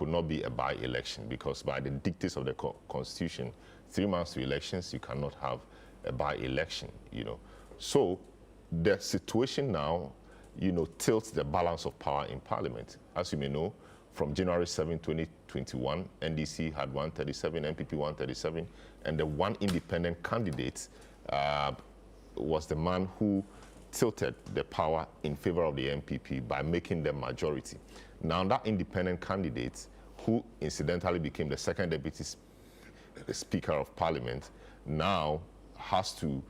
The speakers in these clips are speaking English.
could not be a by-election because by the dictates of the Constitution, 3 months to elections, you cannot have a by-election, you know. So the situation now, you know, tilts the balance of power in Parliament. As you may know, from January 7, 2021, NDC had 137, MPP 137, and the one independent candidate was the man who tilted the power in favor of the MPP by making them majority. Now that independent candidate, who incidentally became the second deputy Speaker of Parliament, now has to,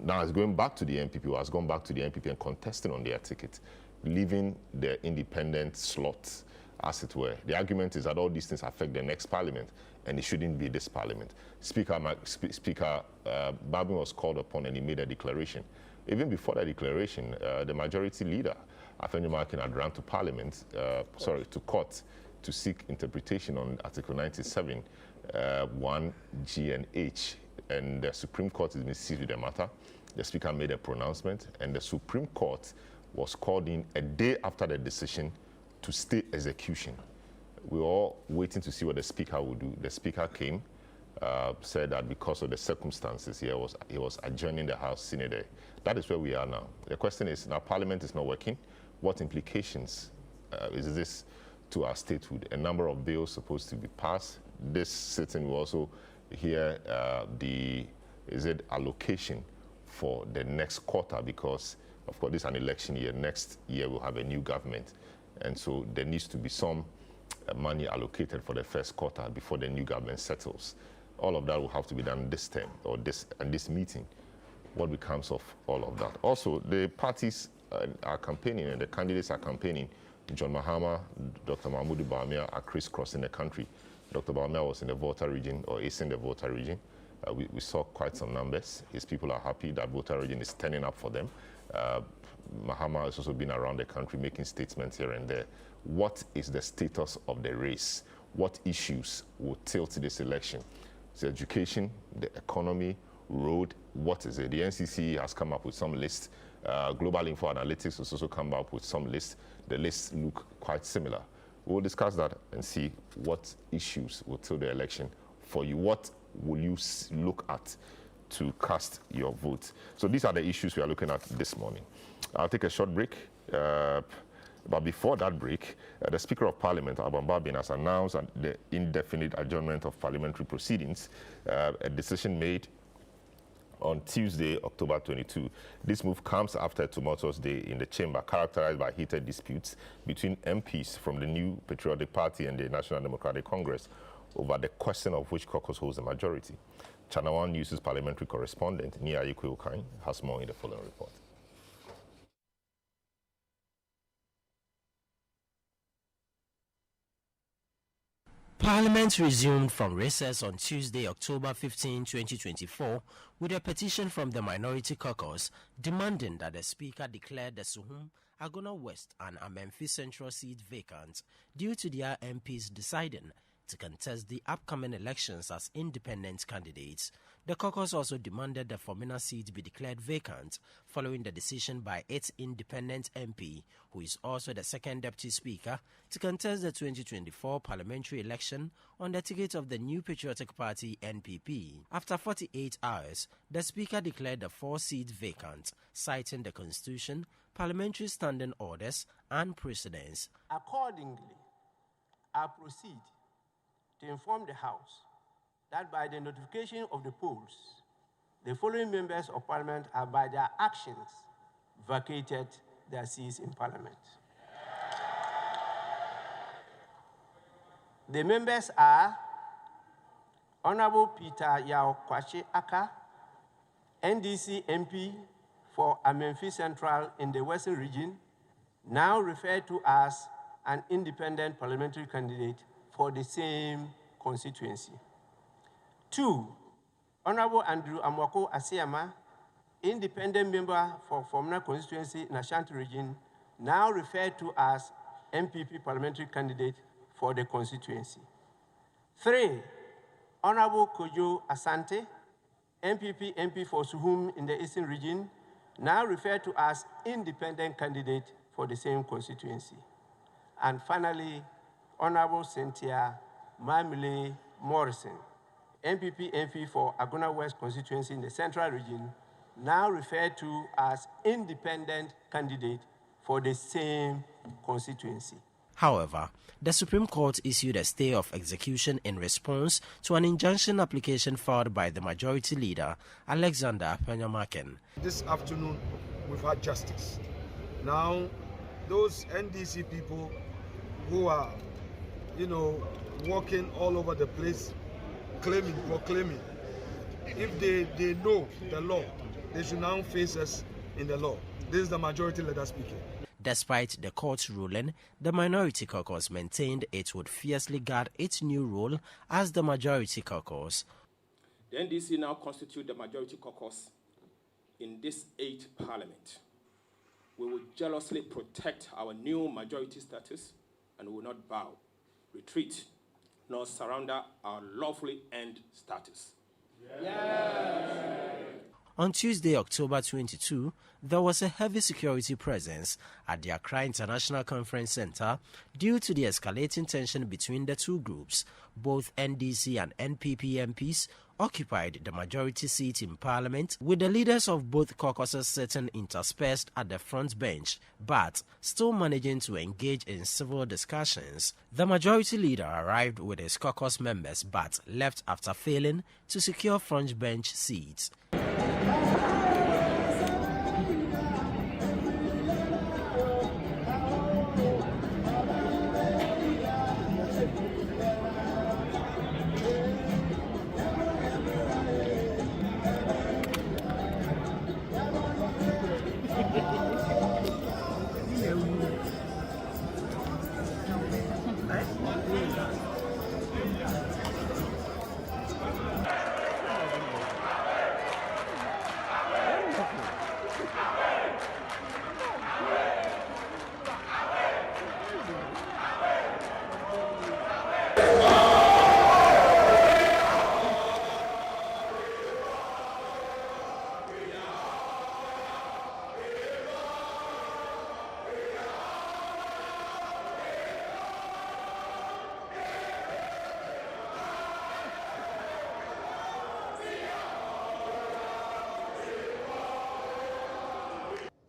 now is going back to the MPP, or has gone back to the MPP and contesting on their ticket, leaving the independent slot, as it were. The argument is that all these things affect the next Parliament, and it shouldn't be this Parliament. Speaker Babin was called upon and he made a declaration. Even before that declaration, the majority leader, Afeni Markin, had run to Parliament, to court, to seek interpretation on Article 97, 1, G and H. And the Supreme Court has been seized with the matter. The Speaker made a pronouncement, and the Supreme Court was called in a day after the decision to stay execution. We were all waiting to see what the Speaker would do. The Speaker came, said that because of the circumstances, he was adjourning the House Synod. That is where we are now. The question is, now Parliament is not working. What implications is this to our statehood? A number of bills supposed to be passed. This sitting will also hear the allocation for the next quarter, because of course this is an election year. Next year we'll have a new government, and so there needs to be some money allocated for the first quarter before the new government settles. All of that will have to be done this term, or this meeting. What becomes of all of that? Also, the parties are campaigning and the candidates are campaigning. John Mahama, Dr. Mahmoud Bawumia are crisscrossing the country. Dr. Bawumia was in the Volta region, or is in the Volta region. We saw quite some numbers. His people are happy that Volta region is turning up for them. Mahama has also been around the country making statements here and there. What is the status of the race? What issues will tilt this election? It's education, the economy, road, what is it? The NCC has come up with some list. Global Info Analytics has also come up with some list. The lists look quite similar. We'll discuss that and see what issues will tilt the election for you. What will you look at to cast your vote? So these are the issues we are looking at this morning. I'll take a short break. But before that break, the Speaker of Parliament, Alban Barbin, has announced the indefinite adjournment of parliamentary proceedings, a decision made on Tuesday, October 22. This move comes after a tumultuous day in the chamber, characterized by heated disputes between MPs from the New Patriotic Party and the National Democratic Congress over the question of which caucus holds the majority. ChannelOne News' parliamentary correspondent, Nia Yikwe has more in the following report. Parliament resumed from recess on Tuesday, October 15, 2024, with a petition from the Minority Caucus demanding that the Speaker declare the Suhum, Agona West and Amenfi Central seat vacant due to their MPs deciding to contest the upcoming elections as independent candidates. The caucus also demanded the Formina seat be declared vacant following the decision by its independent MP, who is also the second deputy speaker, to contest the 2024 parliamentary election on the ticket of the New Patriotic Party (NPP). After 48 hours, the speaker declared the 4 seats vacant, citing the Constitution, parliamentary standing orders, and precedents. Accordingly, I proceed to inform the House that by the notification of the polls, the following members of Parliament have by their actions vacated their seats in Parliament. The members are Honorable Peter Yao Kwashi Aka, NDC MP for Amenfi Central in the Western Region, now referred to as an independent parliamentary candidate for the same constituency. 2, Honorable Andrew Amwako Asiama, independent member for Formina constituency in Ashanti region, now referred to as MPP parliamentary candidate for the constituency. 3, Honorable Kojo Asante, MPP MP for Suhum in the Eastern region, now referred to as independent candidate for the same constituency. And finally, Honorable Cynthia Mamile Morrison, MPP MP for Agona West constituency in the Central Region, now referred to as independent candidate for the same constituency. However, the Supreme Court issued a stay of execution in response to an injunction application filed by the Majority Leader, Alexander Penyamaken. This afternoon, we've had justice. Now, those NDC people who are, walking all over the place, proclaiming, if they know the law, they should now face us in the law. This is the Majority Leader speaking. Despite the court's ruling, the Minority Caucus maintained it would fiercely guard its new role as the Majority Caucus. The NDC now constitute the Majority Caucus in this 8th Parliament. We will jealously protect our new majority status and will not bow, retreat, nor surrender our lawfully earned status. Yes. On Tuesday, October 22, there was a heavy security presence at the Accra International Conference Center due to the escalating tension between the two groups. Both NDC and NPP MPs occupied the majority seat in Parliament, with the leaders of both caucuses sitting interspersed at the front bench, but still managing to engage in civil discussions. The Majority Leader arrived with his caucus members but left after failing to secure front bench seats.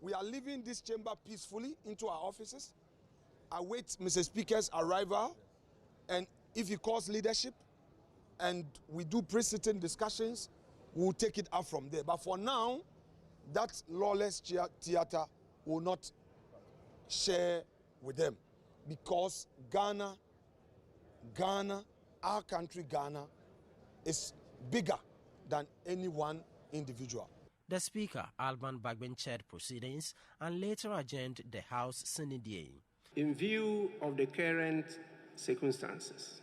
We are leaving this chamber peacefully into our offices. Await Mr. Speaker's arrival, and if he calls leadership and we do pre-sitting discussions, we'll take it up from there. But for now, that lawless theater will not share with them, because Ghana, our country Ghana, is bigger than any one individual. The Speaker, Alban Bagbin, chaired proceedings and later adjourned the House sine die. In view of the current circumstances,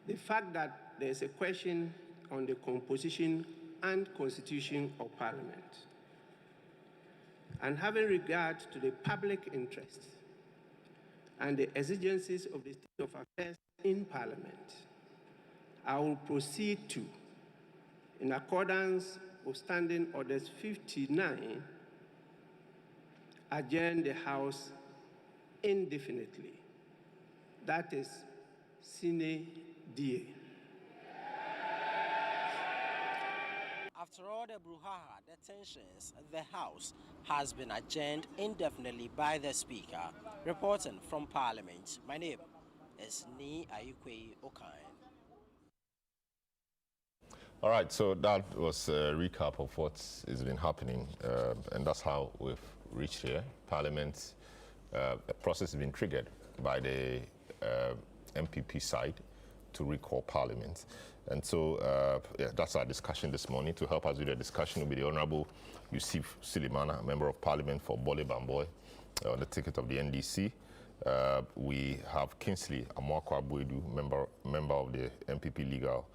the fact that there is a question on the composition and constitution of Parliament, and having regard to the public interest and the exigencies of the state of affairs in Parliament, I will proceed to, in accordance with Standing Orders 59, adjourn the House indefinitely. That is sine die. After all the brouhaha, the tensions, the House has been adjourned indefinitely by the Speaker. Reporting from Parliament, my name is Ni Ayukwe Okan. All right, so that was a recap of what has been happening, and that's how we've reached here. Parliament, a process has been triggered by the MPP side to recall Parliament. And so that's our discussion this morning. To help us with the discussion will be the Honorable Yusuf Sulemana, Member of Parliament for Bole Bamboy, on the ticket of the NDC. We have Kingsley Amoakwa Boedu, member of the MPP Legal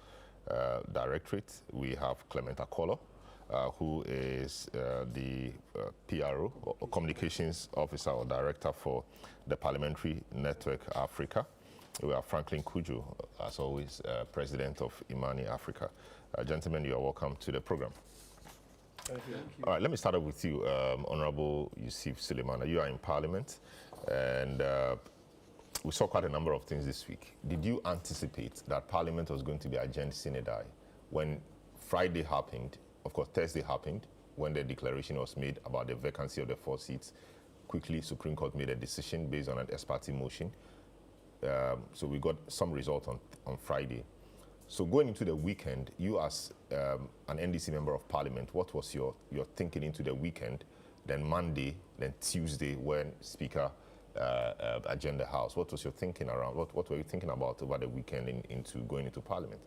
Directorate. We have Clement Akolo, who is the PRO, or Communications Officer or Director for the Parliamentary Network Africa. We have Franklin Kujo, as always, President of Imani Africa. Gentlemen, you are welcome to the program. Thank you. All right, let me start off with you, Honorable Yusuf Sulemana. You are in Parliament, and we saw quite a number of things this week. Did you anticipate that Parliament was going to be adjourned sine die when Friday happened? Of course, Thursday happened when the declaration was made about the vacancy of the 4 seats. Quickly, Supreme Court made a decision based on an ex parte motion. So we got some result on Friday. So going into the weekend, you as an NDC member of Parliament, what was your thinking into the weekend? Then Monday, then Tuesday, when Speaker adjourned the House. What was your thinking around? What were you thinking about over the weekend into going into Parliament?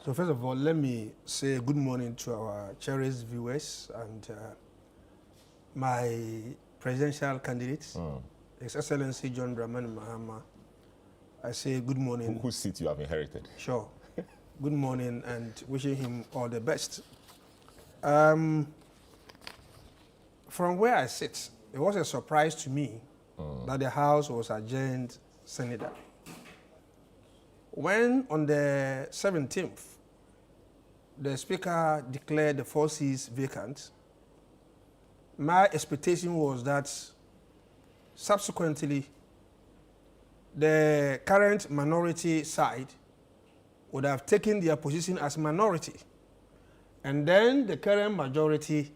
So first of all, let me say good morning to our cherished viewers and my presidential candidate, His Excellency John Dramani Mahama. I say good morning. Whose seat you have inherited? Sure. Good morning and wishing him all the best. From where I sit, it was a surprise to me that the House was adjourned sine die. When on the 17th, the Speaker declared the 4 seats vacant, my expectation was that subsequently the current minority side would have taken their position as minority, and then the current majority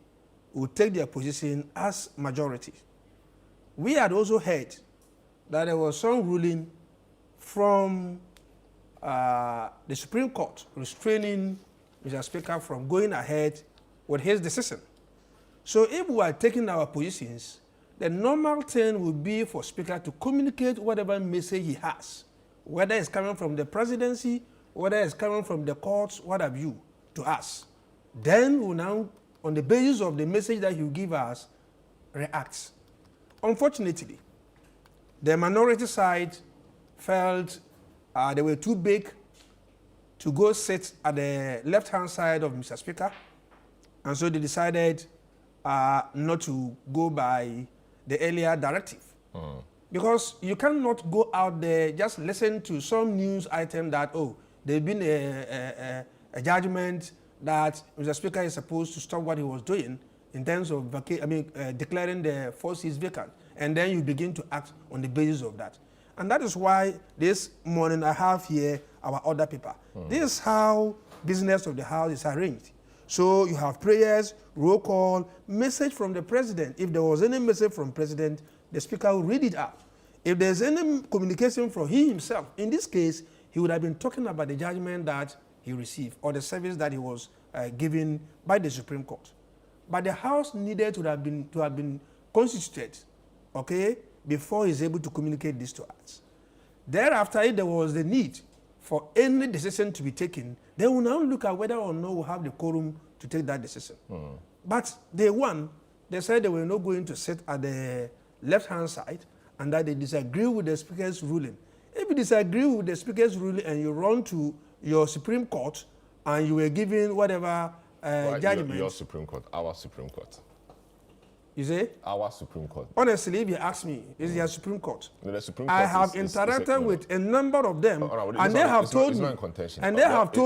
would take their position as majority. We had also heard that there was some ruling from the Supreme Court restraining Mr. Speaker from going ahead with his decision. So if we are taking our positions, the normal thing would be for Speaker to communicate whatever message he has, whether it's coming from the presidency, whether it's coming from the courts, what have you, to us. Then we now, on the basis of the message that you give us, react. Unfortunately, the minority side felt they were too big to go sit at the left-hand side of Mr. Speaker, and so they decided not to go by the earlier directive. Because you cannot go out there, just listen to some news item that, oh, there's been a judgment that Mr. Speaker is supposed to stop what he was doing in terms of declaring the 4 seats vacant, and then you begin to act on the basis of that. And that is why this morning I have here our order paper. This is how business of the House is arranged. So you have prayers, roll call, message from the President. If there was any message from President, the Speaker will read it out. If there's any communication from he himself, in this case, he would have been talking about the judgment that he received or the service that he was given by the Supreme Court. But the House needed to have been constituted, okay, before he's able to communicate this to us. Thereafter, if there was the need for any decision to be taken, they will now look at whether or not we have the quorum to take that decision. But day one, they said they were not going to sit at the left-hand side and that they disagree with the Speaker's ruling. If you disagree with the Speaker's ruling and you run to your Supreme Court and you were given whatever judgment... Your Supreme Court, our Supreme Court. You say? Our Supreme Court. Honestly, if you ask me, it's your Supreme Court. No, the Supreme Court I have interacted with a number of them, and they have told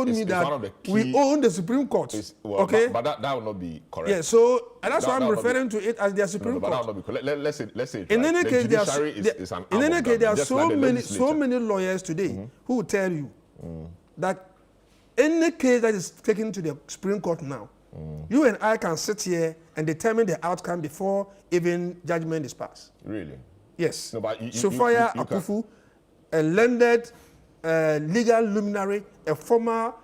me, that we own the Supreme Court. Okay, but that will not be correct. Yeah, so that's why I'm referring to it as their Supreme Court. But that will not be correct. Let's say. In any case, there are so many lawyers today who will tell you that any case that is taken to the Supreme Court now, you and I can sit here and determine the outcome before even judgment is passed. Really? Yes. No, but Sophia Akufu, a learned legal luminary, a former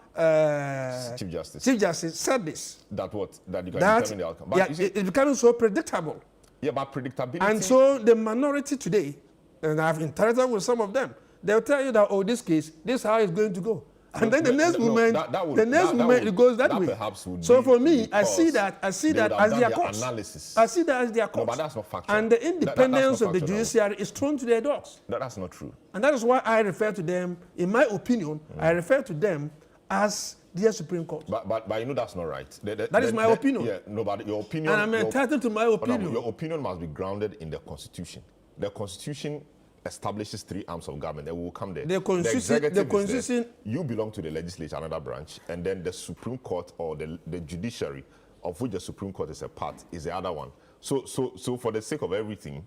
Chief Justice, said this. That you can determine the outcome. But yeah, it's becoming so predictable. Yeah, but predictability. And so the minority today, and I've interacted with some of them, they'll tell you that, oh, this case, this is how it's going to go. And then the next moment, it goes that way. So for me, I see that as their course. I see that as their course. No, but that's not factual. And the independence of the judiciary is thrown to their dogs. That's not true. And that is why I refer to them, in my opinion, I refer to them as their Supreme Court. But you know that's not right. That is my opinion. Yeah, no, but your opinion... And I'm entitled to my opinion. Your opinion must be grounded in the Constitution. The Constitution establishes 3 arms of government, and we will come there. The Constitution, you belong to the legislature, another branch, and then the Supreme Court or the Judiciary, of which the Supreme Court is a part, is the other one. So for the sake of everything,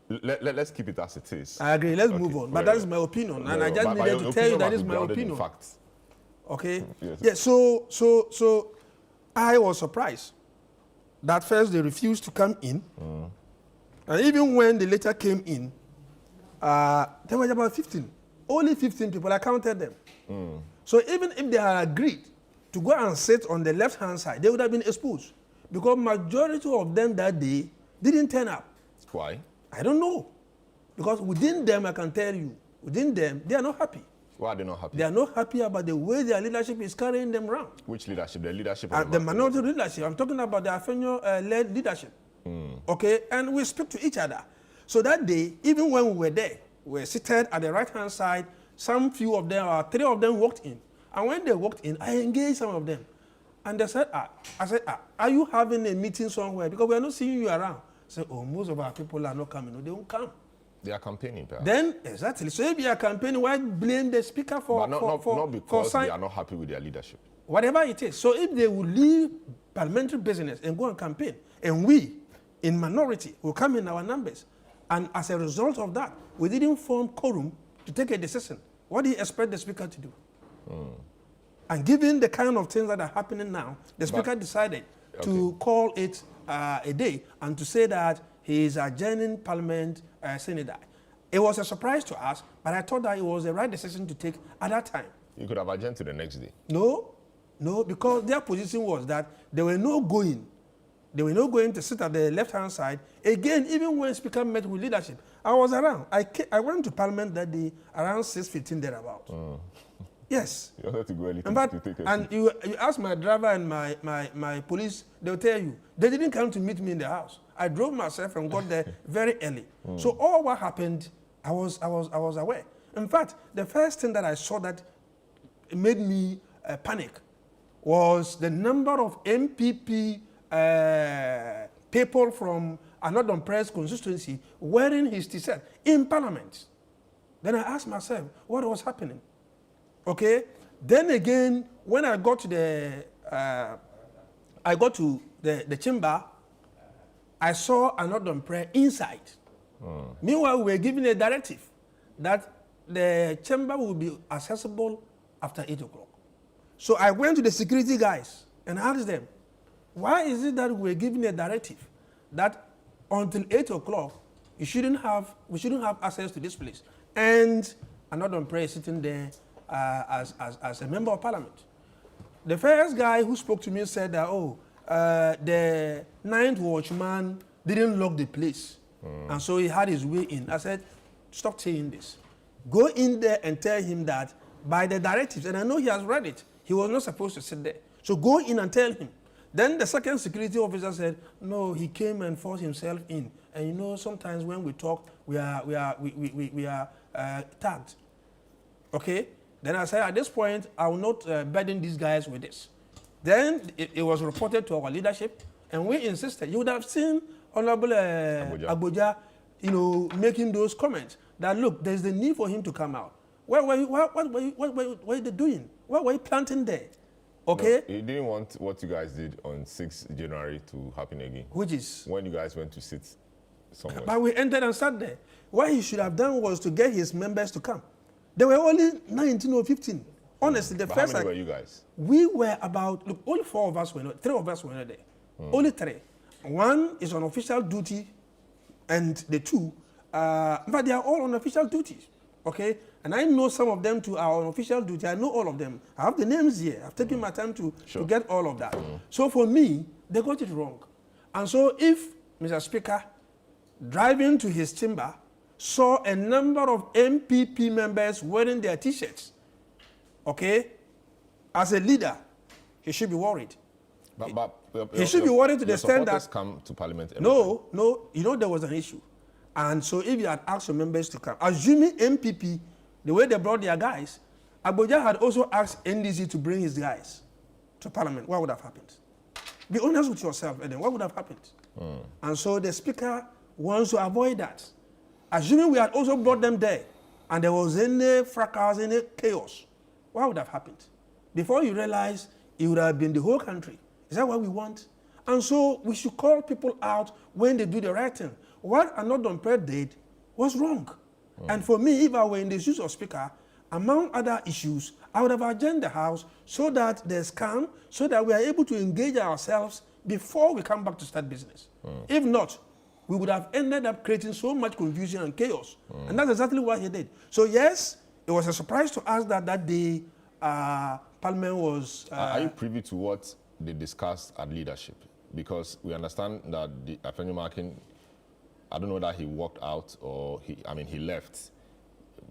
let's keep it as it is. I agree. Let's move on. But that is my opinion, and I just needed to tell you that is my opinion. Facts. Okay. Yes. Yeah. So I was surprised that first they refused to come in, and even when they later came in, there were about 15. Only 15 people. I counted them. So even if they had agreed to go and sit on the left-hand side, they would have been exposed, because majority of them that day didn't turn up. Why? I don't know. Because within them, I can tell you, within them, they are not happy. Why are they not happy? They are not happy about the way their leadership is carrying them around. Which leadership? The leadership of the minority leadership. I'm talking about the Afenyo-led leadership. Okay? And we speak to each other. So that day, even when we were there, we were seated at the right-hand side. Some few of them, or 3 of them walked in. And when they walked in, I engaged some of them. And they said, are you having a meeting somewhere? Because we are not seeing you around. I said, oh, most of our people are not coming. No, they won't come. They are campaigning, perhaps. Then, exactly. So if you are campaigning, why blame the speaker for... But not because they are not happy with their leadership. Whatever it is. So if they will leave parliamentary business and go and campaign, and we, in minority, will come in our numbers, and as a result of that, we didn't form quorum to take a decision. What do you expect the speaker to do? And given the kind of things that are happening now, the speaker decided to call it a day and to say that he is adjourning Parliament Senate. It was a surprise to us, but I thought that it was the right decision to take at that time. You could have adjourned to the next day. No, because their position was that they were not going. They were not going to sit at the left-hand side. Again, even when Speaker met with leadership, I was around. I went to Parliament that day around 6:15 thereabout. Yes. You wanted to go early to take a seat. You ask my driver and my police, they'll tell you. They didn't come to meet me in the house. I drove myself and got there very early. So all what happened, I was aware. In fact, the first thing that I saw that made me panic was the number of MPP people from Anodon Press constituency wearing his T-shirt in Parliament. Then I asked myself, what was happening? Okay. Then again, when I got to the chamber, I saw Anodon Press inside. Meanwhile, we were given a directive that the chamber will be accessible after 8 o'clock. So I went to the security guys and asked them, why is it that we're given a directive that until 8 o'clock we shouldn't have access to this place? And Anodon Press sitting there as a member of Parliament. The first guy who spoke to me said that, the 9th watchman didn't lock the place. And so he had his way in. I said, stop saying this. Go in there and tell him that by the directives, and I know he has read it, he was not supposed to sit there. So go in and tell him. Then the second security officer said, no, he came and forced himself in. And you know, sometimes when we talk, we are tagged. Okay? Then I said, at this point, I will not burden these guys with this. Then it was reported to our leadership, and we insisted. You would have seen Honorable Abuja, making those comments that, look, there's the need for him to come out. What were they doing? What were you planting there? Okay? No, he didn't want what you guys did on 6th January to happen again. Which is? When you guys went to sit somewhere. But we entered and sat there. What he should have done was to get his members to come. There were only 19 or 15. Honestly, the first... How many were you guys? We were about... Look, only 4 of us were not... 3 of us were not there. Only 3. One is on official duty, and the 2... but they are all on official duties. Okay? And I know some of them too are on official duty. I know all of them. I have the names here. I've taken my time to get all of that. So for me, they got it wrong. And so if Mr. Speaker, driving to his chamber, saw a number of MPP members wearing their T-shirts, okay, as a leader, he should be worried. He should be worried to the extent that... come to Parliament every No, there was an issue. And so if you had asked your members to come, assuming MPP, the way they brought their guys, Abuja had also asked NDC to bring his guys to Parliament, what would have happened? Be honest with yourself, Eden, what would have happened? And so the Speaker wants to avoid that. Assuming we had also brought them there, and there was any fracas, any chaos, what would have happened? Before you realize, it would have been the whole country. Is that what we want? And so we should call people out when they do the right thing. what Anodonpre did was wrong. And for me, if I were in the shoes of Speaker, among other issues, I would have adjourned the House so that there's calm, so that we are able to engage ourselves before we come back to start business. If not, we would have ended up creating so much confusion and chaos. And that's exactly what he did. So yes, it was a surprise to us that day Parliament was... Are you privy to what they discussed at leadership? Because we understand that the Attorney Markin, I don't know that he walked out or he left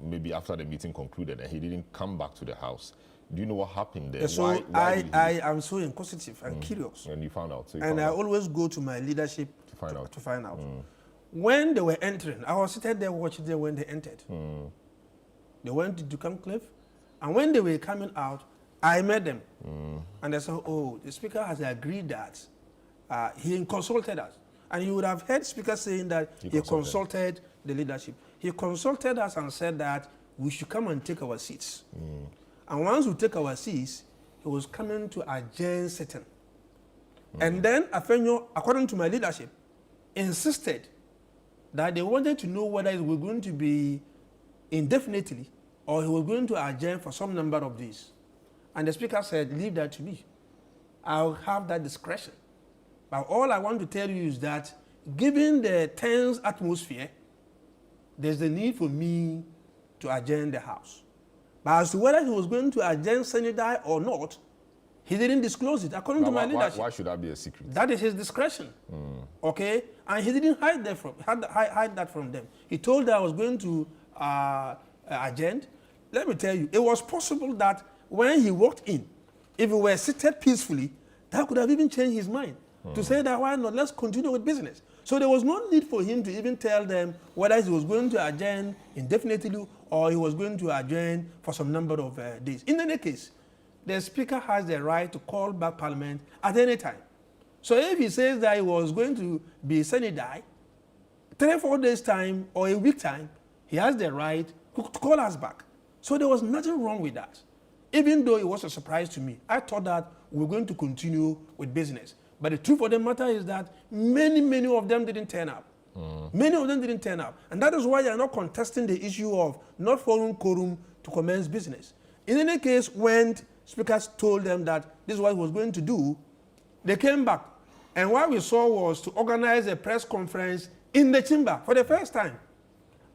maybe after the meeting concluded and he didn't come back to the House. Do you know what happened there? So I am so inquisitive and curious. And you found out. So I always go to my leadership to find out. When they were entering, I was sitting there watching them when they entered. They went to the conclave, and when they were coming out, I met them. And they said, oh, the Speaker has agreed that he consulted us. And you would have heard Speaker saying that he consulted the leadership. He consulted us and said that we should come and take our seats. And once we take our seats, he was coming to adjourn sitting. And then Afenyo, according to my leadership, insisted that they wanted to know whether it was going to be indefinitely or he was going to adjourn for some number of days. And the Speaker said, leave that to me. I'll have that discretion. But all I want to tell you is that given the tense atmosphere, there's the need for me to adjourn the House. But as to whether he was going to adjourn Senate or not, he didn't disclose it, according to my leadership. Why should that be a secret? That is his discretion. Okay? And he didn't hide that from them. He told them I was going to adjourn. Let me tell you, it was possible that when he walked in, if he were seated peacefully, that could have even changed his mind to say that, why not, let's continue with business. So there was no need for him to even tell them whether he was going to adjourn indefinitely or he was going to adjourn for some number of days. In any case, the Speaker has the right to call back Parliament at any time. So if he says that he was going to be Senate 3 or 4 days time or a week time, he has the right to call us back. So there was nothing wrong with that. Even though it was a surprise to me, I thought that we were going to continue with business. But the truth of the matter is that many of them didn't turn up. Many of them didn't turn up. And that is why they are not contesting the issue of not following quorum to commence business. In any case, when speakers told them that this is what he was going to do, they came back. And what we saw was to organize a press conference in the chamber for the first time.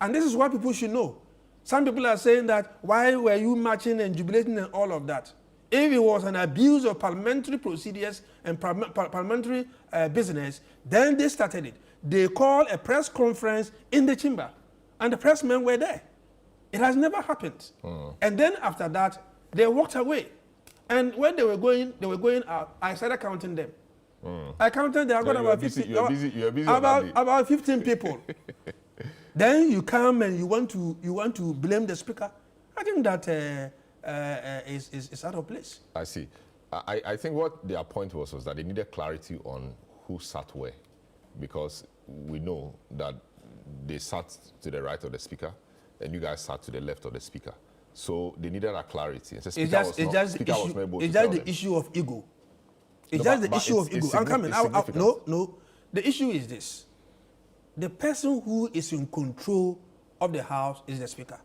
And this is what people should know. Some people are saying that, why were you marching and jubilating and all of that? If it was an abuse of parliamentary procedures and parliamentary business, then they started it. They called a press conference in the chamber, and the pressmen were there. It has never happened. And then after that, they walked away. And when they were going out, I started counting them. I counted them. I got about 15 people. Then you come and you want to blame the Speaker. I think that is out of place. I see. I think what their point was that they needed clarity on who sat where, because we know that they sat to the right of the Speaker and you guys sat to the left of the Speaker. So they needed a clarity. It's just the issue of ego. It's just the issue of ego. I'm coming. No. The issue is this. The person who is in control of the House is the Speaker.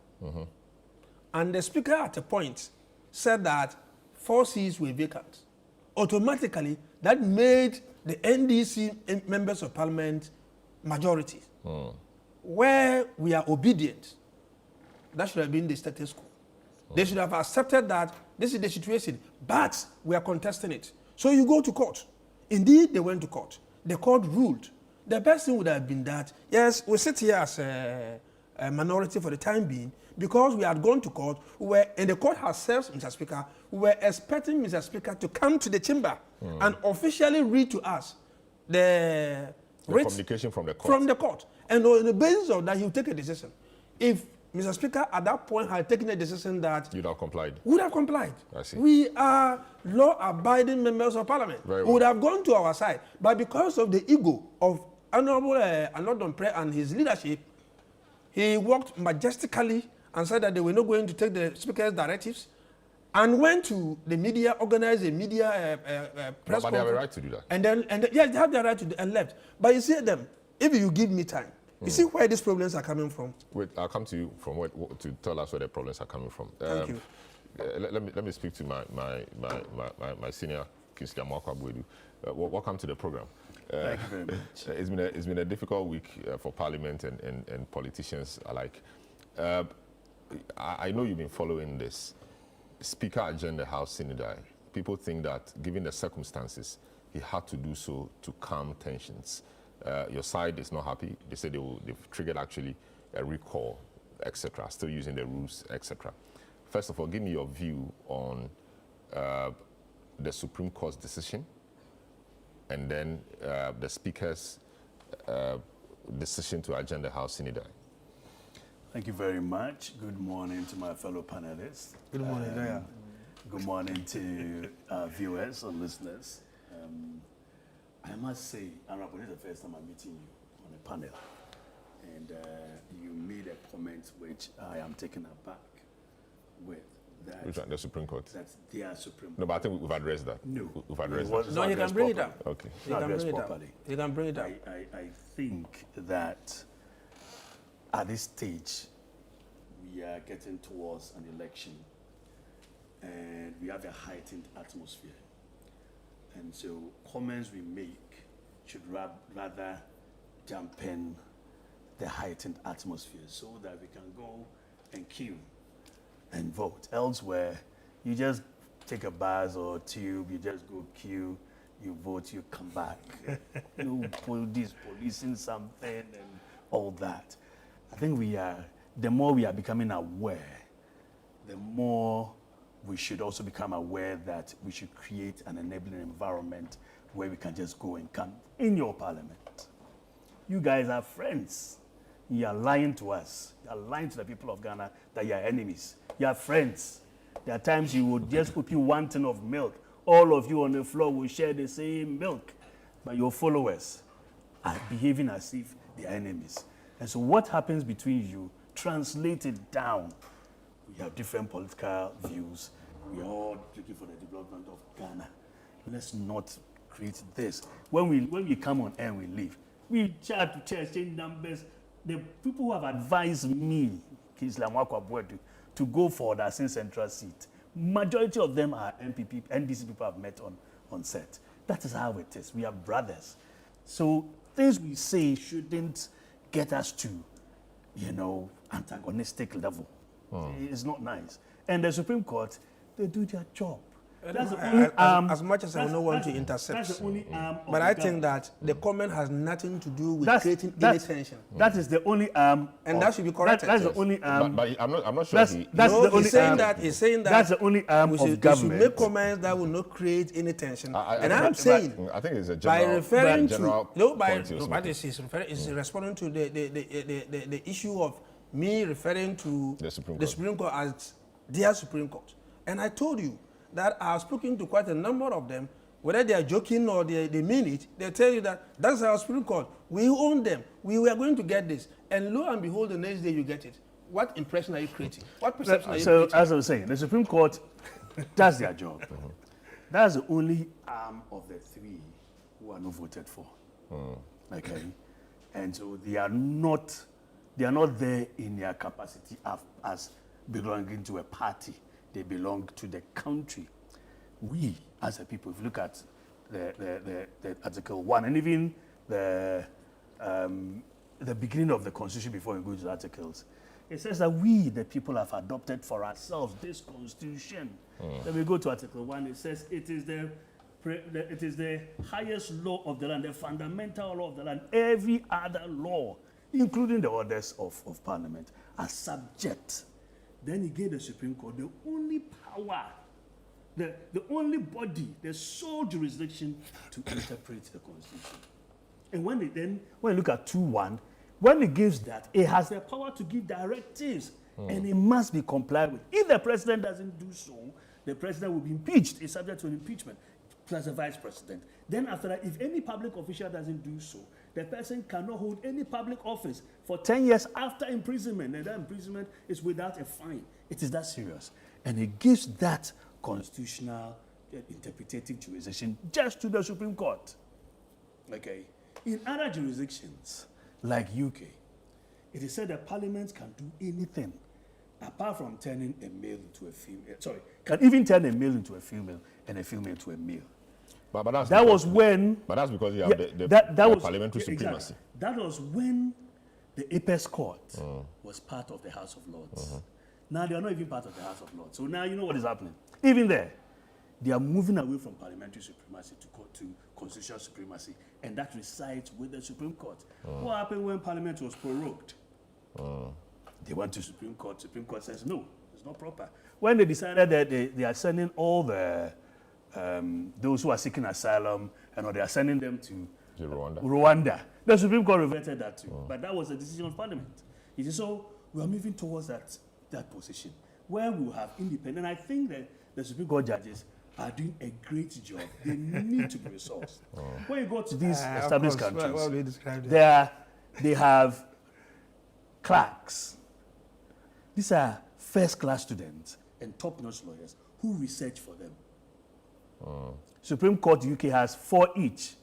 And the Speaker at a point said that 4 seats were vacant. Automatically, that made the NDC members of Parliament majority. Where we are obedient, that should have been the status quo. They should have accepted that this is the situation, but we are contesting it. So you go to court. Indeed, they went to court. The court ruled. The best thing would have been that, yes, we sit here as a minority for the time being, because we had gone to court, and the court has served Mr. Speaker, we were expecting Mr. Speaker to come to the chamber and officially read to us the communication from the court. From the court. And on the basis of that, he would take a decision. If Mr. Speaker at that point had taken a decision that... You'd have complied. Would have complied. I see. We are law-abiding members of Parliament. Very well. We would have gone to our side. But because of the ego of Honorable Anodonpre and his leadership, he walked majestically and said that they were not going to take the Speaker's directives and went to the media, organized a media press conference. But they have a right to do that. Yes, they have the right to do, and left. But you see them, if you give me time, you see where these problems are coming from. Wait, I'll come to you from what to tell us where the problems are coming from. Thank you. Let me speak to my senior, Kinsley Amwakwa-Boadu. Welcome to the program. Thank you very much. It's been a difficult week for Parliament and politicians alike. I know you've been following this. Speaker adjourned the House Synod. People think that, given the circumstances, he had to do so to calm tensions. Your side is not happy. They say they've triggered actually a recall, etc., still using the rules, etc. First of all, give me your view on the Supreme Court's decision, and then the Speaker's decision to adjourn the House Synod. Thank you very much. Good morning to my fellow panelists. Good morning, Daya. Good morning to our viewers and listeners. I must say, Honorable, this is the first time I'm meeting you on a panel. And you made a comment which I am taken aback with. That Which one? The Supreme Court? That's their Supreme Court. No, but I think we've addressed that. No. We've addressed It was that. No, not you can addressed bring it properly. up. Okay. It's You not can addressed bring it up. properly. You can bring it up. I think that at this stage, we are getting towards an election and we have a heightened atmosphere. And so comments we make should rather dampen the heightened atmosphere so that we can go and queue and vote. Elsewhere, you just take a bus or tube, you just go queue, you vote, you come back. No police policing something and all that. I think the more we are becoming aware, the more we should also become aware that we should create an enabling environment where we can just go and come in your parliament. You guys are friends. You are lying to us. You are lying to the people of Ghana that you are enemies. You are friends. There are times you would just put you one tin of milk. All of you on the floor will share the same milk. But your followers are behaving as if they are enemies. And so what happens between you, translate it down. We have different political views. We are all looking for the development of Ghana. Let's not create this. When we come on air and we leave, we chat to change numbers. The people who have advised me, Kinsley Amwakwa-Boadu, to go for the Asin Central seat, majority of them are NPP, NDC people I've met on set. That is how it is. We are brothers. So things we say shouldn't get us to, antagonistic level. It's not nice. And the Supreme Court, they do their job. That's the only as much as I would not want to intercept, that's the only arm of but the I think government. that the comment has nothing to do with creating any tension. That is the only arm. And that should be corrected. That's the only arm. But I'm not sure. That's he, the only he's saying arm. that. He's saying that. That's the only arm we of should government. make comments that will not create any tension. I'm but saying I think it's a by general, referring general to point he was but making. is responding to the issue of me referring to The Supreme the Court. Supreme Court as their Supreme Court. And I told you that I've spoken to quite a number of them, whether they are joking or they mean it, they tell you that that's our Supreme Court. We own them. We were going to get this. And lo and behold, the next day you get it. What impression are you creating? What perception are you So, creating? as I was saying, the Supreme Court does their job. That's the only arm of the three who are not voted for. Okay? And so they are not there in their capacity as belonging to a party. They belong to the country. We, as a people, if you look at the Article 1 and even the beginning of the Constitution before we go to the articles, it says that we, the people, have adopted for ourselves this Constitution. Then we go to Article 1, it says it is the highest law of the land, the fundamental law of the land. Every other law, including the orders of Parliament, are subject. Then he gave the Supreme Court the only power, the only body, the sole jurisdiction to interpret the Constitution. And when you look at 2:1, when it gives that, it has the power to give directives, and it must be complied with. If the president doesn't do so, the president will be impeached. It's subject to an impeachment, plus the vice president. Then after that, if any public official doesn't do so, the person cannot hold any public office for 10 years after imprisonment, and that imprisonment is without a fine. It is that serious. And it gives that constitutional interpretative jurisdiction just to the Supreme Court. Okay. In other jurisdictions, like UK, it is said that Parliament can do anything apart from turning a male into a female. Sorry, can even turn a male into a female and a female into a male. But that's That because, was when. But that's because you have the that was parliamentary exactly. supremacy. That was when the Apex Court was part of the House of Lords. Now they are not even part of the House of Lords. So now you know what is happening. Even there, they are moving away from parliamentary supremacy to constitutional supremacy, and that resides with the Supreme Court. What happened when Parliament was prorogued? They went to Supreme Court. Supreme Court says no, it's not proper. When they decided that they are sending all the those who are seeking asylum, they are sending them to Rwanda. The Supreme Court reverted that too, but that was a decision of Parliament. You see, so we are moving towards that position where we will have independent. I think that the Supreme Court judges are doing a great job. They need to be resourced. When you go to these established countries, they have clerks. These are first-class students and top-notch lawyers who research for them. Supreme Court UK has 4 each.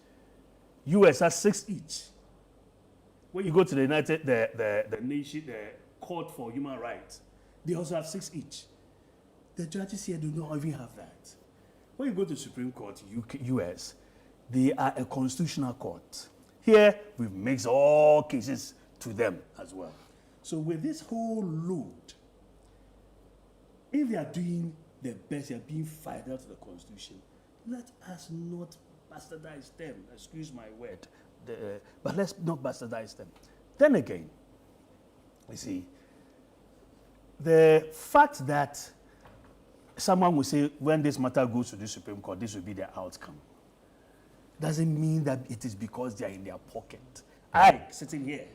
US has 6 each. When you go to the Court for Human Rights, they also have 6 each. The judges here do not even have that. When you go to Supreme Court US, they are a constitutional court. Here, we've mixed all cases to them as well. So with this whole load, if they are doing their best, they are being fidel to the Constitution, let us not bastardize them. Excuse my word. But let's not bastardize them. Then again, you see, the fact that someone will say, when this matter goes to the Supreme Court, this will be their outcome, doesn't mean that it is because they are in their pocket. I, sitting here,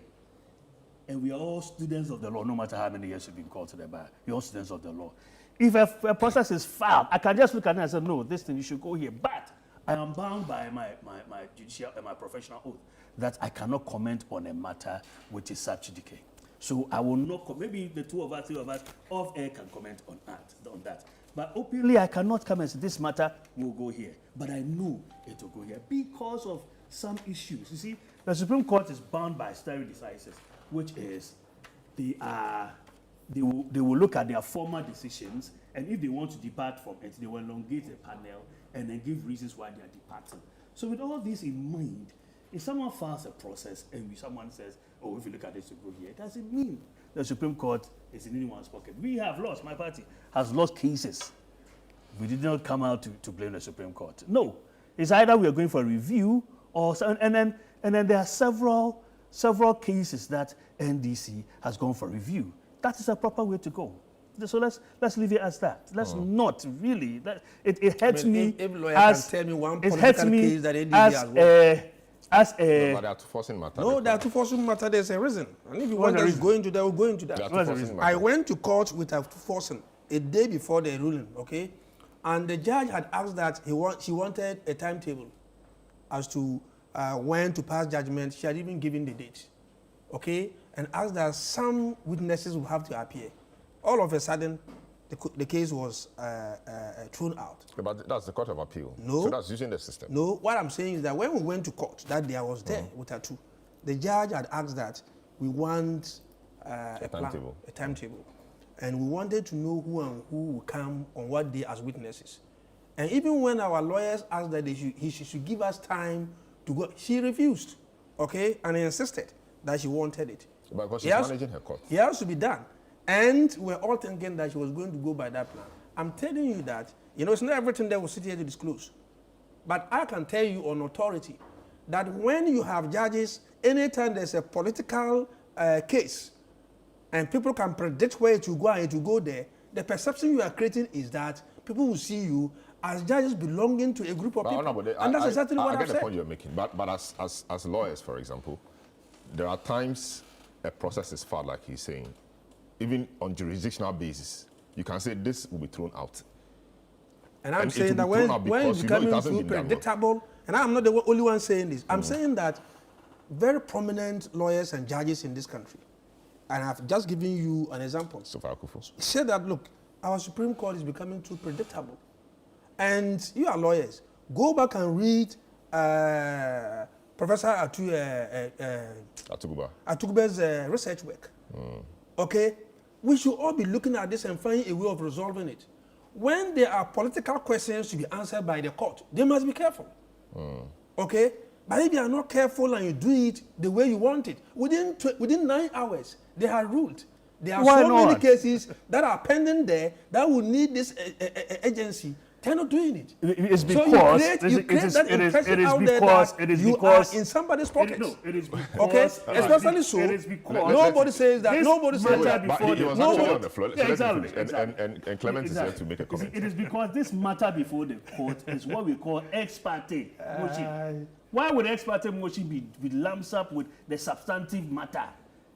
and we are all students of the law, no matter how many years you've been called to the bar, we're all students of the law. If a process is filed, I can just look at it and say, no, this thing, you should go here. But I am bound by my judicial and my professional oath that I cannot comment on a matter which is sub judice. So I will not, maybe the 2 of us, 3 of us, off air can comment on that. But openly, I cannot come and say this matter will go here. But I know it will go here because of some issues. You see, the Supreme Court is bound by stare decisis, which is they will look at their former decisions, and if they want to depart from it, they will elongate the panel and then give reasons why they are departing. So with all this in mind, if someone files a process and someone says, oh, if you look at this to go here, it doesn't mean the Supreme Court is in anyone's pocket. We have lost, my party has lost cases. We did not come out to blame the Supreme Court. No, it's either we are going for a review or, and then there are several cases that NDC has gone for review. That is a proper way to go. So let's leave it as that. Let's not really. It hurts me. If lawyer can tell me one political case that NDC has won. But they are to forcing matter. No, they are to forcing matter. There's a reason. And if you want us to go into that, we'll go into that. I went to court with a forcing a day before the ruling, okay? And the judge had asked that she wanted a timetable as to when to pass judgment. She had even given the date, okay? And asked that some witnesses will have to appear. All of a sudden, the case was thrown out. Yeah, but that's the Court of Appeal. No. So that's using the system. No, what I'm saying is that when we went to court, that day I was there with her too. The judge had asked that we want a timetable. And we wanted to know who and who will come on what day as witnesses. And even when our lawyers asked that he should give us time to go, she refused, okay? And he insisted that she wanted it. Because she's managing her court. It has to be done. And we're all thinking that she was going to go by that plan. I'm telling you that, it's not everything that we sit here to disclose. But I can tell you on authority that when you have judges, anytime there's a political case, and people can predict where it will go and it will go there, the perception you are creating is that people will see you as judges belonging to a group of people. And that's exactly what I've said. I get the point you're making. But as lawyers, for example, there are times a process is filed, like he's saying, even on jurisdictional basis, you can say this will be thrown out. And I'm saying that when it's becoming too predictable, and I'm not the only one saying this, I'm saying that very prominent lawyers and judges in this country, and I've just given you an example, say that, look, our Supreme Court is becoming too predictable. And you are lawyers. Go back and read Professor Atuguba's research work. Okay? We should all be looking at this and finding a way of resolving it. When there are political questions to be answered by the court, they must be careful. Okay? But if you are not careful and you do it the way you want it, within 9 hours, they have ruled. There are many cases that are pending there that will need this agency. They're not doing it. It's because you create that impression out there that you are in somebody's pocket. No, it is because. Okay, especially so. It is because nobody says that. Nobody says that. He was actually on the floor. So Exactly. And Clement is here to make a comment. It is because this matter before the court is what we call ex parte motion. Why would ex parte motion be lumps up with the substantive matter?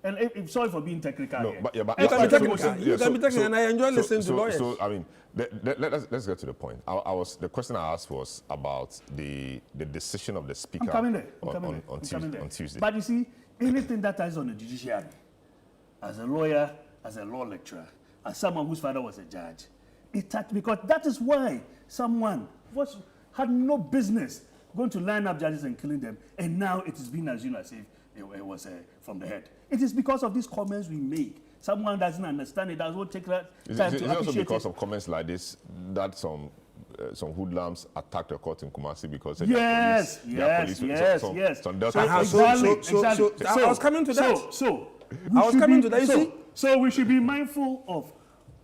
And sorry for being technical. No, here. but yeah, but You can be technical. You can be technical, and I enjoy listening to lawyers. So I mean, let's get to the point. The question I asked was about the decision of the speaker. I'm coming there. On Tuesday. But you see, anything that is on the judiciary, as a lawyer, as a law lecturer, as someone whose father was a judge, because that is why someone had no business going to line up judges and killing them, and now it is being assumed as if it was from the head. It is because of these comments we make. Someone doesn't understand it, doesn't take that time to appreciate it. Is it also because of comments like this that some hoodlums attacked the court in Kumasi because they yes. So I was coming to that. So we should be mindful of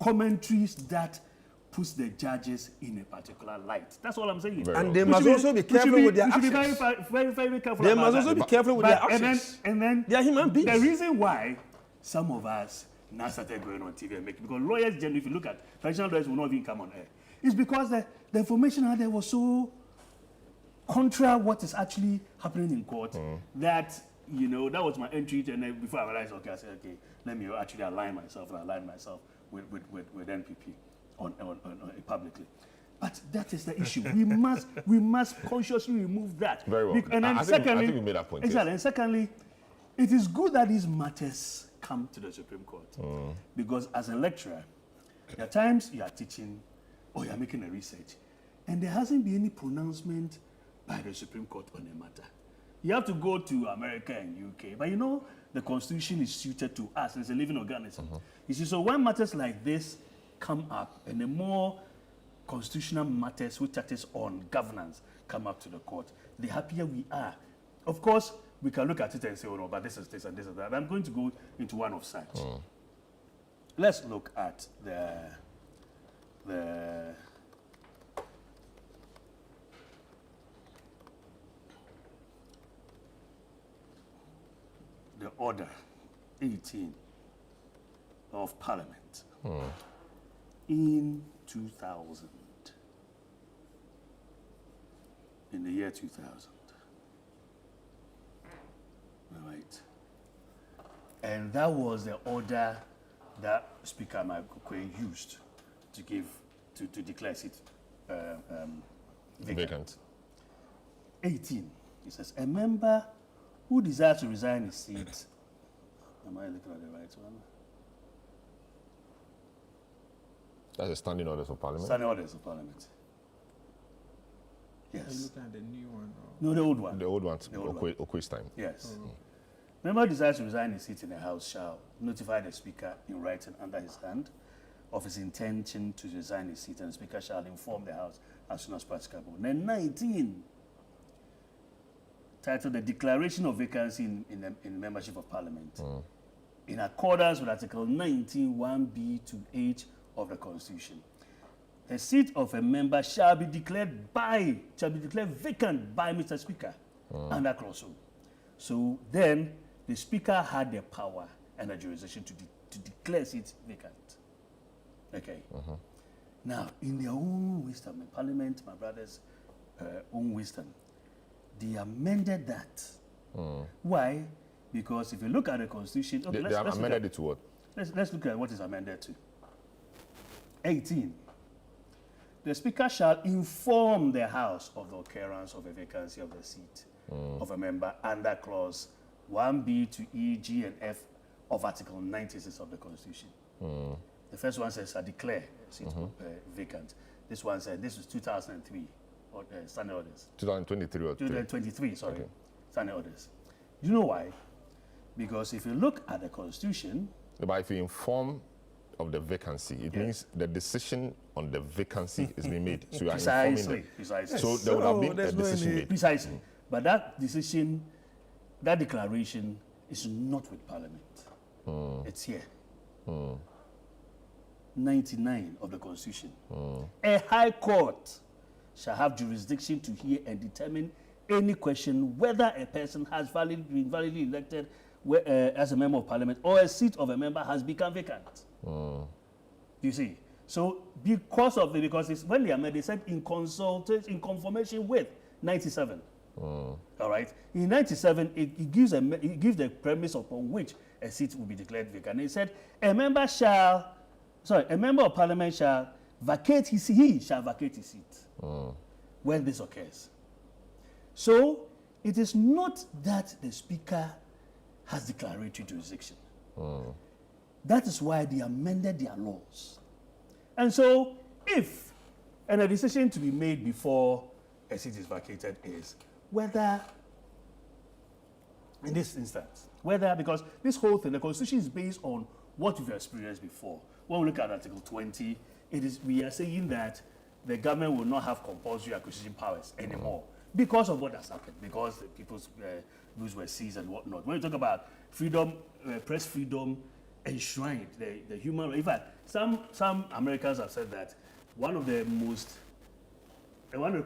commentaries that puts the judges in a particular light. That's all I'm saying. And they must also be careful with their actions. We should be very, very careful. They must also be careful with their actions. And then they are human beings. The reason why some of us now started going on TV and making, because lawyers generally, if you look at traditional lawyers, will not even come on air. It's because the information out there was so contra what is actually happening in court that, that was my entry. And then before I realized, I said, let me actually align myself with NPP. On publicly, but that is the issue. we must consciously remove that. Very well. And then I think we made that point. Exactly. And secondly, it is good that these matters come to the Supreme Court because as a lecturer, there are times you are teaching or you are making a research, and there hasn't been any pronouncement by the Supreme Court on a matter. You have to go to America and UK, but the Constitution is suited to us. It's a living organism. You see, so when matters like this come up, and the more constitutional matters which touches on governance come up to the court, the happier we are. Of course, we can look at it and say, oh no, but this is this and this and that. I'm going to go into one of such. Let's look at the Order 18 of Parliament. In 2000, in the year 2000, all right, and that was the order that Speaker Michael Quay used to declare it vacant. 18, it says, a member who desires to resign his seat, am I looking at the right one? That's the standing orders of Parliament? Standing orders of Parliament. Yes. Are you looking at the new one? Or? No, the old one. The old one, Okway's time. Yes. Member desires to resign his seat in the House shall notify the Speaker in writing under his hand of his intention to resign his seat, and the Speaker shall inform the House as soon as practicable. Then 19, titled The Declaration of Vacancy in Membership of Parliament. In accordance with Article 19, 1B to H of the Constitution. The seat of a member shall be declared vacant by Mr. Speaker under clause 2. So then the Speaker had the power and the jurisdiction to declare it vacant. Okay. Now, in their own wisdom, in Parliament, my brother's own wisdom, they amended that. Why? Because if you look at the Constitution, okay, they amended it to what? Let's look at what is amended to. 18. The Speaker shall inform the House of the occurrence of a vacancy of the seat of a member under clause 1B to E, G, and F of Article 96 of the Constitution. The first one says, I declare seat vacant. This one said, this was 2003, standing orders. 2023 or 2023, sorry. Okay. standing orders. You know why? Because if you look at the Constitution... But if you inform of the vacancy, it means the decision on the vacancy is being made. So you are informing them. Precisely. So there would have been a decision made. Precisely. But that decision, that declaration is not with Parliament. It's here. 99 of the Constitution. A High Court shall have jurisdiction to hear and determine any question whether a person has been validly elected as a member of Parliament or a seat of a member has become vacant. You see? So because it's when they amended, they said in conformation with 97. All right. In 97, it gives the premise upon which a seat will be declared vacant. It said a member of Parliament shall vacate his seat when this occurs. So it is not that the Speaker has declaratory jurisdiction. That is why they amended their laws. And so if a decision to be made before a seat is vacated is whether, in this instance, because this whole thing, the Constitution is based on what we've experienced before. When we look at Article 20, we are saying that the government will not have compulsory acquisition powers anymore because of what has happened, because the people's views were seized and whatnot. When you talk about freedom, press freedom, enshrined, the human rights. In fact, some Americans have said that one of the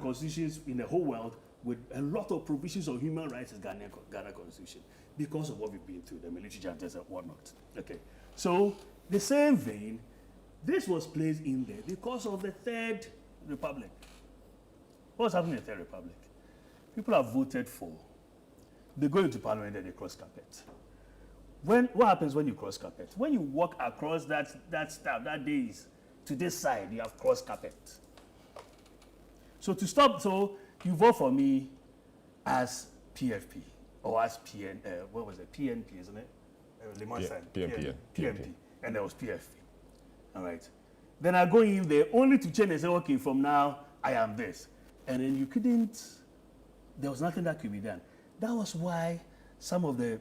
constitutions in the whole world with a lot of provisions on human rights is Ghana Constitution because of what we've been through, the military juntas and whatnot. Okay, so the same vein, this was placed in there because of the Third Republic. What's happening in the Third Republic? People have voted for. They go into Parliament and they cross carpet. What happens when you cross carpet? When you walk across that days to this side, you have cross carpet. So you vote for me as PFP or as PNP, isn't it? PNP. And there was PFP. All right. Then I go in there only to change and say, okay, from now I am this. And then there was nothing that could be done. That was why some of the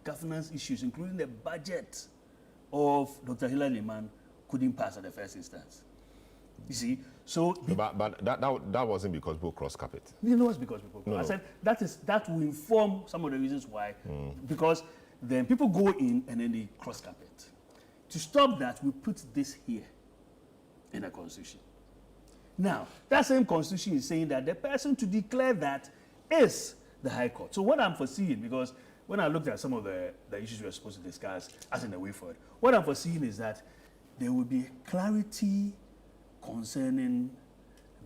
governance issues, including the budget of Dr. Hilary Liman, couldn't pass at the first instance. You see, so but that wasn't because people cross carpet. You know, it's because people. No. I said that will inform some of the reasons why, because then people go in and then they cross carpet. To stop that, we put this here in the Constitution. Now, that same Constitution is saying that the person to declare that is the High Court. So what I'm foreseeing, because when I looked at some of the issues we were supposed to discuss as in the way forward, what I'm foreseeing is that there will be clarity concerning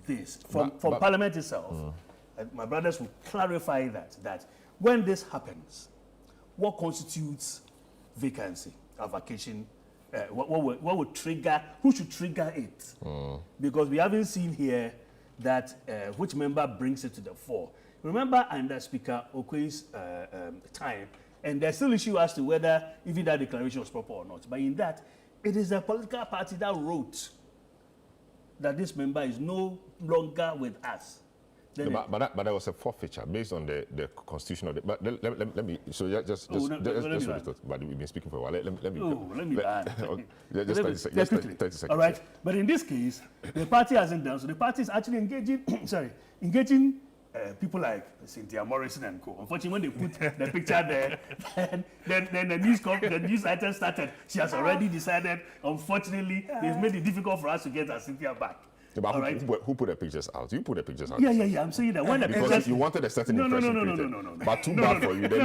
this from Parliament itself. My brothers will clarify that when this happens, what constitutes vacancy, a vacation, what would trigger, who should trigger it? Because we haven't seen here that which member brings it to the fore. Remember under Speaker Okoye's time, and there's still issue as to whether even that declaration was proper or not. But in that, it is a political party that wrote that this member is no longer with us. But there was a forfeiture based on the constitution of the. But let me. So just but we've been speaking for a while. Let me. Just 30 seconds. 30 seconds. All right. But in this case, the party hasn't done so. The party is actually engaging people like Cynthia Morrison and co. Unfortunately, when they put the picture there, then the news item started. She has already decided. Unfortunately, they've made it difficult for us to get Cynthia back. But who put the pictures out? You put the pictures out. Yeah. I'm saying that when the because pictures, you wanted a certain impression. No. But too bad for you. No.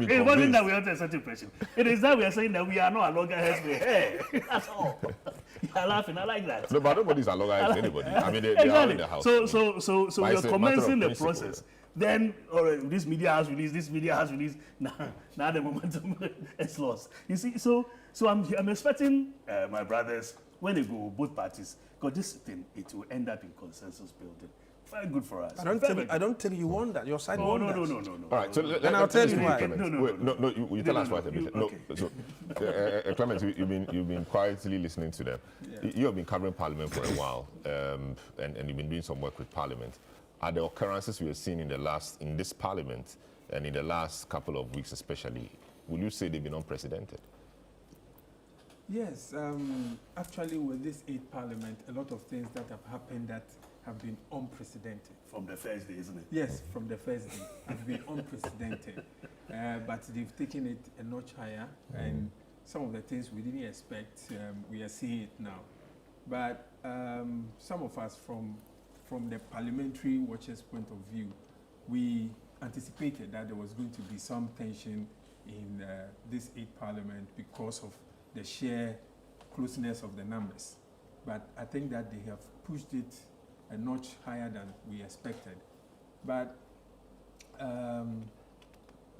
It wasn't that we wanted a certain impression. It is that we are saying that we are not a loggerheads with hair. That's all. You are laughing. I like that. No, but nobody's a loggerhead to anybody. I mean, they are in the house. So we are commencing the process. Then, this media has released. Now the momentum is lost. You see, so I'm expecting my brothers, when they go, both parties, because this thing, it will end up in consensus building. Very good for us. I don't think you want that. Your side wants that. No. All right, so I'll tell you why. No, you tell us why. No, so, Clement, you've been quietly listening to them. Yeah. You have been covering Parliament for a while, and you've been doing some work with Parliament. are the occurrences we have seen in this parliament and in the last couple of weeks especially, will you say they've been unprecedented? Yes, actually with this 8th parliament, a lot of things that have happened that have been unprecedented. From the first day, isn't it? Yes, from the first day have been unprecedented. But they've taken it a notch higher, and some of the things we didn't expect, we are seeing it now. But some of us from the parliamentary watchers' point of view, we anticipated that there was going to be some tension in this 8th parliament because of the sheer closeness of the numbers. But I think that they have pushed it a notch higher than we expected. But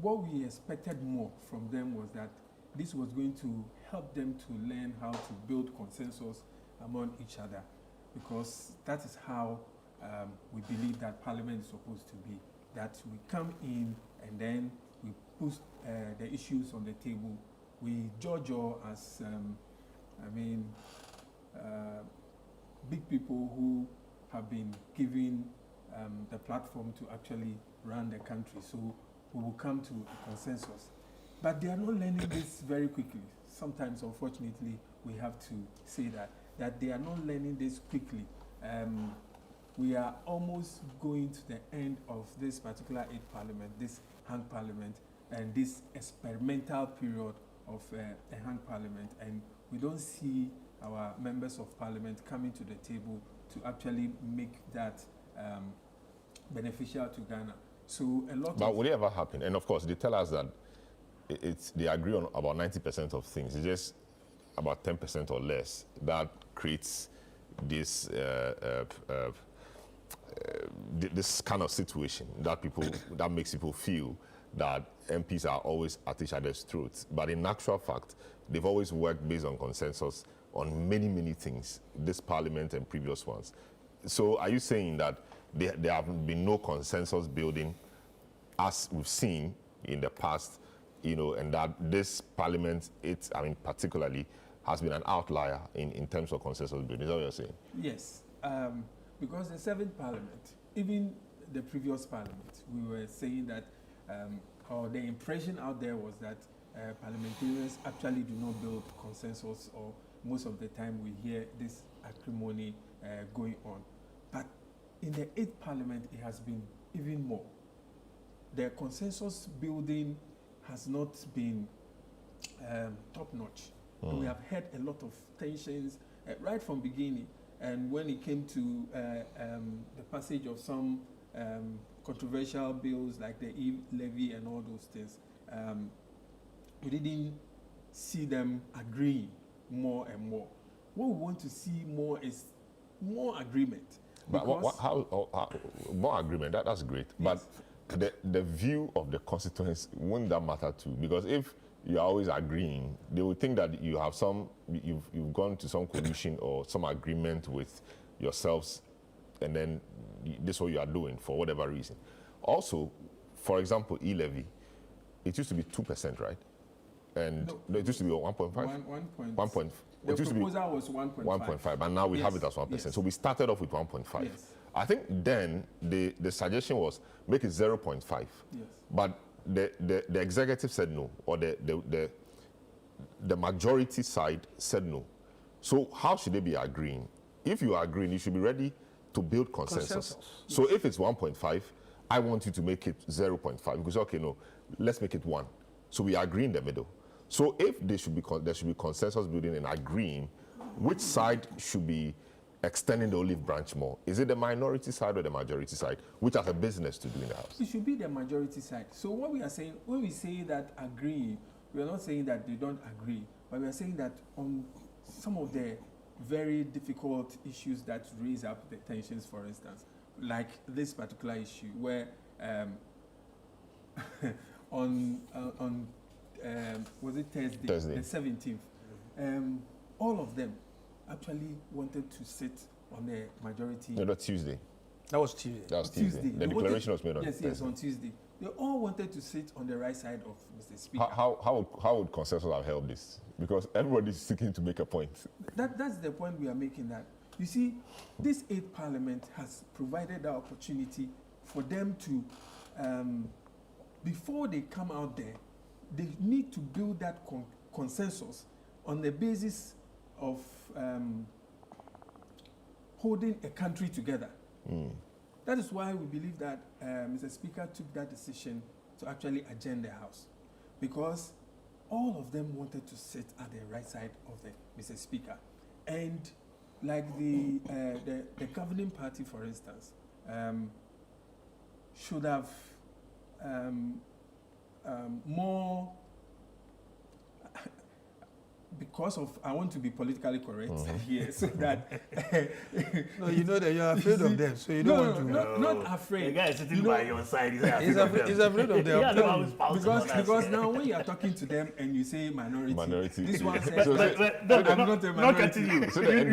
what we expected more from them was that this was going to help them to learn how to build consensus among each other, because that is how we believe that Parliament is supposed to be. That we come in and then we put the issues on the table. We judge all as, big people who have been given the platform to actually run the country. So we will come to a consensus. But they are not learning this very quickly. Sometimes, unfortunately, we have to say that they are not learning this quickly. We are almost going to the end of this particular 8th parliament, this hung parliament, and this experimental period of a hung parliament. And we don't see our members of parliament coming to the table to actually make that beneficial to Ghana. So a lot But will it ever happen? And of course, they tell us that they agree on about 90% of things. It's just about 10% or less that creates this this kind of situation that makes people feel that MPs are always at each other's throats. But in actual fact, they've always worked based on consensus on many, many things, this parliament and previous ones. So are you saying that there have been no consensus building as we've seen in the past, and that this parliament, particularly, has been an outlier in terms of consensus building? Is that what you're saying? Yes, because the 7th parliament, even the previous parliament, we were saying that, or the impression out there was that parliamentarians actually do not build consensus, or most of the time we hear this acrimony going on. But in the 8th parliament, it has been even more. The consensus building has not been top-notch. We have had a lot of tensions right from beginning. And when it came to the passage of some controversial bills like the e-levy and all those things, we didn't see them agreeing more and more. What we want to see more is more agreement. But how more agreement? That's great. Yes. But the view of the constituents, wouldn't that matter too? Because if you're always agreeing, they will think that you have you've gone to some coalition or some agreement with yourselves, and then this is what you are doing for whatever reason. Also, for example, e-levy, it used to be 2%, right? And no, it used to be 1.5? 1.5. The proposal was 1.5. 1.5, and now we have it as 1%. Yes. So we started off with 1.5. Yes. I think then the suggestion was make it 0.5. Yes. But the executive said no, or the majority side said no. So how should they be agreeing? If you are agreeing, you should be ready to build consensus. Yes. So if it's 1.5, I want you to make it 0.5, because okay, no, let's make it 1. So we agree in the middle. So if there should be consensus building and agreeing, which side should be extending the olive branch more? Is it the minority side or the majority side, which has a business to do in the House? It should be the majority side. So what we are saying, when we say that agree, we are not saying that they don't agree, but we are saying that on some of the very difficult issues that raise up the tensions, for instance, like this particular issue where was it Thursday, the 17th, all of them actually wanted to sit on the majority. No, that's Tuesday. That was Tuesday. That was Tuesday. The declaration was made on Thursday. Yes, on Tuesday. They all wanted to sit on the right side of Mr. Speaker. How would consensus have held this? Because everybody is seeking to make a point. That's the point we are making, that You see, this 8th Parliament has provided the opportunity for them to, before they come out there, they need to build that consensus on the basis of holding a country together. That is why we believe that Mr. Speaker took that decision to actually adjourn the House, because all of them wanted to sit at the right side of the Mr. Speaker. And like the governing party, for instance, should have more, because of, I want to be politically correct here, so that no, you know that you're afraid of them, so you don't want to. Not afraid. The guy is sitting by your side. He's afraid of them. Because now when you are talking to them and you say minority. This one says, I'm not a minority. Not continue. So you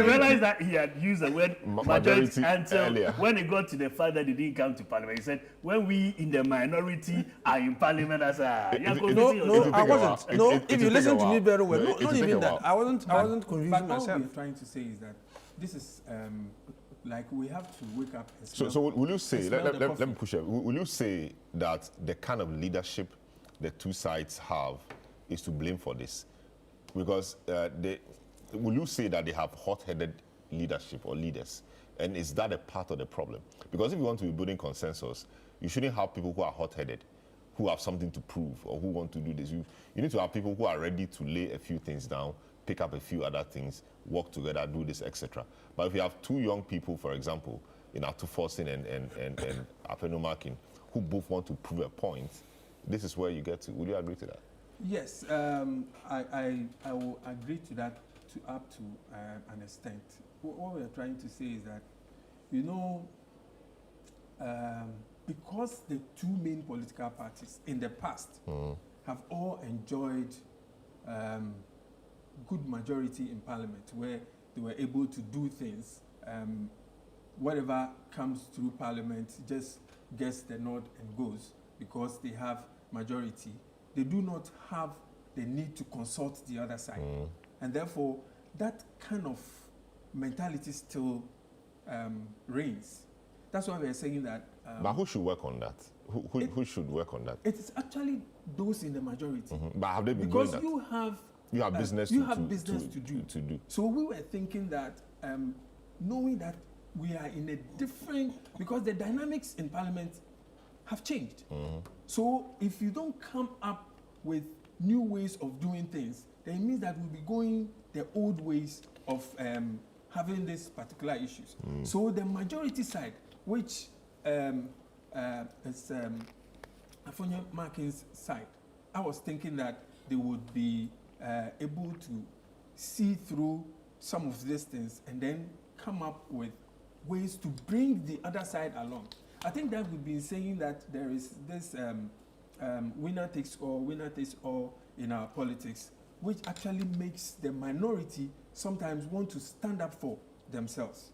realize that he had used the word majority until when he got to the fact that he didn't come to Parliament. He said, when we in the minority are in Parliament, as a no, I wasn't. No, if you listen to me very well, not even that. I wasn't convincing myself. What we're trying to say is that this is like we have to wake up. And so will you say? Let me push it. Will you say that the kind of leadership the two sides have is to blame for this? Because will you say that they have hot-headed leadership or leaders, and is that a part of the problem? Because if you want to be building consensus, you shouldn't have people who are hot-headed, who have something to prove or who want to do this. You need to have people who are ready to lay a few things down, pick up a few other things, work together, do this, etc. But if you have two young people, for example, in Atufosin and Afenomakin, who both want to prove a point, this is where you get to. Would you agree to that? Yes, I will agree to that up to an extent. What we're trying to say is that, you know, because the two main political parties in the past have all enjoyed good majority in Parliament, where they were able to do things, whatever comes through Parliament just gets the nod and goes because they have majority. They do not have the need to consult the other side. And therefore, that kind of mentality still reigns. That's why we're saying that. But who should work on that? Who should work on that? It is actually those in the majority. But have they been because doing that? You have business to do. So we were thinking that, knowing that we are in a different, because the dynamics in Parliament have changed. So if you don't come up with new ways of doing things, then it means that we'll be going the old ways of having these particular issues. So the majority side, which is Afonso Markin's side, I was thinking that they would be able to see through some of these things and then come up with ways to bring the other side along. I think that we've been saying that there is this winner takes all in our politics, which actually makes the minority sometimes want to stand up for themselves,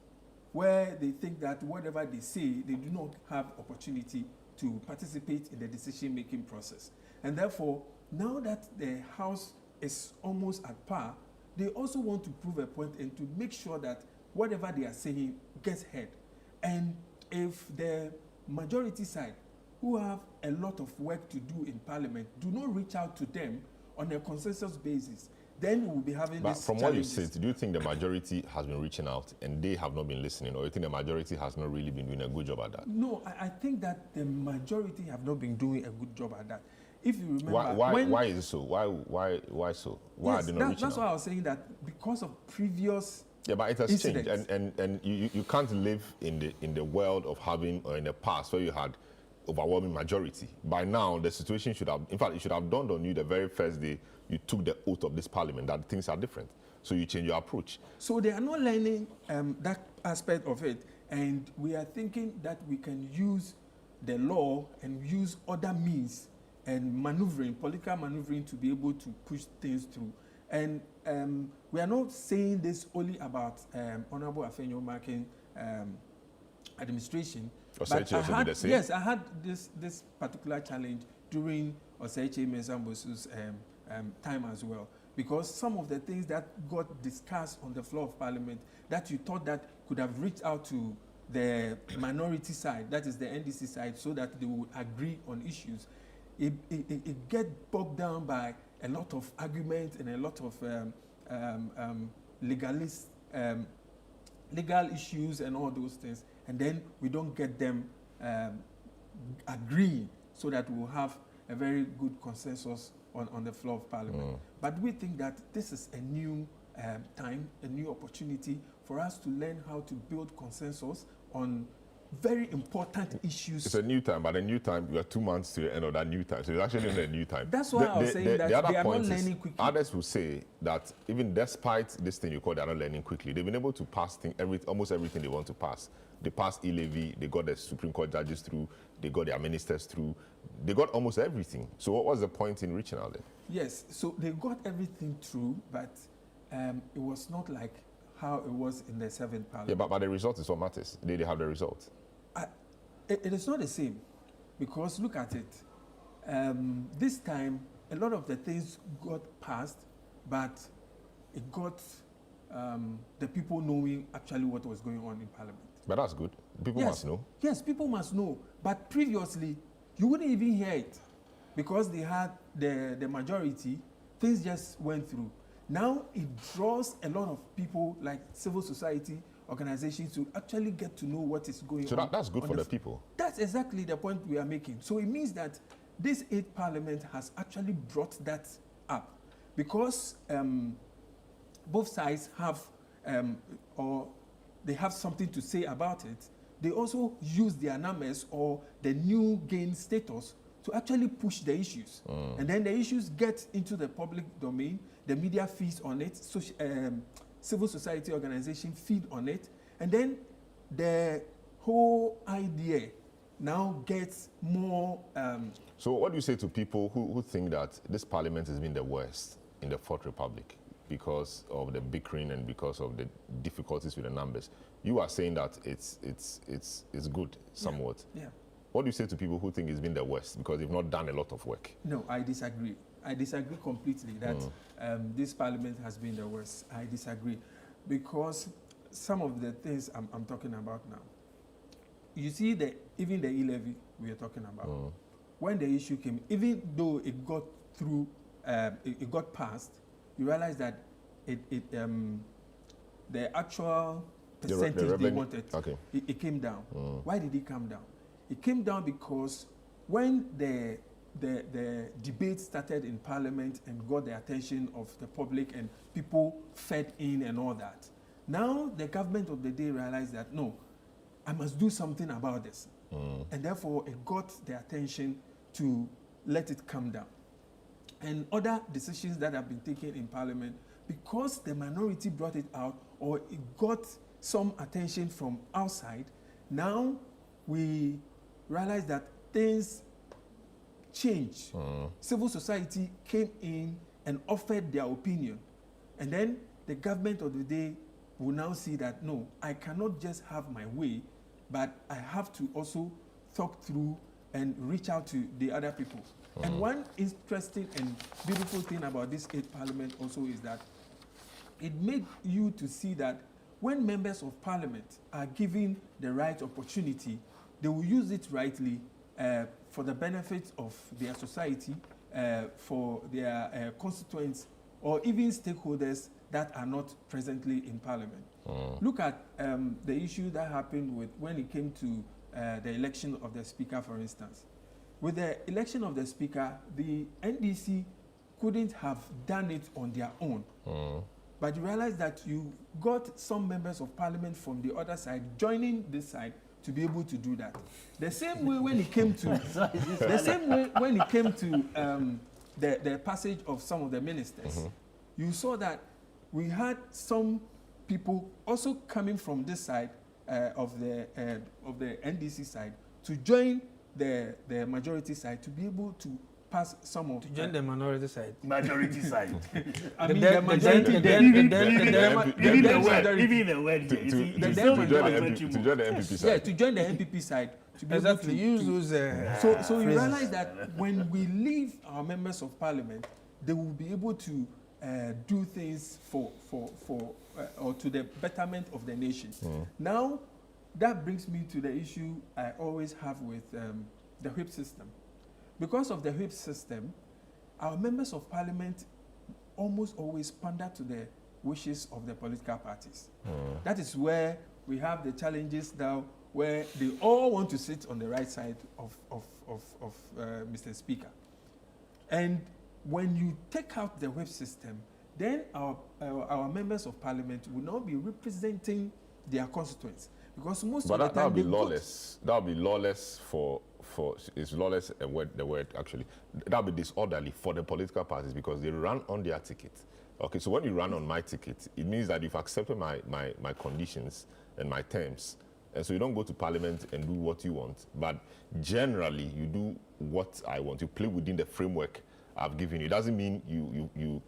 where they think that whatever they say, they do not have opportunity to participate in the decision-making process. And therefore, now that the House is almost at par, they also want to prove a point and to make sure that whatever they are saying gets heard. And if the majority side, who have a lot of work to do in Parliament, do not reach out to them on a consensus basis, then we'll be having but this from what you said, do you think the majority has been reaching out and they have not been listening, or you think the majority has not really been doing a good job at that? No, I think that the majority have not been doing a good job at that. If you remember, why is it so? Why so? Why yes, are they not reaching out? That's why I was saying that because of previous. Yeah, but it has incidents. changed, and you can't live in the world of having, or in the past where you had overwhelming majority. By now, the situation should have, in fact, it should have dawned on you the very first day you took the oath of this Parliament that things are different. So you change your approach. So they are not learning that aspect of it, and we are thinking that we can use the law and use other means and maneuvering, political maneuvering, to be able to push things through. And we are not saying this only about Honorable Afenyo Markin administration. But I had this particular challenge during Oseiche Mensah Mbosu's time as well, because some of the things that got discussed on the floor of Parliament that you thought that could have reached out to the minority side, that is the NDC side, so that they would agree on issues, it gets bogged down by a lot of arguments and a lot of legal issues and all those things, and then we don't get them agreeing so that we'll have a very good consensus on the floor of Parliament. But we think that this is a new time, a new opportunity for us to learn how to build consensus on very important issues. It's a new time, but a new time, we are 2 months to the end of that new time. So it's actually not a new time. That's why I was saying that they are not learning quickly. Others will say that even despite this thing you call they are not learning quickly, they've been able to pass almost everything they want to pass. They passed e-levy, they got the Supreme Court judges through, they got their ministers through, they got almost everything. So what was the point in reaching out then? Yes, so they got everything through, but it was not like how it was in the 7th Parliament. Yeah, but the result is what matters. They have the result. It is not the same, because look at it. This time, a lot of the things got passed, but it got the people knowing actually what was going on in Parliament. But that's good. People must know. Yes, people must know. But previously, you wouldn't even hear it, because they had the majority. Things just went through. Now it draws a lot of people, like civil society organizations, to actually get to know what is going on. So that's good for the people. That's exactly the point we are making. So it means that this 8th Parliament has actually brought that up, because both sides have, or they have something to say about it. They also use their numbers or the new gain status to actually push the issues. And then the issues get into the public domain, the media feeds on it, civil society organization feed on it, and then the whole idea now gets more... So what do you say to people who think that this Parliament has been the worst in the 4th Republic because of the bickering and because of the difficulties with the numbers? You are saying that it's good, somewhat. Yeah. What do you say to people who think it's been the worst because they've not done a lot of work? No, I disagree. I disagree completely that this Parliament has been the worst. I disagree, because some of the things I'm talking about now, you see, even the e-levy we are talking about, when the issue came, even though it got through, it got passed, you realize that the actual percentage they wanted, it came down. Why did it come down? It came down because when the debate started in Parliament and got the attention of the public and people fed in and all that, now the government of the day realized that, no, I must do something about this. And therefore, it got the attention to let it come down. And other decisions that have been taken in Parliament, because the minority brought it out or it got some attention from outside, now we realize that things changed. Civil society came in and offered their opinion. And then the government of the day will now see that, no, I cannot just have my way, but I have to also talk through and reach out to the other people. And one interesting and beautiful thing about this 8th Parliament also is that it made you to see that when members of Parliament are given the right opportunity, they will use it rightly for the benefit of their society, for their constituents, or even stakeholders that are not presently in Parliament. Look at the issue that happened when it came to the election of the Speaker, for instance. With the election of the Speaker, the NDC couldn't have done it on their own. But you realize that you got some members of Parliament from the other side joining this side to be able to do that. The same way when it came to the passage of some of the ministers, you saw that we had some people also coming from this side of the NDC side to join the majority side to be able to pass some of... To join the minority side. Majority side. I mean, the majority... Even the word. To join the MPP side. Yeah, to join the MPP side. To be able to use those... So you realize that when we leave our members of Parliament, they will be able to do things for or to the betterment of the nation. Now, that brings me to the issue I always have with the whip system. Because of the whip system, our members of parliament almost always pander to the wishes of the political parties. That is where we have the challenges now, where they all want to sit on the right side of Mr. Speaker. And when you take out the whip system, then our members of parliament will not be representing their constituents, because most of the time that would be lawless. That would be lawless for it's lawless the word actually. That would be disorderly for the political parties because they run on their ticket. Okay, so when you run on my ticket, it means that you've accepted my conditions and my terms. And so you don't go to parliament and do what you want, but generally you do what I want. You play within the framework I've given you. It doesn't mean you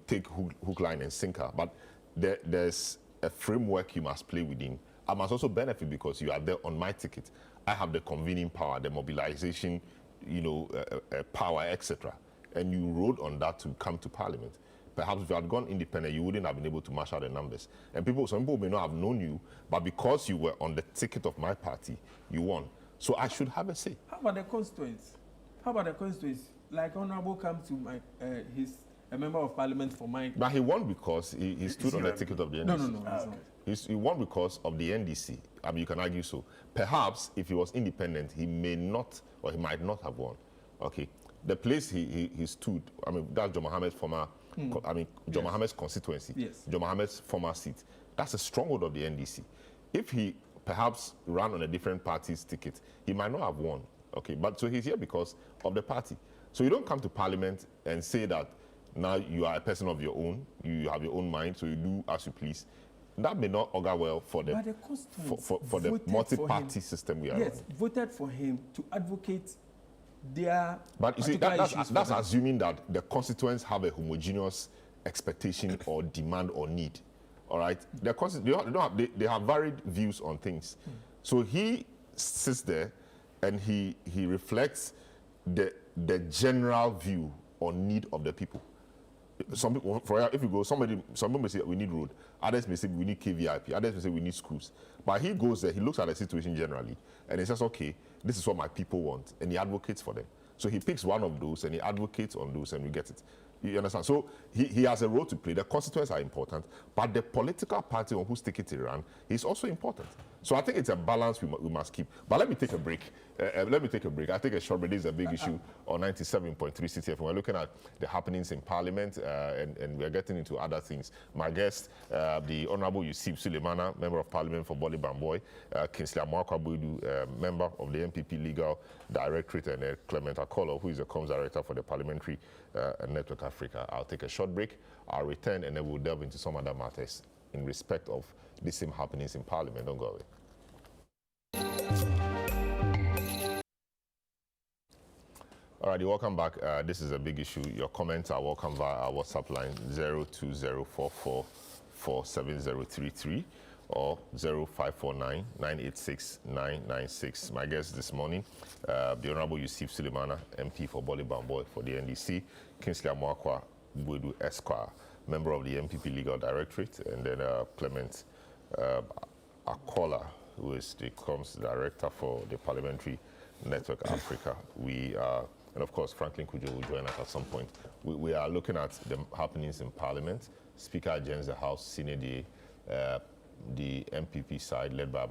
take hook, line, and sinker, but there's a framework you must play within. I must also benefit because you are there on my ticket. I have the convening power, the mobilization, power, etc. And you rode on that to come to parliament. Perhaps if you had gone independent, you wouldn't have been able to mash out the numbers. And some people may not have known you, but because you were on the ticket of my party, you won. So I should have a say. How about the constituents? Like Honorable comes to he's a member of parliament for mine. But he won because he stood on the ticket of the NDC. No. He won because of the NDC. I mean, you can argue so. Perhaps if he was independent, he may not, or he might not have won. Okay. The place he stood, I mean, that's John Mohammed's former, John Mohammed's constituency. Yes. John Mohammed's former seat. That's a stronghold of the NDC. If he perhaps ran on a different party's ticket, he might not have won. Okay. But so he's here because of the party. So you don't come to parliament and say that now you are a person of your own, you have your own mind, so you do as you please. That may not augur well for the multi-party system we are running. Voted for him to advocate their. But you see, that's assuming that the constituents have a homogeneous expectation or demand or need. All right, they have varied views on things. So he sits there and he reflects the general view or need of the people. Some people, if you go, some people may say we need road, others may say we need KVIP, others may say we need schools. But he goes there, he looks at the situation generally, and he says, okay, this is what my people want, and he advocates for them. So he picks one of those and he advocates on those, and we get it. You understand? So he has a role to play. The constituents are important, but the political party on whose ticket he ran is also important. So I think it's a balance we must keep. But let me take a break. I'll take a short break. This is a big issue on 97.3 CTF. We're looking at the happenings in Parliament, and we're getting into other things. My guest, the Honorable Yusuf Sulemana, Member of Parliament for Boli Bamboy, Kingsley Amoakwa-Boadu, Member of the MPP Legal Directorate, and Clement Akolo, who is the Comms Director for the Parliamentary Network Africa. I'll take a short break. I'll return, and then we'll delve into some other matters in respect of the same happenings in Parliament. Don't go away. All right, welcome back. This is a big issue. Your comments are welcome via our WhatsApp line 02044470033 or 0549986996. My guest this morning, the Honorable Yusuf Sulemana, MP for Boli Bamboy for the NDC, Kingsley Amoakwa-Boadu Esquire, member of the MPP Legal Directorate, and then Clement Akola, who is the Comms Director for the Parliamentary Network Africa. And of course, Franklin Kujo will join us at some point. We are looking at the happenings in Parliament. Speaker adjourns the House, Senior DA, the MPP side, led by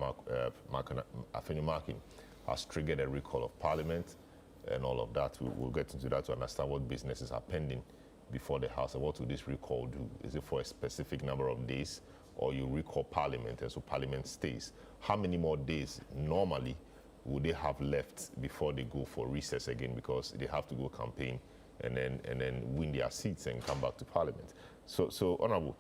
Afeni Markin, has triggered a recall of Parliament and all of that. We'll get into that to understand what businesses are pending before the House and what will this recall do? Is it for a specific number of days, or you recall Parliament and so Parliament stays? How many more days normally would they have left before they go for recess again, because they have to go campaign and then win their seats and come back to Parliament? So Honourable,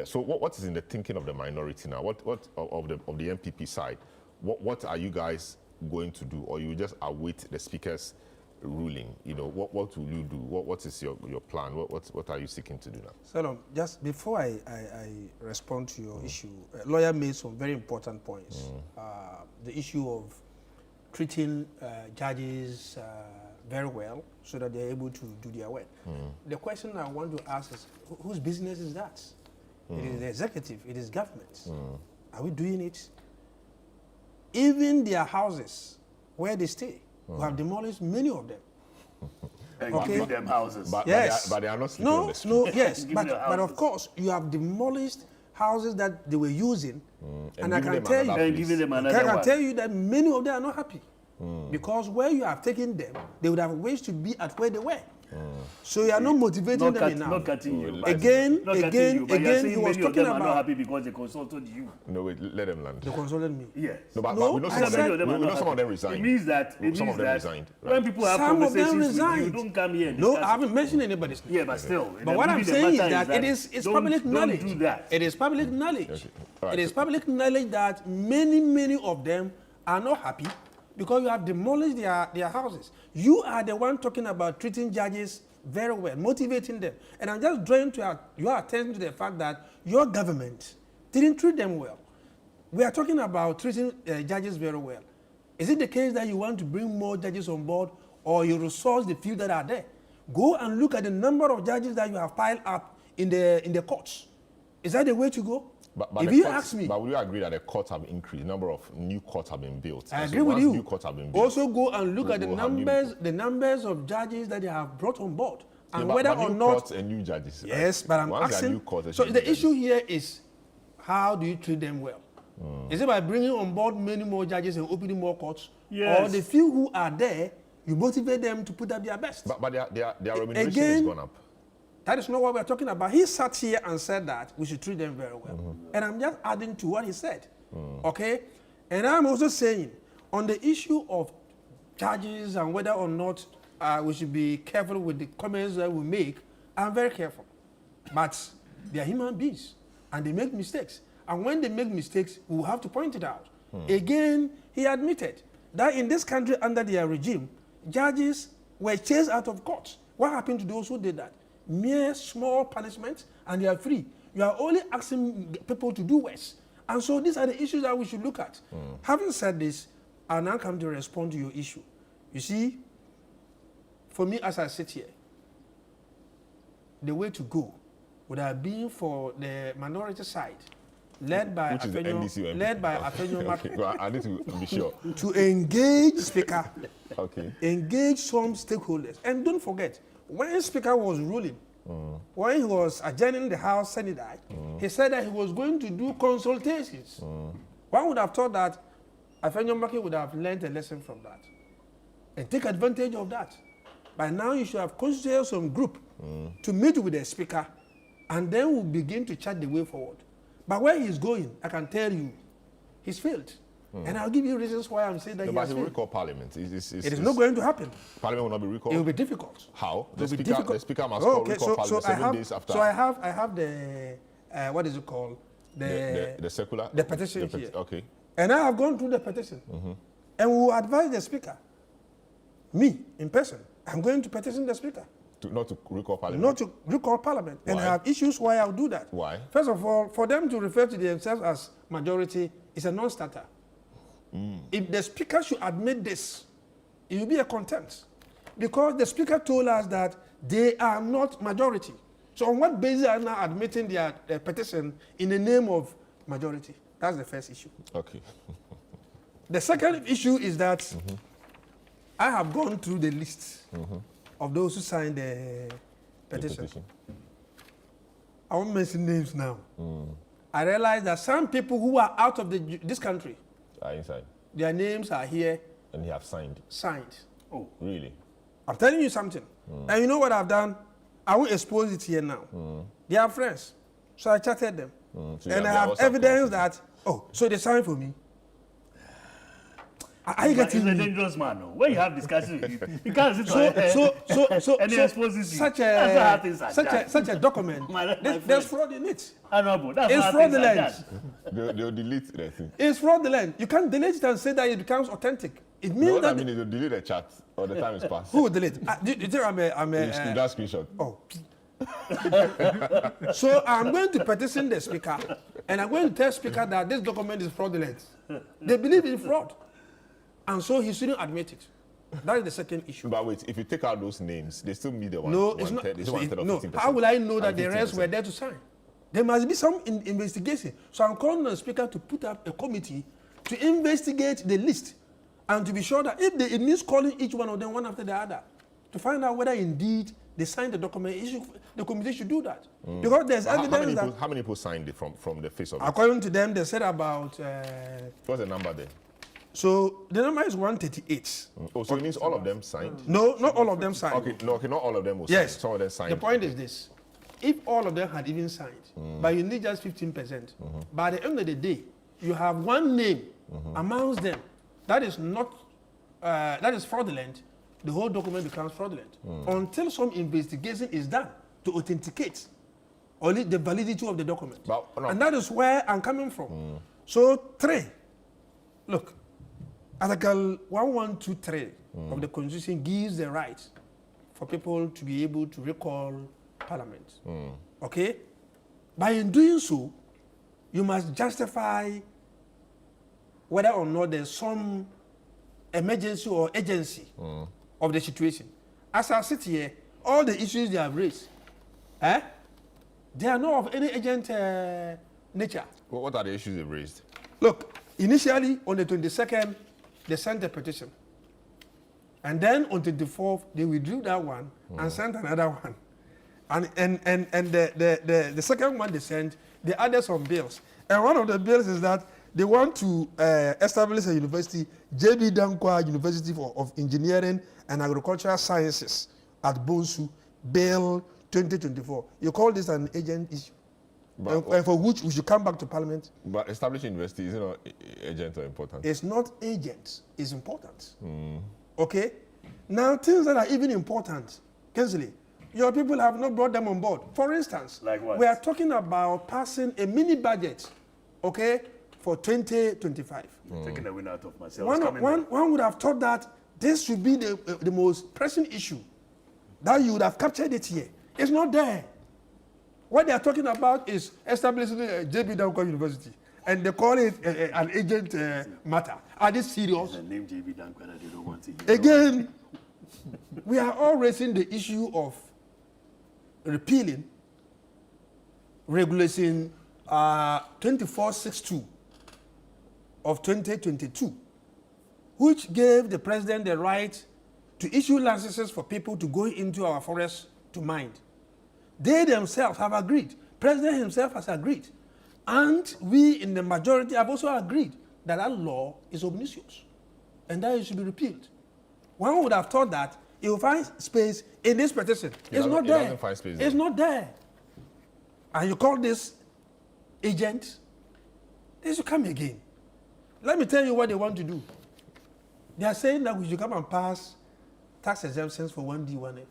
so what is in the thinking of the minority now? What of the MPP side? What are you guys going to do, or you just await the Speaker's ruling? What will you do? What is your plan? What are you seeking to do now? So just before I respond to your issue, a lawyer made some very important points. The issue of treating judges very well so that they're able to do their work. The question I want to ask is, whose business is that? It is the executive, it is government. Are we doing it? Even their houses where they stay, we have demolished many of them. And Okay. give them houses. But, Yes. but they are not sleeping on the street. Yes, Give but them of houses. course, you have demolished houses that they were using, and I giving can them tell you, another And giving them I another can one. tell you that many of them are not happy because where you have taken them, they would have wished to be at where they were. So you are not motivating them enough. Not cutting you. Again, Not cutting again, you, but you're again, saying he was many of talking them are not about. happy because they consulted you. No, wait, let them land. They consulted me. Yes. No, but No, we know I some of said- them, Many of them are we know not some of them happy. resigned. It means that Some of them resigned, when right. people have Some of them conversations with you, resigned. don't come here and No, discuss I haven't mentioned anybody's name. Yeah, but still. But what I'm saying is that it's public don't knowledge. do that. It is public knowledge. Okay. All right, It is so- public knowledge that many of them are not happy because you have demolished their houses. You are the one talking about treating judges very well, motivating them. And I'm just drawing to your attention to the fact that your government didn't treat them well. We are talking about treating judges very well. Is it the case that you want to bring more judges on board or you resource the few that are there? Go and look at the number of judges that you have piled up in the courts. Is that the way to go? But If the you courts- ask me, but would you agree that the courts have increased? Number of new courts have been built. I And so agree with once you. New courts have been built. Also go and look at the we'll have new- numbers of judges that they have brought on board. Yeah, And but whether new or not, courts and new judges. right? yes, but I'm Once there are asking, new courts, there so should be the new issue judges. here is, how do you treat them well? Is it by bringing on board many more judges and opening more courts? Yes. Or the few who are there, you motivate them to put up their best? But their remuneration Again, has gone up. That is not what we're talking about. He sat here and said that we should treat them very well. And I'm just adding to what he said. Okay? And I'm also saying, on the issue of charges and whether or not we should be careful with the comments that we make, I'm very careful. But they are human beings and they make mistakes. And when they make mistakes, we will have to point it out. Again, he admitted that in this country under their regime, judges were chased out of court. What happened to those who did that? Mere small punishment and they are free. You are only asking people to do worse. And so these are the issues that we should look at. Having said this, I now come to respond to your issue. You see, for me as I sit here, the way to go would have been for the minority side, led by Which is the NDC MP. Led by Afenyo Okay, well, I need to be sure. to engage Speaker, Okay. engage some stakeholders. And don't forget, when Speaker was ruling, when he was adjourning the House Senate, he said that he was going to do consultations. One would have thought that Afenyo Maki would have learned a lesson from that and take advantage of that. By now, you should have constituted some group to meet with the Speaker, and then we'll begin to chart the way forward. But where he's going, I can tell you, he's failed. And I'll give you reasons why I'm saying that No, he but has he will failed. recall Parliament. It is not going to happen. Parliament will not be recalled. It will be difficult. How? It will be The difficult. speaker must call recall Parliament I 7 days after. So I have the what is it called? the circular. the petition the here. Okay. And I have gone through the petition, and we will advise the Speaker. Me in person, I'm going to petition the Speaker Not to recall Parliament. not to recall Parliament, and I Why? have issues why I'll do that. Why? First of all, for them to refer to themselves as majority is a non-starter. If the Speaker should admit this, it will be a contempt. Because the Speaker told us that they are not majority. So on what basis are they now admitting their petition in the name of majority? That's the first issue. Okay. The second issue is that I have gone through the list of those who signed the petition. I won't mention names now. I realize that some people who are out of this country, Inside. their names are here And he have signed. signed. Oh, Really? I'm telling you something. And you know what I've done? I won't expose it here now. They are friends. So I chatted them. So And they I are have also evidence accountable. that, so they signed for me. Are you but he's getting a me? dangerous man. No? When you have discussions with him, you can't sit and he exposes you. such That's not how things are done. such a document. My There's friend. fraud in it. Honorable, that's It's not how things are fraudulent. done. They'll delete the thing. It's fraudulent. You can't delete it and say that it becomes authentic. It No, means what I that mean is they'll delete the chat or the time is passed. who will delete? Do you think I'm You screen that screenshot. Oh. So I'm going to petition the Speaker, and I'm going to tell Speaker that this document is fraudulent. They believe in fraud, and so he shouldn't admit it. That is the second issue. But wait, if you take out those names, they still meet the one. No, it's not. It's 1/3 of No, 15%. how will I know that the rest 15%. were there to sign? There must be some investigation. So I'm calling on the speaker to put up a committee to investigate the list and to be sure that if it means calling each one of them one after the other to find out whether indeed they signed the document, the committee should do that. Because there's evidence that... How many people signed it from the face of it? According to them, they said about... What's the number there? So the number is 138. Oh, so it means all of them signed? No, not all of them signed. Okay, not all of them will Yes. sign. Some of them signed. The point is this. If all of them had even signed, but you need just 15%, by the end of the day, you have one name amongst them that is not, that is fraudulent, the whole document becomes fraudulent. Until some investigation is done to authenticate only the validity of the document. But, no. And that is where I'm coming from. So 3, look, Article 1123 of the Constitution gives the right for people to be able to recall Parliament. Okay? By in doing so, you must justify whether or not there's some emergency or agency of the situation. As I sit here, all the issues they have raised, they are not of any urgent nature. Well, what are the issues they've raised? Look, initially on the 22nd, they sent a petition. And then on the 24th, they withdrew that one and sent another one. And the second one they sent, they added some bills. And one of the bills is that they want to establish a university, J.B. Dankwa University of Engineering and Agricultural Sciences at Bonsu, Bill 2024. You call this an agent issue? And for which we should come back to Parliament. But establishing university is not urgent or important. It's not agent, it's important. Okay? Now, things that are even important, Kensley, your people have not brought them on board. For instance, like what? We are talking about passing a mini budget, okay, for 2025. You're taking a win out of myself. One would have thought that this should be the most pressing issue, that you would have captured it here. It's not there. What they are talking about is establishing a J.B. Dankwa University, and they call it an agent matter. Are they serious? The name J.B. Dankwa that they don't want to hear. Again, we are all raising the issue of repealing Regulation 2462 of 2022, which gave the president the right to issue licenses for people to go into our forests to mine. They themselves have agreed. President himself has agreed. And we in the majority have also agreed that that law is obnoxious and that it should be repealed. One would have thought that he will find space in this petition. It's not there. It's not there. And you call this agent? They should come again. Let me tell you what they want to do. They are saying that we should come and pass tax exemptions for 1D, 1F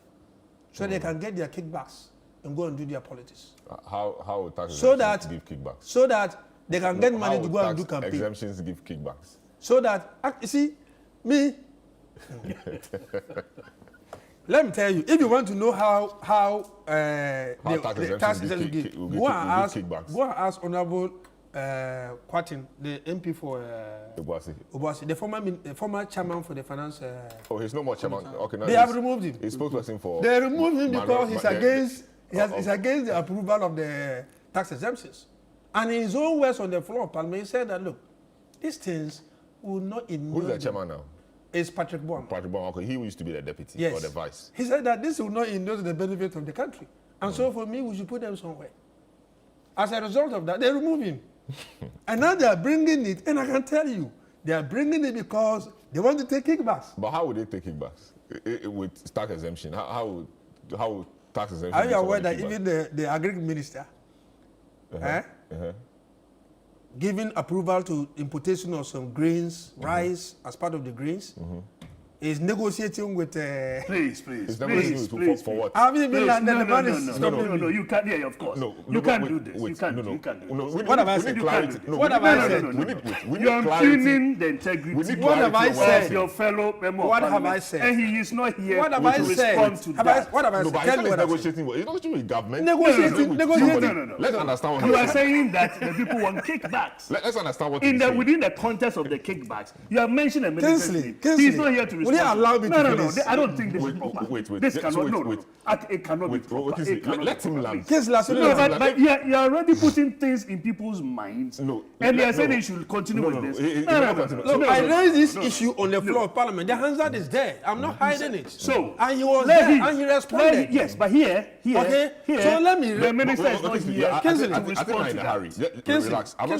so they can get their kickbacks and go and do their politics. How would tax exemptions give kickbacks? So that they can get money to go and do campaign. Exemptions give kickbacks. So that, you see, me, let me tell you, if you want to know how the tax exemptions give, go and ask Honorable Kwatin, the MP for Obuasi, the former chairman for the finance. Oh, he's no more chairman. Okay, no, they have removed him. He's spokesperson for. They removed him because he's against. He's against the approval of the tax exemptions. And in his own words on the floor of Parliament, he said that look, these things will not ignore. Who's the chairman now? It's Patrick Boam. Patrick Boam. Okay, he used to be the deputy or the vice. He said that this will not endorse the benefit of the country. And so for me, we should put them somewhere. As a result of that, they remove him. And now they are bringing it, and I can tell you, they are bringing it because they want to take kickbacks. But how would they take kickbacks? With tax exemption? How would tax exemption? Are you aware that even the agri minister giving approval to importation of some grains, rice, as part of the grains, is negotiating with... Please. For what? Have you been landed? The man is stopping me. You can't, of course. You can't do this. You can't do this. What have I said? What have I said? You are impugning the integrity of your fellow member of Parliament. And he is not here to respond to that. What have I said? Tell me what I'm saying. He's negotiating with government. Negotiating. No. Let's understand what you are saying that the people want kickbacks. Let's understand what within the context of the kickbacks. You have mentioned a minister. He's not here to respond. they allow me to finish? I don't think this is proper. Wait. This So cannot, no. wait. It cannot be proper. It cannot Let be him proper. land. Case last week. No, but you're already putting things in people's minds. No. And they're No. saying they should continue with this. Look, I raised this issue on the floor of Parliament. The answer is there. I'm not hiding it. So, and he was there and he responded. Yes, but here, Okay, so let me the minister is not here I to think I'm respond in to a that. hurry. Relax. I'm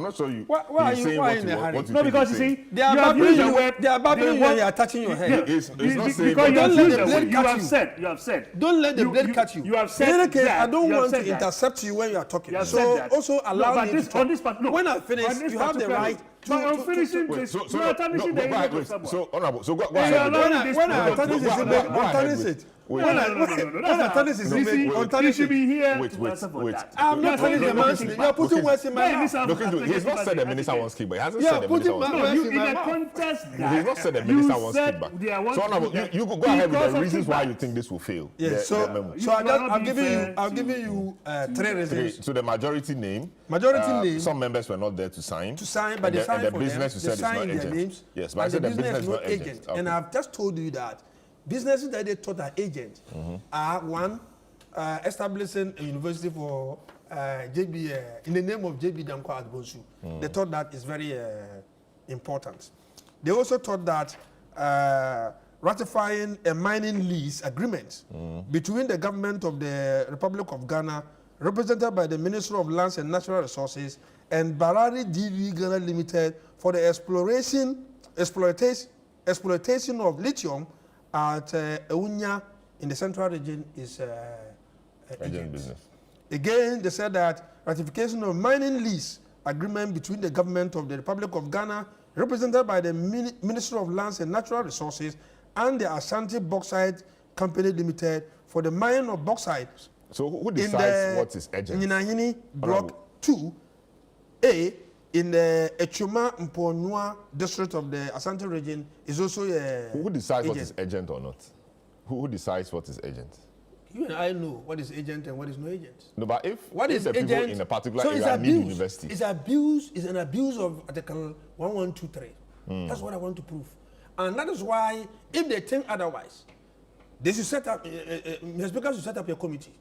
not sure you. Why are he's you- saying why what in a you- hurry? what you No, think because he's you saying. see, They are you have babbling used the you. word. They are babbling you want- and you are touching your head. It's not saying because you Don't have let used the the blade word. You cut have you. said. You have said. Don't let the blade cut you. You have said In any case, that. I don't You have want to said that. intercept you when you are talking. You have So said that. also allow No, but me this- to talk. on this part- no. When I On finish, this you have the particular- right But I'm finishing Wait, this. so You are tarnishing the image of someone. so honorable. So go You are ahead. allowing this When I to tarnish go. his image, I tarnish it. When I tarnish his image, I You tarnish should it. be here Wait. to answer for that. I'm not You're tarnishing the saying man's you're name. You're putting words in my Why mouth. Mr. He's not said the minister wants kickback. He hasn't Yeah, said the put minister it wants back. kickback. No, in in my the mouth. context He's that not said the minister you wants said kickback. they want So honorable, kickback you go ahead with because the of reasons why kickback. you think this will fail. Yes, The so memo. so I'm being giving you three reasons. So the majority name. Majority name. Some members were not there to sign. But they And signed the for business them. you said They is not signed their agent. names. Yes, but I and said the business business is not agent. agent. Okay. And I've just told you that businesses that they thought are agents are one, establishing a university for JB in the name of JB Danko Adbosu. They thought that is very important. They also thought that ratifying a mining lease agreement between the government of the Republic of Ghana, represented by the Ministry of Lands and Natural Resources, and Barari DV Ghana Limited for the exploitation of lithium at Eunya in the central region is Agent business. Again, they said that ratification of mining lease agreement between the government of the Republic of Ghana, represented by the Ministry of Lands and Natural Resources, and the Ashanti Bauxite Company Limited for the mine of bauxite. So who decides what is agent? In Nyinahini Block 2A in the Echuma Mponua district of the Ashanti region is also a Who decides what agent. is agent or not? Who decides what is agent? You and I know what is agent and what is no agent. No, but if What if is the people agent? in a particular So it's area need abuse. university, It's abuse. It's an abuse of Article 1123. That's what I want to prove, and that is why, if they think otherwise, they should set up. Mr. Speaker should set up a committee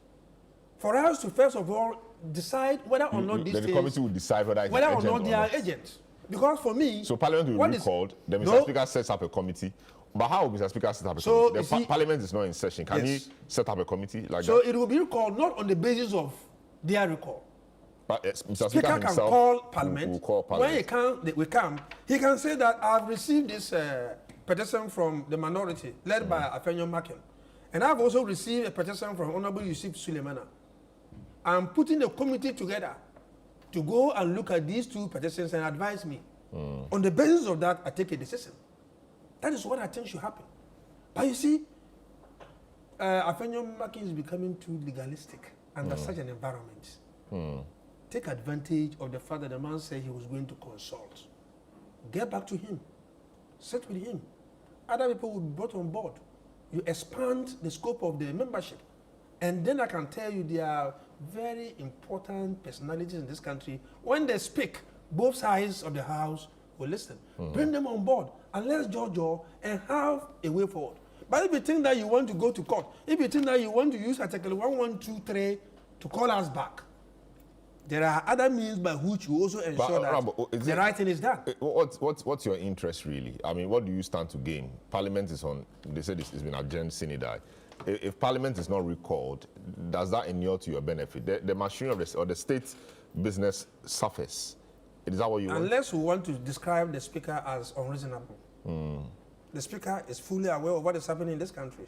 for us to first of all decide whether or not these then the things, committee will decide whether it's whether an or agent not they are agents. Because for me, So Parliament will what be is- called. The Mr. No. Speaker sets up a committee. But how will Mr. Speaker set up a So, committee? you The see- Parliament is not in session. Can Yes. he set up a committee like so that? it will be recalled not on the basis of their recall. But Mr. Speaker Speaker can himself call Parliament. will call When he Parliament. come, he can say that I've received this petition from the minority led by Afenyo Makin. And I've also received a petition from Honorable Yusuf Suleimana. I'm putting a committee together to go and look at these two petitions and advise me. On the basis of that, I take a decision. That is what I think should happen. But you see, Afenyo Makin is becoming too legalistic under such an environment. Take advantage of the fact that the man said he was going to consult. Get back to him. Sit with him. Other people will be brought on board. You expand the scope of the membership. And then I can tell you there are very important personalities in this country. When they speak, both sides of the house will listen. Bring them on board and let's judge and have a way forward. But if you think that you want to go to court, if you think that you want to use Article 1123 to call us back, there are other means by which you also ensure that the right thing is done. What's your interest really? I mean, what do you stand to gain? Parliament is on, they said it's been adjourned sine die. If Parliament is not recalled, does that inure to your benefit? The machinery of the state business suffers. Is that what you want? Unless we want to describe the Speaker as unreasonable. The Speaker is fully aware of what is happening in this country.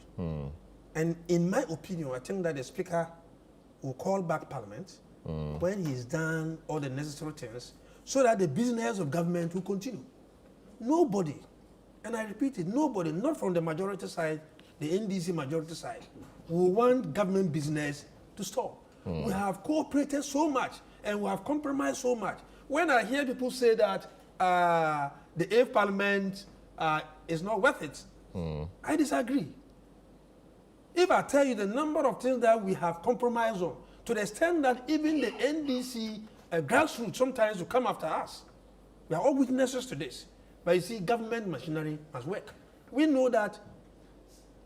And in my opinion, I think that the Speaker will call back Parliament when he's done all the necessary things so that the business of government will continue. Nobody, and I repeat it, nobody, not from the majority side, the NDC majority side, will want government business to stop. We have cooperated so much and we have compromised so much. When I hear people say that the 8th Parliament is not worth it, I disagree. If I tell you the number of things that we have compromised on, to the extent that even the NDC grassroots sometimes will come after us. We are all witnesses to this. But you see, government machinery must work. We know that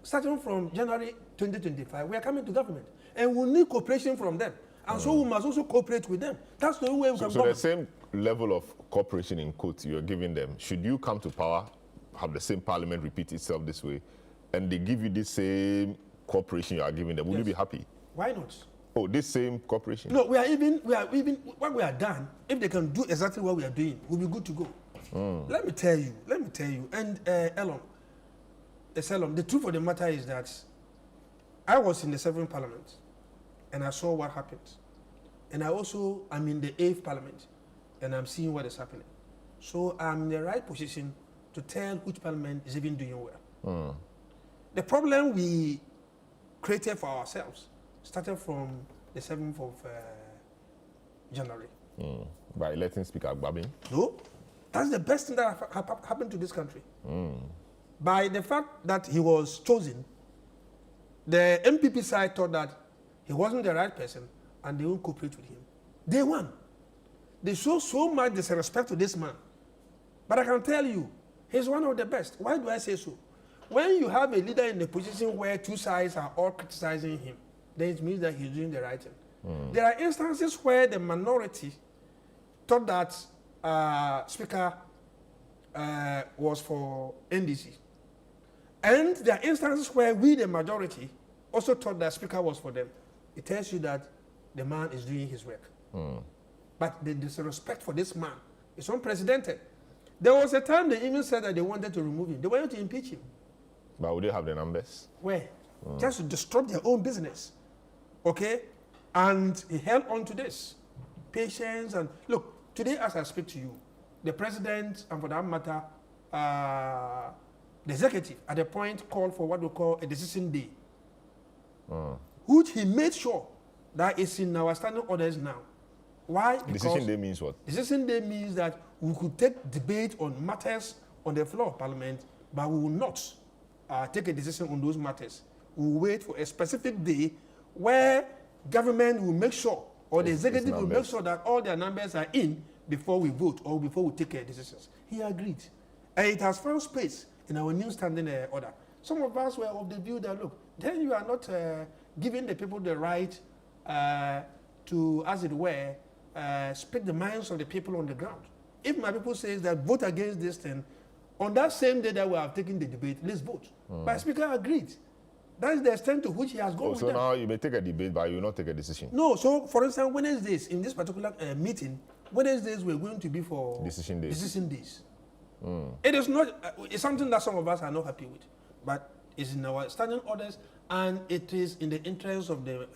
starting from January 2025, we are coming to government, and we need cooperation from them. And so we must also cooperate with them. That's the only way we can So the same level of cooperation in quotes you're giving them, should you come to power, have the same parliament repeat itself this way, and they give you the same cooperation you are giving them, will you be happy? Why not? Oh, this same cooperation? No, we are even what we are done. If they can do exactly what we are doing, we'll be good to go. Let me tell you. And Elon, the truth of the matter is that I was in the 7th Parliament, and I saw what happened. And I'm in the 8th Parliament, and I'm seeing what is happening. So I'm in the right position to tell which Parliament is even doing well. The problem we created for ourselves started from the 7th of January. By electing Speaker Gbabin? No, that's the best thing that happened to this country. By the fact that he was chosen, the MPP side thought that he wasn't the right person and they won't cooperate with him. They won. They show so much disrespect to this man. But I can tell you, he's one of the best. Why do I say so? When you have a leader in a position where two sides are all criticizing him, then it means that he's doing the right thing. There are instances where the minority thought that Speaker was for NDC. And there are instances where we, the majority, also thought that Speaker was for them. It tells you that the man is doing his work. But the disrespect for this man is unprecedented. There was a time they even said that they wanted to remove him. They wanted to impeach him. But would they have the numbers? Where? Just to disrupt their own business. Okay? And he held on to this. Patience and... Look, today as I speak to you, the president, and for that matter, the executive, at a point called for what we call a decision day. Which he made sure that is in our standing orders now. Why? Because Decision day means what? Decision day means that we could take debate on matters on the floor of Parliament, but we will not take a decision on those matters. We will wait for a specific day where government will make sure, or the executive will make sure that all their numbers are in before we vote or before we take decisions. He agreed. And it has found space in our new standing order. Some of us were of the view that, look, then you are not giving the people the right to, as it were, speak the minds of the people on the ground. If my people say that vote against this thing, on that same day that we have taken the debate, let's vote. But Speaker agreed. That is the extent to which he has gone with So them. now you may take a debate, but you will not take a decision. No, so for instance, Wednesdays, in this particular meeting, Wednesdays we're going to be for Decision days. It is not, it's something that some of us are not happy with, but it's in our standing orders, and it is in the interest of the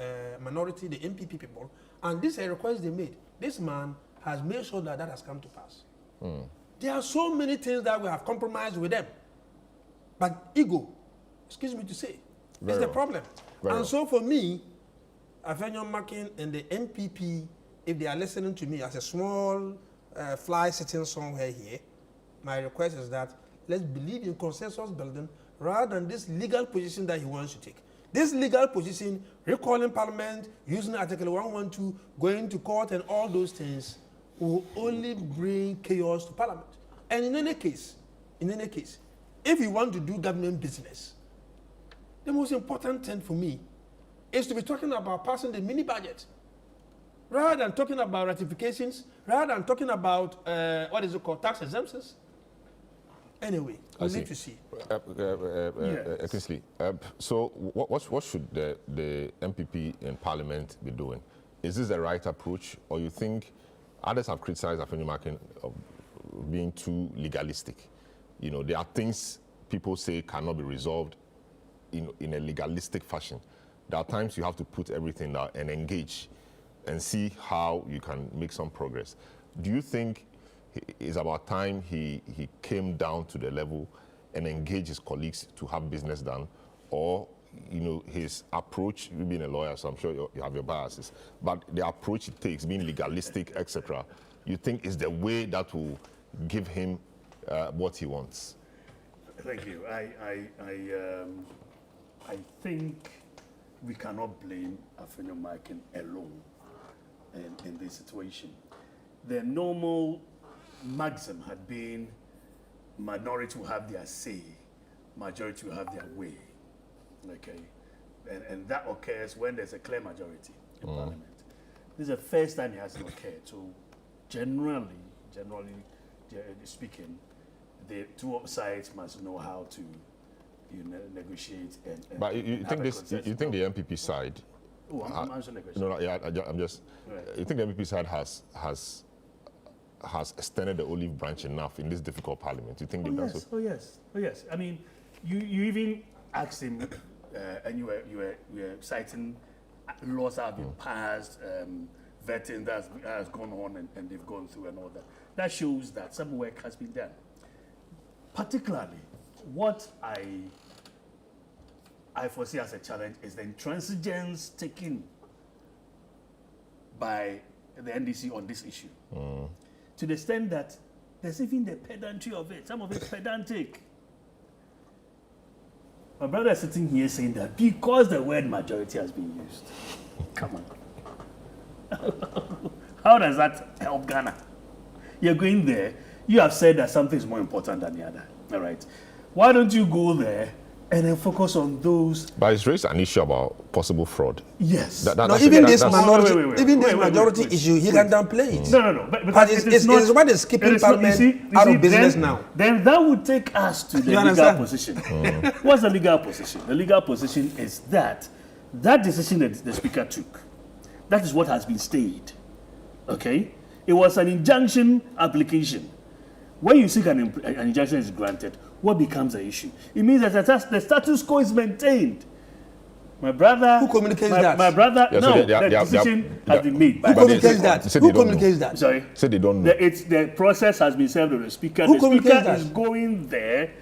minority, the MPP people, and this is a request they made. This man has made sure that that has come to pass. There are so many things that we have compromised with them, but ego, excuse me to say, is the problem. So for me, Afenyo Makin and the MPP, if they are listening to me as a small fly sitting somewhere here, my request is that let's believe in consensus building rather than this legal position that he wants to take. This legal position, recalling Parliament, using Article 112, going to court and all those things will only bring chaos to Parliament. And in any case, if you want to do government business, the most important thing for me is to be talking about passing the mini budget rather than talking about ratifications, rather than talking about tax exemptions. Anyway, we'll need to see. Kingsley, so what should the MPP in Parliament be doing? Is this the right approach, or you think others have criticized Afenyo Makin of being too legalistic? You know, there are things people say cannot be resolved in a legalistic fashion. There are times you have to put everything down and engage and see how you can make some progress. Do you think it's about time he came down to the level and engaged his colleagues to have business done? Or, you know, his approach, you being a lawyer, so I'm sure you have your biases, but the approach it takes, being legalistic, etc., you think is the way that will give him what he wants? Thank you. I think we cannot blame Afenyo Makin alone in this situation. The normal maxim had been minority will have their say majority will have their way. Okay, and that occurs when there's a clear majority in Parliament. This is the first time it hasn't occurred. So generally speaking, the two sides must know how to negotiate and but you think you think the MPP side? Oh, I'm answering the question. No, yeah, I'm just. Right. You think the MPP side has extended the olive branch enough in this difficult Parliament? You think they've done so? Oh yes. I mean, you even asked him, and you were citing laws that have been passed, vetting that has gone on, and they've gone through and all that. That shows that some work has been done. Particularly, what I foresee as a challenge is the intransigence taken by the NDC on this issue. To the extent that there's even the pedantry of it. Some of it's pedantic. My brother is sitting here saying that because the word majority has been used. Come on. How does that help Ghana? You're going there, you have said that something is more important than the other. All right. Why don't you go there and then focus on those? But it's raised an issue about possible fraud. Yes. Even this majority issue, he can downplay it. No. But it's what is keeping Parliament out of business now. Then that would take us to the legal position. What's the legal position? The legal position is that decision that the Speaker took, that is what has been stayed. Okay? It was an injunction application. When you seek an injunction is granted, what becomes the issue? It means that the status quo is maintained. My brother... Who communicates that? My brother... Yeah, so no, the decision has been made. Who communicates that? Who communicates that? Sorry? Say they don't know. The process has been served on the Speaker. Who the Speaker that? is going there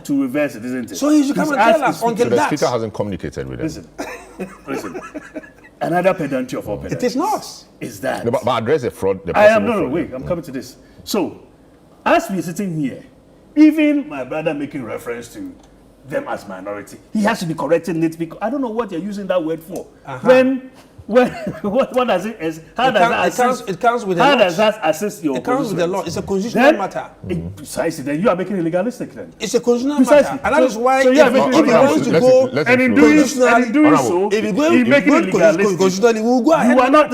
to reverse it, isn't it? So he should come and tell us until the that. Speaker hasn't communicated with them. Listen. Another pedantry of all pedantry. It is not. Is that... No, but address the fraud. Wait, I'm coming to this. So, as we're sitting here, even my brother making reference to them as minority, he has to be correcting it because I don't know what you're using that word for. What does it is? How does that assist? It comes with the how law. does that assist your? It comes with the law. It's a constitutional matter. Precisely. Then you are making it legalistic. Then it's a constitutional matter, and that is why so if you're going to go and in doing so, if you're going constitutionally, we'll go ahead. You are not.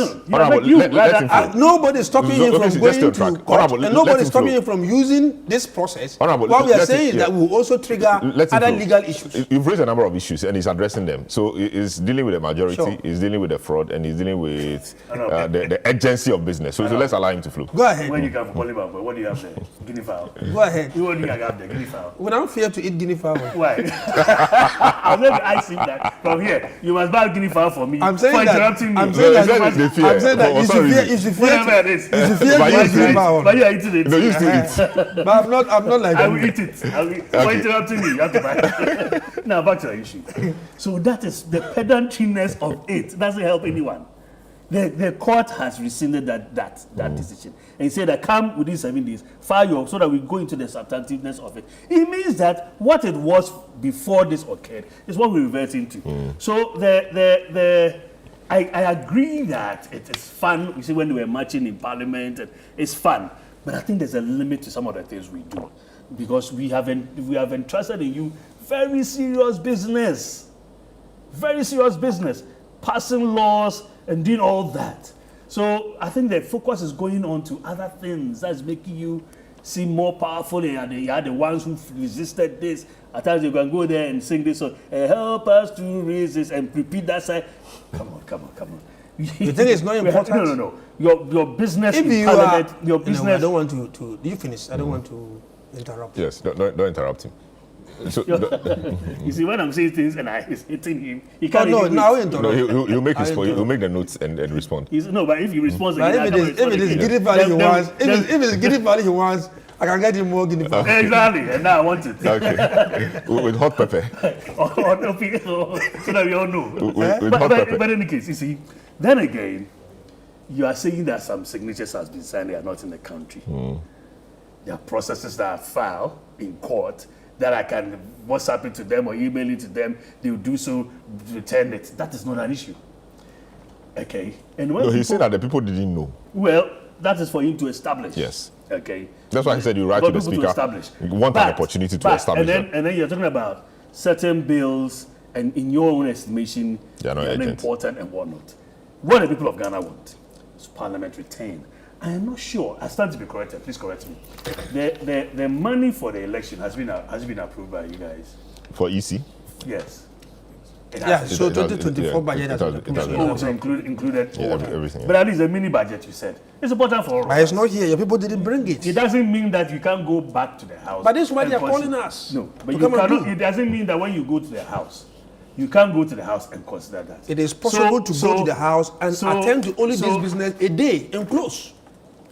Nobody is stopping you from going to court, and nobody is stopping you from using this process. What we are saying is that we will also trigger other legal issues. You've raised a number of issues, and he's addressing them. So he's dealing with the majority, he's dealing with the fraud, and he's dealing with the urgency of business. So let's allow him to flow. Go ahead. When you come from Parliament, what do you have there? Guinea fowl. Go ahead. What do you have there? Guinea fowl. We don't fear to eat guinea fowl. Why? I'm going to ask him that from here. You must buy guinea fowl for me. I'm saying for that. interrupting me. I'm saying that. You should fear guinea fowl. But you are eating it. No, you still eat. But I'm not like I will eat it. For interrupting me, you have to buy it. Now back to the issue. So that is the pedantriness of it. Doesn't help anyone. The court has rescinded that decision and said that come within 7 days, file your so that we go into the substantiveness of it. It means that what it was before this occurred is what we revert into. So I agree that it is fun. You see, when we were marching in Parliament, it's fun. But I think there's a limit to some of the things we do because we have entrusted in you very serious business, passing laws and doing all that. So I think the focus is going on to other things that's making you seem more powerful. And you are the ones who resisted this. At times you can go there and sing this song, help us to resist and repeat that side. Come on. You think it's not important? No. Your business if in Parliament, your business... No, I don't want to... Do you finish? I don't want to interrupt. Yes, don't interrupt him. So, you see, when I'm saying things and it's hitting him, he can't. He'll make the notes and respond. But if he responds again, if it is guinea value he wants, if it's guinea value he wants, I can get him more guinea value. Exactly, and now I want it. Okay, with hot pepper. So that we all know. With hot pepper. But in any case, you see, then again, you are saying that some signatures has been signed, they are not in the country. There are processes that are filed in court that I can WhatsApp it to them or email it to them, they will do so, return it. That is not an issue. Okay? And when he said that the people didn't know. Well, that is for him to establish. Yes. Okay? That's why he said you write to the Speaker. You want an opportunity to establish and then you're talking about certain bills, and in your own estimation, They are not they're urgent. important and whatnot. What the people of Ghana want is parliamentary 10. I am not sure. I stand to be corrected. Please correct me. The money for the election has been approved by you guys. For EC? Yes. Yeah, so it has- 2024 budget has been it approved. has been Oh, so included Yeah, all that. everything, yeah. But at least a mini budget, you said. It's important for all of But it's us. not here. Your people didn't bring it. It doesn't mean that you can't go back to the house. But this is why and they are consider- calling us No, but to you come and cannot. do. It doesn't mean that when you go to the house, you can't go to the house and consider that. It is possible to go to the house and attend to only this business a day and close.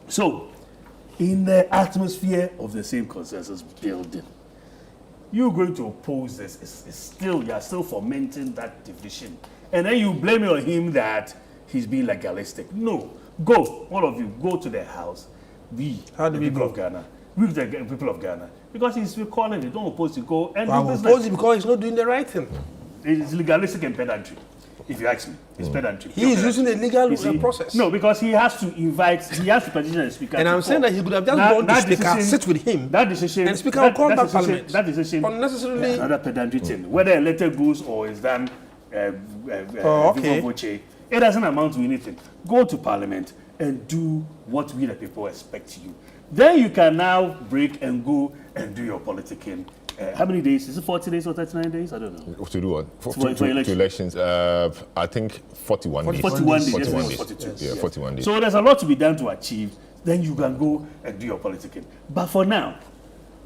So, in the atmosphere of the same consensus building, you're going to oppose this. You are still fomenting that division. And then you blame it on him that he's being legalistic. No. Go, all of you, go to the house. How do the we people go? of Ghana. We, the people of Ghana. Because he's calling it, don't oppose to go and But I do will business. oppose it because he's not doing the right thing. It's legalistic and pedantry, if you ask me. It's pedantry. He is using a legal You see, process. No, because he has to petition the speaker. And to I'm saying call. that he could have just gone to that speaker, decision- sit with him, That decision. and speaker will call back decision- parliament. That decision. Unnecessarily- That's another pedantry thing. Whether a letter goes or is done okay. viva voce, it doesn't amount to anything. Go to parliament and do what we the people expect you. Then you can now break and go and do your politicking. How many days? Is it 40 days or 39 days? I don't know. To do what? For to election. elections, I think 41 days. 41 days. 41 Yes, days. 42. Yeah, 41 days. So there's a lot to be done to achieve. Then you can go and do your politicking. But for now,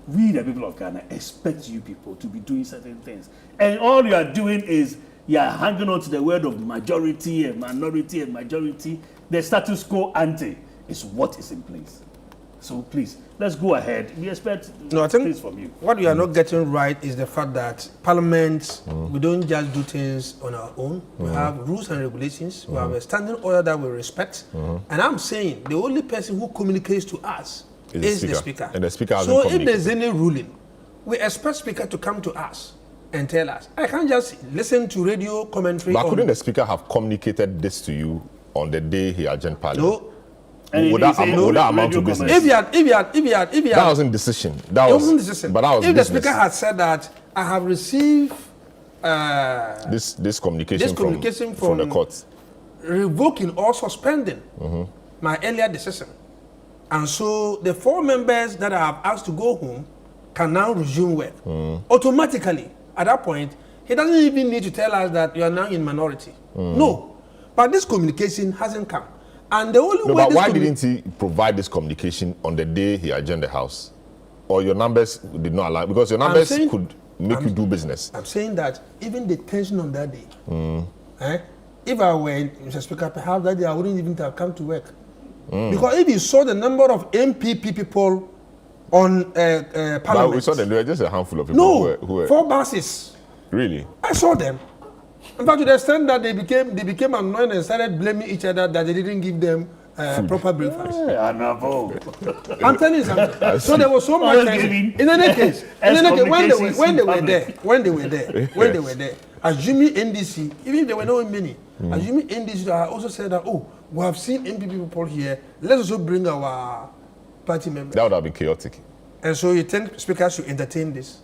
we the people of Ghana expect you people to be doing certain things. And all you are doing is you are hanging on to the word of majority and minority and majority. The status quo ante is what is in place. So please, let's go ahead. We expect No, I think things from you. what we are not getting right is the fact that Parliament, we don't just do things on our own. We have rules and regulations. We have a standing order that we respect. And I'm saying the only person who communicates to us is the Speaker. And the Speaker hasn't So if communicated. there's any ruling, we expect Speaker to come to us and tell us. I can't just listen to radio commentary. But on- couldn't the Speaker have communicated this to you on the day he adjourned Parliament? No. And Would he that, said would that amount to radio business? If he had, That wasn't decision. That it was, wasn't decision. But that was if business. the Speaker had said that I have received this communication, this communication from the from- court. revoking or suspending my earlier decision. And so the 4 members that I have asked to go home can now resume work. Automatically, at that point, he doesn't even need to tell us that you are now in minority. No. But this communication hasn't come. And the only No, way but this why didn't he provide this communication on the day he adjourned the House? Or your numbers did not allow? Because your numbers saying- could make you do business. I'm saying that even the tension on that day, if I were Mr. Speaker, perhaps that day I wouldn't even have come to work. Because if you saw the number of MPP people on But Parliament, we saw that there were just a handful of people no, who were 4 buses. really. I saw them. In fact, to the extent that they became annoyed and started blaming each other that they didn't give them proper breakfast. I'm telling you something. So there was so much Always tension. giving In any case, when they excommunications were in there, assuming NDC, even if there were not many, assuming NDC, I also said that, oh, we have seen MPP people here. Let's also bring our party members. That would have been chaotic. And so you think speakers should entertain this?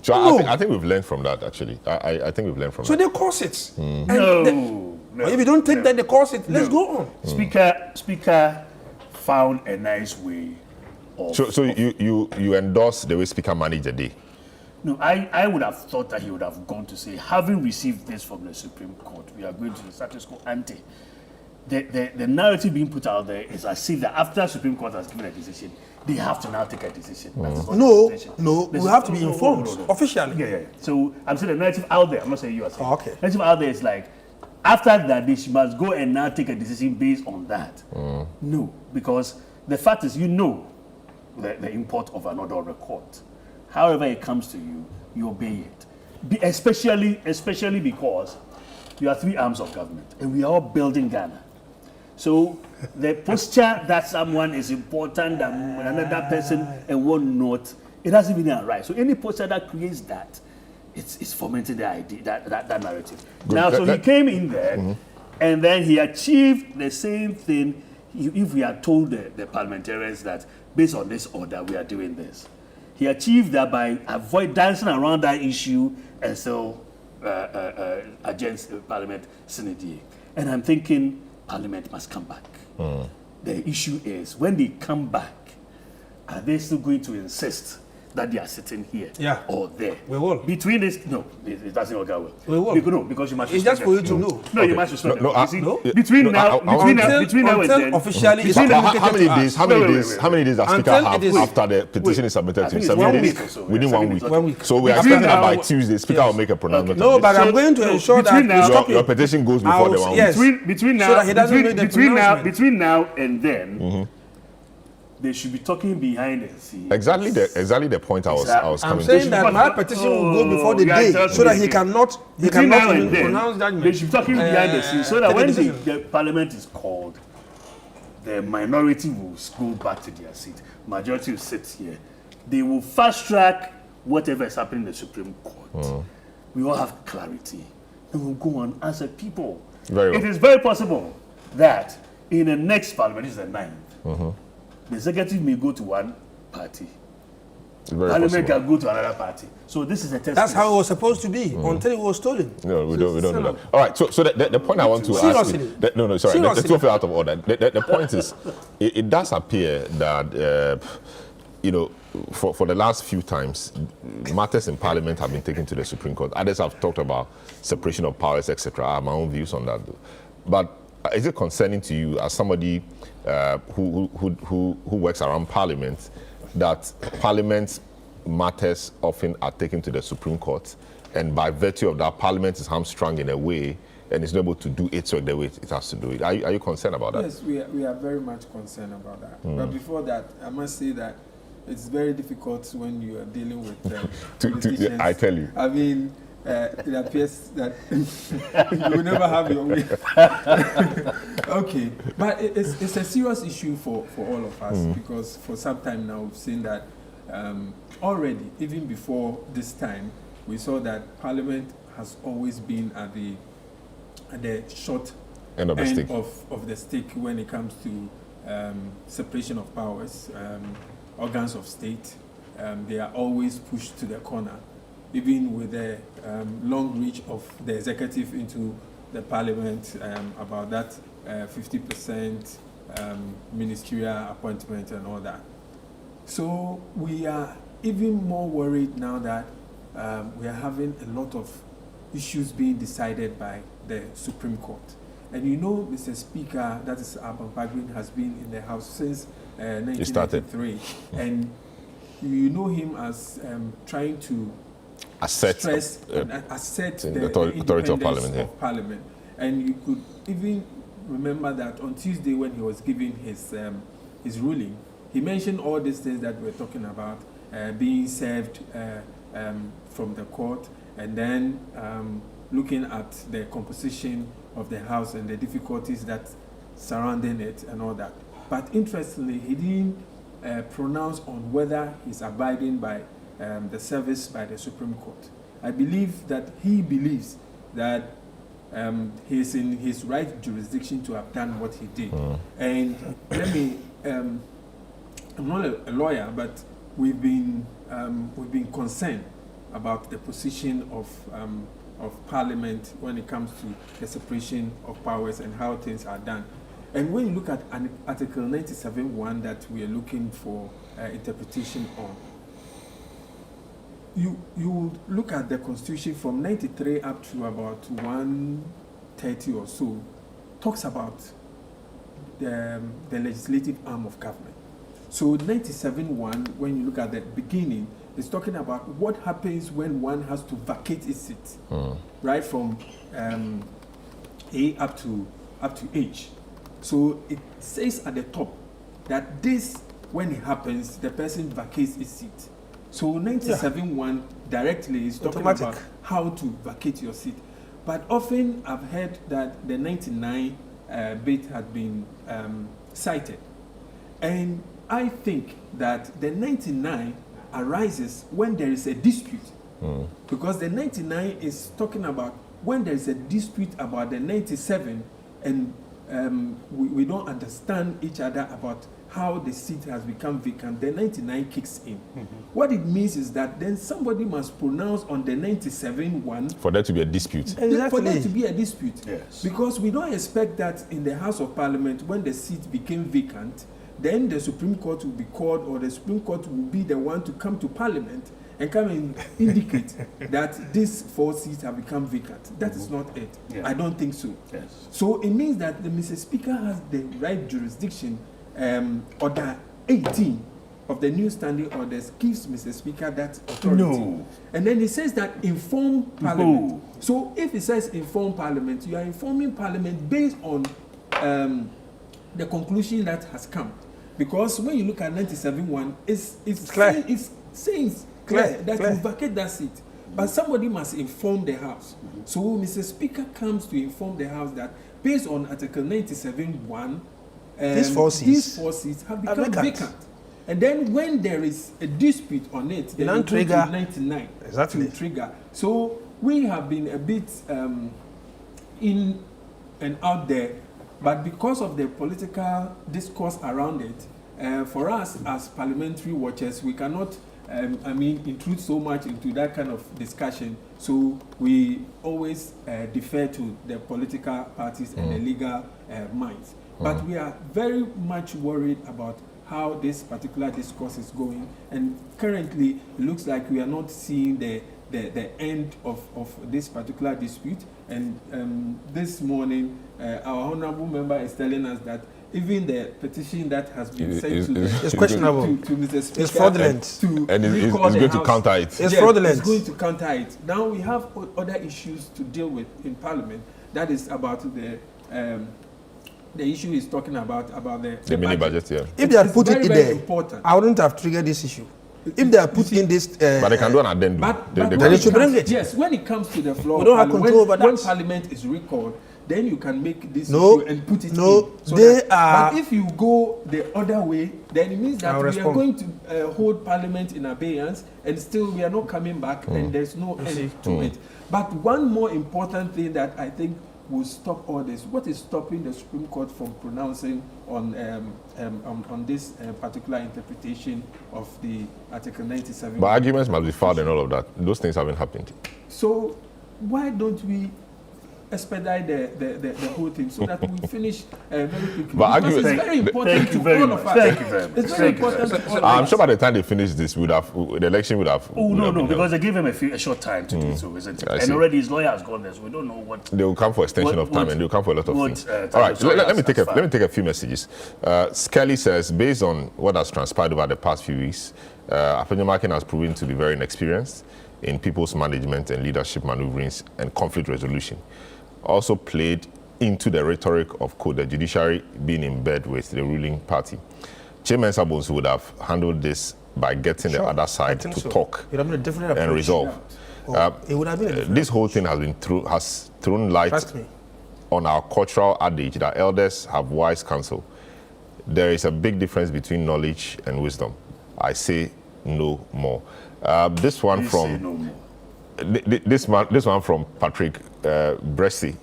So No. I think we've learned from that, actually. I think we've learned from So that. they cause it. And No. Or if you don't take that, they cause it. Let's go on. Speaker found a nice way of. So you endorse the way Speaker managed the day? No, I would have thought that he would have gone to say, having received this from the Supreme Court, we are going to the status quo ante. The narrative being put out there is as if that after Supreme Court has given a decision, they have to now take a decision. That is not No, the decision. no, This we is- have to be informed officially. Yeah. So I'm saying the narrative out there. I'm not saying you are saying. Oh, okay. The narrative out there is like, after that, they must go and now take a decision based on that. No, because the fact is, you know the import of an order of the court. However it comes to you, you obey it. Especially because you are 3 arms of government, and we are all building Ghana. So the posture that someone is important than another person and one not, it doesn't even arise. So any posture that creates that, it's fomenting the idea, that narrative. Good. Now, so he Let- came in there, and then he achieved the same thing. If we had told the parliamentarians that based on this order we are doing this, He achieved that by dancing around that issue and still against Parliament Senate. And I'm thinking Parliament must come back. The issue is, when they come back, are they still going to insist that they are sitting here or there? We will. Between this, no, it doesn't work out well. We will. No, because you must. It's just for you to know. No, you must respect. No, between now and then. Officially, it's how many days? How many days does Speaker have after the petition is submitted to him? 7 days. Within 1 week. 1 week. So we are expecting that by Tuesday, Speaker will make a pronouncement. No, but I'm going to ensure that your petition goes before the 1 week. Yes. Between now, So that he doesn't make the pronouncement. between now and then, they should be talking behind the scenes. Exactly the point I was I'm coming saying to. that my petition will go before the day, so that he cannot pronounce judgment. They should be talking behind the scenes, so that when the Parliament is called, the minority will go back to their seat. Majority will sit here. They will fast track whatever is happening in the Supreme Court. We all have clarity. And we'll go on as a people. Very well. It is very possible that in the next Parliament, this is the 9th, the executive may go to one party. Parliament can go to another party. So this is a test. That's how it was supposed to be until it was stolen. No, we don't do that. All right. So the point I want to ask you, sorry, let's go out of order. The point is, it does appear that for the last few times, matters in Parliament have been taken to the Supreme Court. Others have talked about separation of powers, etc. I have my own views on that, but is it concerning to you, as somebody who works around Parliament, that Parliament matters often are taken to the Supreme Court, and by virtue of that, Parliament is hamstrung in a way and is not able to do its work the way it has to do it? Are you concerned about that? Yes, we are very much concerned about that. But before that, I must say that it's very difficult when you are dealing with politicians. I tell you. I mean, it appears that you will never have your way. Okay, but it's a serious issue for all of us, because for some time now we've seen that already, even before this time, we saw that Parliament has always been at the short end of the stick when it comes to separation of powers, organs of state. They are always pushed to the corner, even with the long reach of the executive into the Parliament about that 50% ministerial appointment and all that. So we are even more worried now that we are having a lot of issues being decided by the Supreme Court. And you know, Mr. Speaker, that is Alban Bagbin, has been in the House since 1993. And you know him as trying to assert the authority of Parliament. And you could even remember that on Tuesday when he was giving his ruling, he mentioned all these things that we're talking about, being served from the court, and then looking at the composition of the House and the difficulties that surrounding it and all that. But interestingly, he didn't pronounce on whether he's abiding by the service by the Supreme Court. I believe that he believes that he's in his right jurisdiction to have done what he did. And let me, I'm not a lawyer, but we've been concerned about the position of Parliament when it comes to the separation of powers and how things are done. And when you look at Article 97(1) that we are looking for interpretation on, you look at the Constitution from 93 up to about 130 or so, talks about the legislative arm of government. So 97(1), when you look at the beginning, is talking about what happens when one has to vacate its seat, right from A up to H. So it says at the top that this, when it happens, the person vacates his seat. So 97(1) directly is talking about how to vacate your seat. But often I've heard that the 99 bit had been cited. And I think that the 99 arises when there is a dispute. Because the 99 is talking about when there is a dispute about the 97 and we don't understand each other about how the seat has become vacant, the 99 kicks in. What it means is that then somebody must pronounce on the 97 one For there to be a dispute. for there to be a dispute. Yes. Because we don't expect that in the House of Parliament, when the seat became vacant, then the Supreme Court will be called, or the Supreme Court will be the one to come to Parliament and come and indicate that these 4 seats have become vacant. That is not it. Yeah. I don't think so. Yes. So it means that the Mr. Speaker has the right jurisdiction. Order 18 of the new standing orders gives Mr. Speaker that authority. No. And then it says that inform Parliament. No. So if it says inform Parliament, you are informing Parliament based on the conclusion that has come. Because when you look at 97.1, it's clear. It's saying clear that you vacate that seat. But somebody must inform the House. So Mr. Speaker comes to inform the House that based on Article 97.1, these 4 seats have become vacant. And then when there is a dispute on it, then you go to 99 to trigger. So we have been a bit in and out there, but because of the political discourse around it, for us as parliamentary watchers, we cannot intrude so much into that kind of discussion. So we always defer to the political parties and the legal minds. But we are very much worried about how this particular discourse is going. And currently, it looks like we are not seeing the end of this particular dispute. And this morning, our honorable member is telling us that even the petition that has been sent it's questionable. To Mr. Speaker, it's fraudulent. And it's going to counter it. It's fraudulent. It's going to counter it. Now we have other issues to deal with in Parliament. That is about the issue is talking about the mini budget. Yeah. If they had put it in there, important. I wouldn't have triggered this issue. If they had put in this, but they can do an addendum. But they should bring it. Yes, when it comes to the floor, We don't have control over when that. Parliament is recalled, then you can make this No, issue and put it no, in. So they are- But if you go the other way, then it means that I'll we respond. are going to hold Parliament in abeyance, and still we are not coming back, and there's no end to it. But one more important thing that I think will stop all this. What is stopping the Supreme Court from pronouncing on this particular interpretation of the Article 97? But arguments must be filed and all of that. Those things haven't happened. So why don't we expedite the whole thing so that we finish very quickly? But because it's very important to all of us. Thank you very much. It's very important to all of I'm us. sure by the time they finish this, the election would have. Oh, would no, have no, been because held. they gave him a short time to do so, isn't it? I And see. already his lawyer has gone there, so we don't know what. They will come for extension What- of time, what- and they will come for a lot of what, things. time All right, is sorry, let me that's take a few messages. Skelly says, based on what has transpired over the past few weeks, Afenyomakin has proven to be very inexperienced in people's management and leadership maneuverings and conflict resolution. Also played into the rhetoric of the judiciary being in bed with the ruling party. Chairman Sabons would have handled this by getting the other side to talk It would have been a different approach. and resolve. It would have been a different This whole thing has thrown light Trust me. on our cultural adage that elders have wise counsel. There is a big difference between knowledge and wisdom. I say no more. This one Please from say no more. this one from Patrick Bressy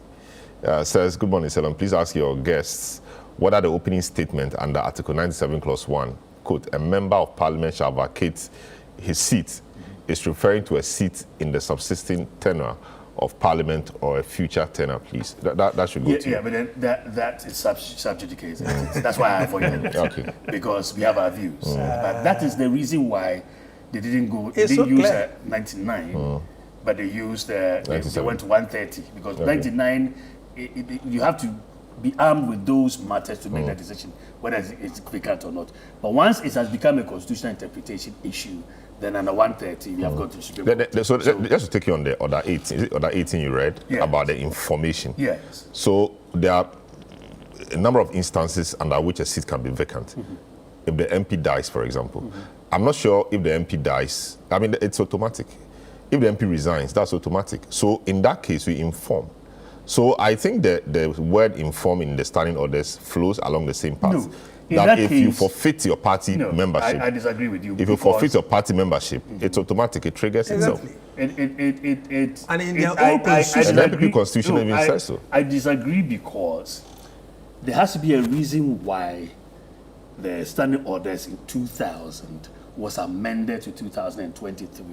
says, good morning, Salon. Please ask your guests whether the opening statement under Article 97, Clause 1, quote, a member of Parliament shall vacate his seat, is referring to a seat in the subsisting tenure of Parliament or a future tenure, please. That should go to you. Yeah, but then that is subjudicated. That's why I avoided it. Okay. Because we have our views. But that is the reason why they didn't go. They It's didn't so use clear. 99, but they used they 97. went to 130 because 99 you have to be armed with those matters to make that decision whether it's vacant or not. But once it has become a constitutional interpretation issue, then under 130 we have got to Supreme Court. So just to take you on the other 18, is it other 18 you read Yes. about the information? Yes. So there are a number of instances under which a seat can be vacant. If the MP dies, for example. I'm not sure if the MP dies. I mean, it's automatic. If the MP resigns, that's automatic. So in that case, we inform. So I think that the word inform in the standing orders flows along the same path. No. In That that if you case- forfeit your party No, membership, I disagree with you. if you because forfeit your party membership, it's automatic. It triggers itself. Exactly. And in their own I constitution- And the disagree. NPP constitution even says so. I disagree because there has to be a reason why the standing orders in 2000 was amended to 2023,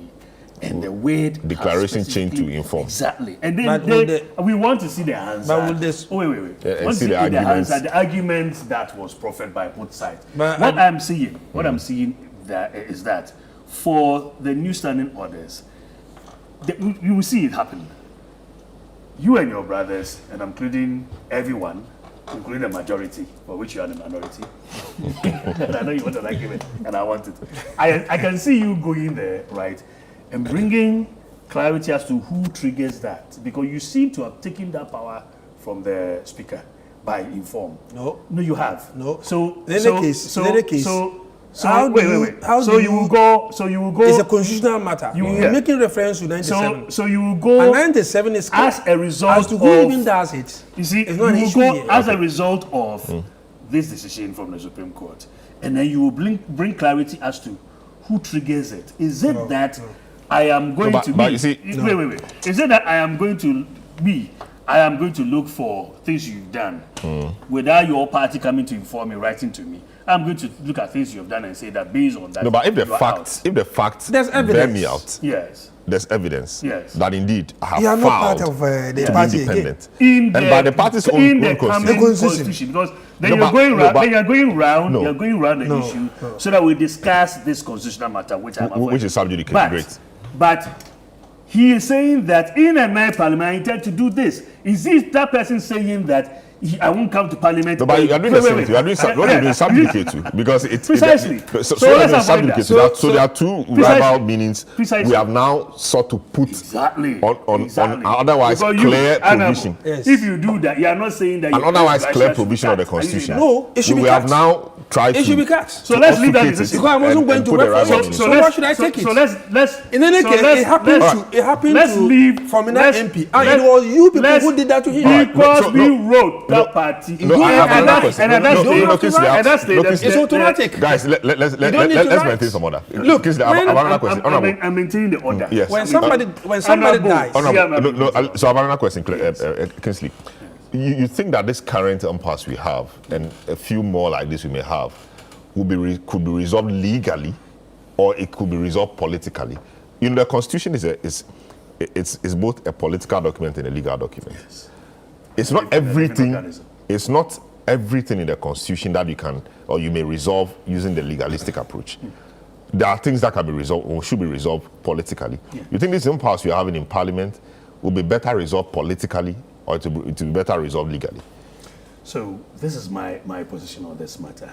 and the word declaration changed to inform. Exactly, and then we want to see the answer. But will this? Oh, wait. And see the arguments. The arguments that was proffered by both sides. What I'm seeing is that for the new standing orders, you will see it happen. You and your brothers, and I'm including everyone, including the majority, for which you are the minority. And I know you want an argument, and I want it. I can see you going there, right, and bringing clarity as to who triggers that, because you seem to have taken that power from the speaker by inform. No, you have. No. So in any case. Wait. So you will go. It's a constitutional matter. You're making reference to 97. So you will go. And 97 is clear. As a result as to who even does it. You see, it's not an issue go here. As a result of this decision from the Supreme Court, and then you will bring clarity as to who triggers it. Is it that I am going to be? Wait. Is it that I am going to be? I am going to look for things you've done without your party coming to inform me, writing to me. I'm going to look at things you've done and say that based on that. No, but if the facts there's evidence. bear me out, yes, there's evidence that indeed I have you are found not part of the party independent. And by the party's own constitution. Because then you're going round the issue so that we discuss this constitutional matter, which is subject to great. But he is saying that in a night parliament, I intend to do this. Is this that person saying that I won't come to parliament? No, but you are doing the same thing. You are doing what you're doing subjugate to, because it's precisely. So there are two rival meanings we have now sought to put on otherwise clear provision. Yes. If you do that, you are not saying that. An otherwise clear provision of the constitution. No, it should be cut. We have now tried to. It should be cut. So let's leave that. Because I wasn't going to work for it. So why should I take it? So let's. In any case, it happened to Prominent MP, and it was you people who did that to him. Because we wrote that party. No, I have another question. It's automatic. Guys, let's maintain some order. Look, I'm maintaining the order. Yes. When somebody dies. So I have another question, Kingsley. You think that this current impasse we have, and a few more like this we may have, could be resolved legally, or it could be resolved politically? You know, the Constitution is both a political document and a legal document. Yes. It's not everything. It's not everything in the Constitution that you can or you may resolve using the legalistic approach. There are things that can be resolved or should be resolved politically. Yeah. You think this impasse we are having in Parliament will be better resolved politically, or it will be better resolved legally? So this is my position on this matter.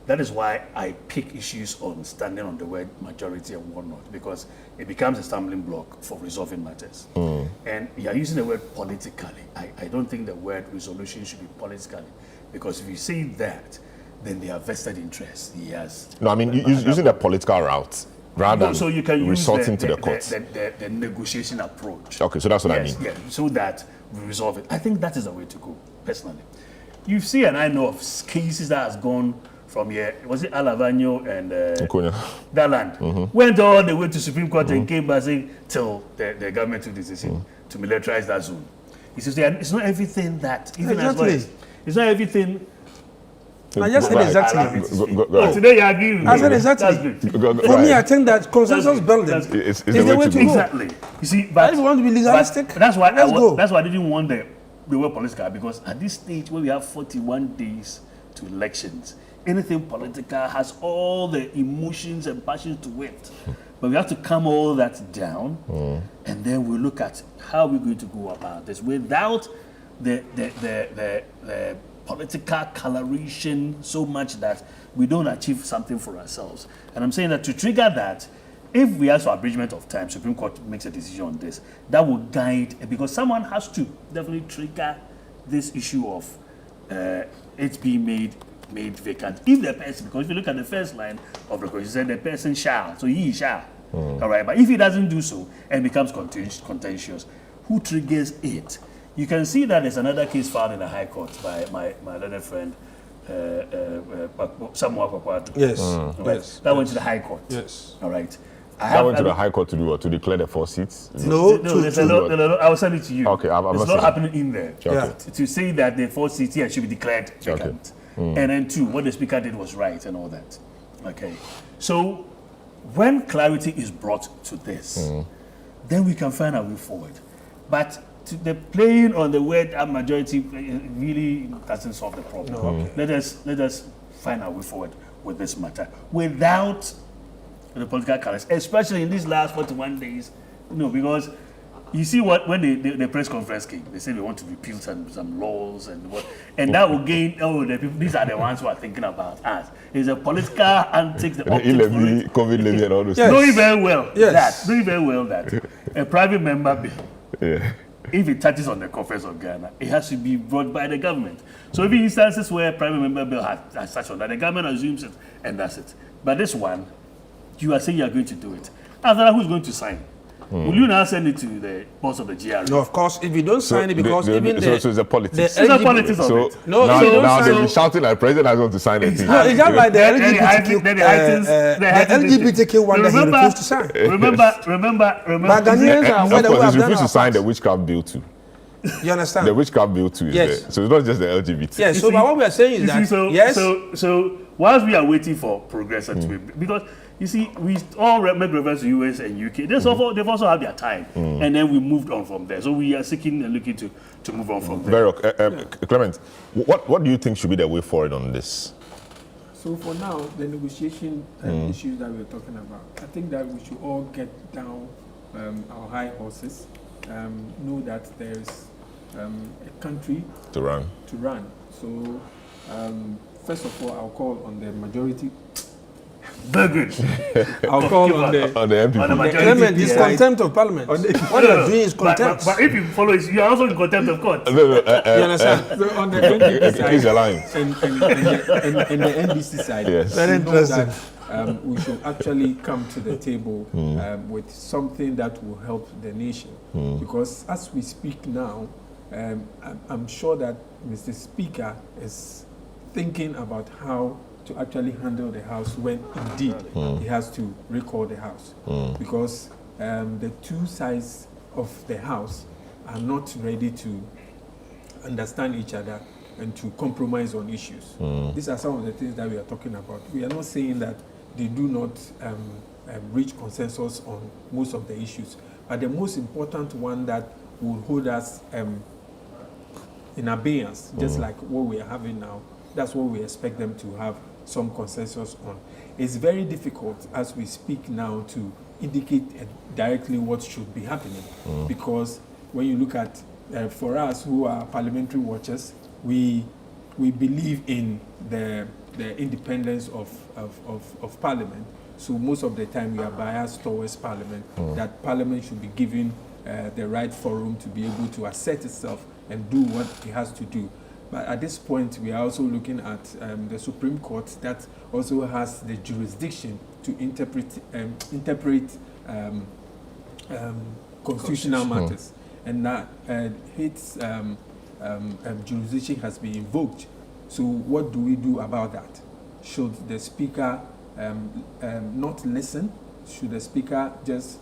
That is why I pick issues on standing on the word majority and whatnot, because it becomes a stumbling block for resolving matters. And you are using the word politically. I don't think the word resolution should be politically, because if you say that, then they have vested interest. Yes. No, I mean using the political route rather than so you can resorting to the courts. The negotiation approach. Okay, so that's what I mean. Yeah, so that we resolve it. I think that is the way to go, personally. You see, and I know of cases that has gone from here, was it Alavagno and that land, went all the way to Supreme Court and came back saying till the government took the decision to militarize that zone. He says it's not everything that, even exactly. as it's not everything. I just said exactly. Go. Today you agree with me. I said exactly. For me, I think that consensus building is the way to go. Exactly. You see, but if you want to be legalistic, that's why let's I didn't want the word political, because at this stage where we have 41 days to elections, anything political has all the emotions and passions to it. But we have to calm all that down, and then we look at how we're going to go about this without the political coloration so much that we don't achieve something for ourselves. And I'm saying that to trigger that, if we ask for abridgment of time, Supreme Court makes a decision on this, that will guide, because someone has to definitely trigger this issue of it being made vacant. If the person, because if you look at the first line of the Constitution, said the person shall, so he shall. All right, but if he doesn't do so and becomes contentious, who triggers it? You can see that there's another case filed in the High Court by my learned friend, Samuel Kwakwadu. Yes. Right? Yes. That went to the High Court. Yes. All right. I went to the High Court to do what? To declare the 4 seats? No, I will send it to you. Okay, it's not happening in there. Okay. To say that the 4 seats here should be declared vacant. Okay. And then 2, what the speaker did was right and all that. Okay. So when clarity is brought to this, then we can find our way forward. But the playing on the word majority really doesn't solve the problem. No, okay. Let us find our way forward with this matter without the political colors, especially in these last 41 days. Because you see what when the press conference came, they said they want to repeal some laws and that will gain. The people, these are the ones who are thinking about us. It's a political antics. The COVID levy and all those things. Knowing very well that a private member bill, if it touches on the coffers of Ghana, it has to be brought by the government. So if in instances where a private member bill has touched on that, the government assumes it and that's it. But this one, you are saying you are going to do it. After that, who's going to sign? Will you now send it to the boss of the GRA? No, of course, if you don't sign it, because so it's a politics. It's a politics of it. No, now they'll be shouting like president has going to sign it. No, it's just like the LGBTQ one that he refused to sign. Remember. But Ghanaians are of course, he refused to sign the witchcraft bill too. You understand? The witchcraft bill too is there. So it's not just the LGBT. Yes, so but what we are saying is that, yes. So whilst we are waiting for progress to be, because you see, we all make reference to US and UK. They've also had their time, and then we moved on from there. So we are seeking and looking to move on from there. Clement, what do you think should be the way forward on this? So for now, the negotiation issues that we're talking about, I think that we should all get down our high horses, know that there's a country to run. So first of all, I'll call on the majority. Very good. I'll call on the MP. Clement is contempt of Parliament. What you're doing is contempt. But if you follow it, you are also in contempt of court. You understand? So on the NDP side, please align. And the NDC side, yes. Very interesting. We should actually come to the table with something that will help the nation. Because as we speak now, I'm sure that Mr. Speaker is thinking about how to actually handle the House when indeed he has to recall the House. Because the two sides of the House are not ready to understand each other and to compromise on issues. These are some of the things that we are talking about. We are not saying that they do not reach consensus on most of the issues, but the most important one that will hold us in abeyance, just like what we are having now, that's what we expect them to have some consensus on. It's very difficult as we speak now to indicate directly what should be happening, because when you look at, for us who are parliamentary watchers, we believe in the independence of Parliament. So most of the time we are biased towards Parliament, that Parliament should be given the right forum to be able to assert itself and do what it has to do. But at this point, we are also looking at the Supreme Court that also has the jurisdiction to interpret constitutional matters. And that its jurisdiction has been invoked. So what do we do about that? Should the Speaker not listen? Should the Speaker just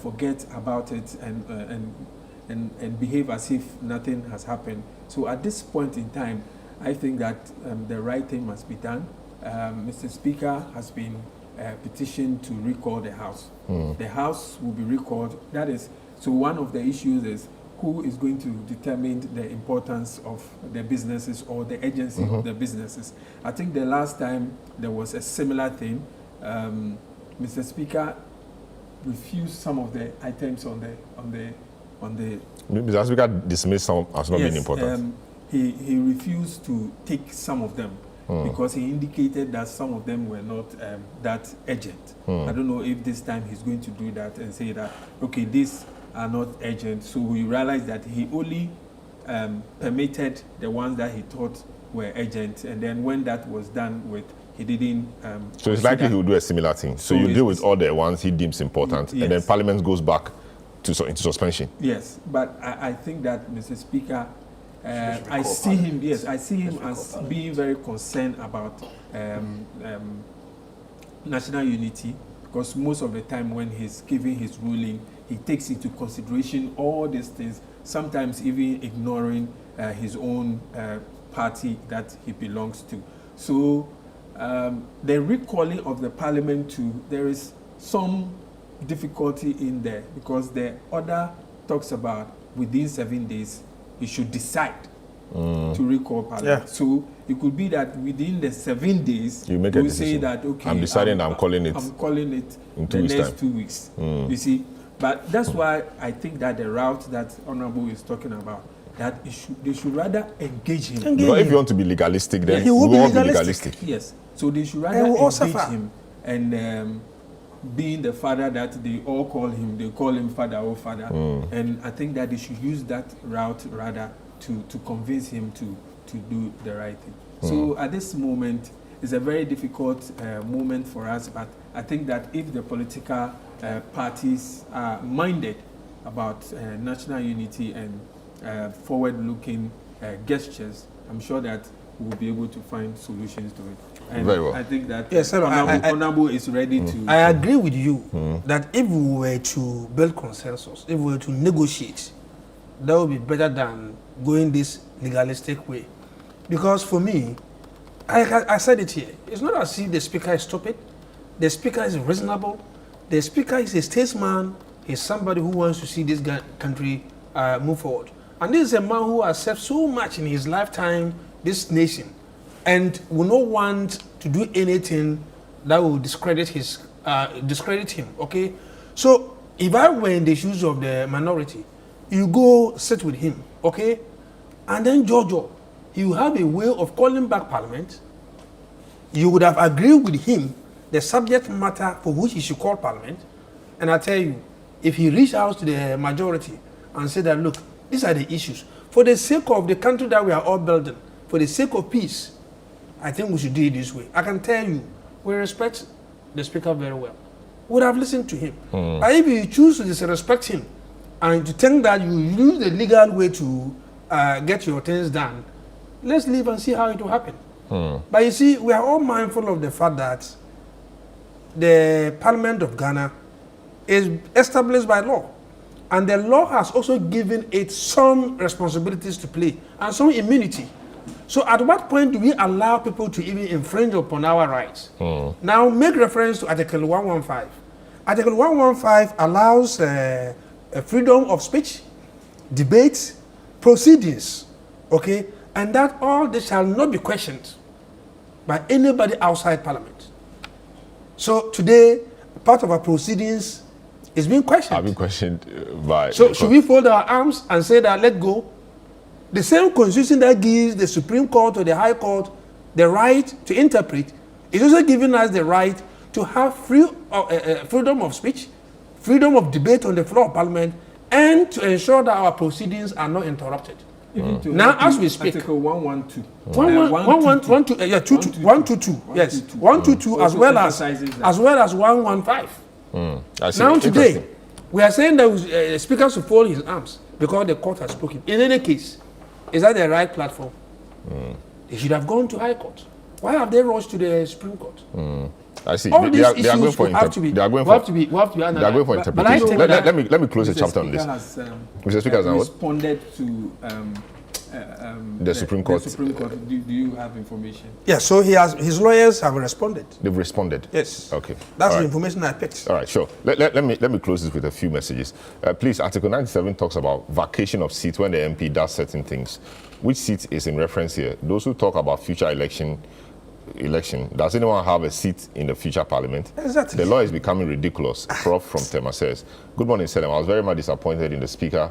forget about it and behave as if nothing has happened? So at this point in time, I think that the right thing must be done. Mr. Speaker has been petitioned to recall the House. The House will be recalled. That is, so one of the issues is who is going to determine the importance of the businesses or the agency of the businesses. I think the last time there was a similar thing, Mr. Speaker refused some of the items on the Mr. Speaker dismissed some as not being important. He refused to take some of them because he indicated that some of them were not that urgent. I don't know if this time he's going to do that and say that, okay, these are not urgent. So we realized that he only permitted the ones that he thought were urgent, and then when that was done with, he didn't. So it's likely he will do a similar thing. So you deal with all the ones he deems important, and then Parliament goes back into suspension. Yes, but I think that Mr. Speaker, I see him. Yes, I see him as being very concerned about national unity, because most of the time when he's giving his ruling, he takes into consideration all these things. Sometimes even ignoring his own party that he belongs to. So the recalling of the parliament too, there is some difficulty in there because the order talks about within 7 days he should decide to recall parliament. Yeah. So it could be that within the 7 days You make a we decision. say that okay, I'm deciding I'm calling it I'm calling it in 2 the weeks' next time. 2 weeks. You see, but that's why I think that the route that Honorable is talking about, that they should rather engage him. Because if you want to be legalistic, then he we will be won't be legalistic. legalistic. Yes, so they should rather And we all engage suffer. him and being the father that they all call him, they call him father or father, and I think that they should use that route rather to convince him to do the right thing. So at this moment, it's a very difficult moment for us, but I think that if the political parties are minded about national unity and forward-looking gestures, I'm sure that we'll be able to find solutions to it. And Very well. I think that Yes, sir, Honorable is ready to. I agree with you that if we were to build consensus, if we were to negotiate, that would be better than going this legalistic way. Because for me, I said it here, it's not as if the speaker is stupid, the speaker is reasonable, the speaker is a statesman, he's somebody who wants to see this country move forward. And this is a man who has served so much in his lifetime, this nation, and will not want to do anything that will discredit him, okay? So if I were in the shoes of the minority, you go sit with him, okay? And then Jojo, you have a way of calling back parliament. You would have agreed with him the subject matter for which he should call parliament. And I tell you, if he reached out to the majority and said that, look, these are the issues, for the sake of the country that we are all building, for the sake of peace, I think we should do it this way. I can tell you, we respect the speaker very well. We would have listened to him. But if you choose to disrespect him and to think that you use the legal way to get your things done, let's leave and see how it will happen. But you see, we are all mindful of the fact that the Parliament of Ghana is established by law. And the law has also given it some responsibilities to play and some immunity. So at what point do we allow people to even infringe upon our rights? Now make reference to Article 115. Article 115 allows a freedom of speech, debate, proceedings, okay? And that all this shall not be questioned by anybody outside Parliament. So today, part of our proceedings is being questioned. I've been questioned by... So should we fold our arms and say that let go? The same constitution that gives the Supreme Court or the High Court the right to interpret is also giving us the right to have freedom of speech, freedom of debate on the floor of Parliament, and to ensure that our proceedings are not interrupted. Now, as we speak, Article 112. 122, yeah, 122, yes, 122 as well as 115. I see. Now today, we are saying that the speaker should fold his arms because the court has spoken. In any case, is that the right platform? They should have gone to High Court. Why have they rushed to the Supreme Court? I see. All They are going issues for will have to be analyzed. They are going for interpretation. Let me close the chapter on this. Mr. Speaker has responded to the Supreme Court. The Supreme Court. Do you have information? Yeah, so his lawyers have responded. They've responded. Yes. Okay. That's All the right. information I picked. All right, sure. Let me close this with a few messages. Please, Article 97 talks about vacation of seats when the MP does certain things. Which seat is in reference here? Those who talk about future election, does anyone have a seat in the future parliament? Exactly. The law is becoming ridiculous, Prof. from Tema says. Good morning, Selim. I was very much disappointed in the speaker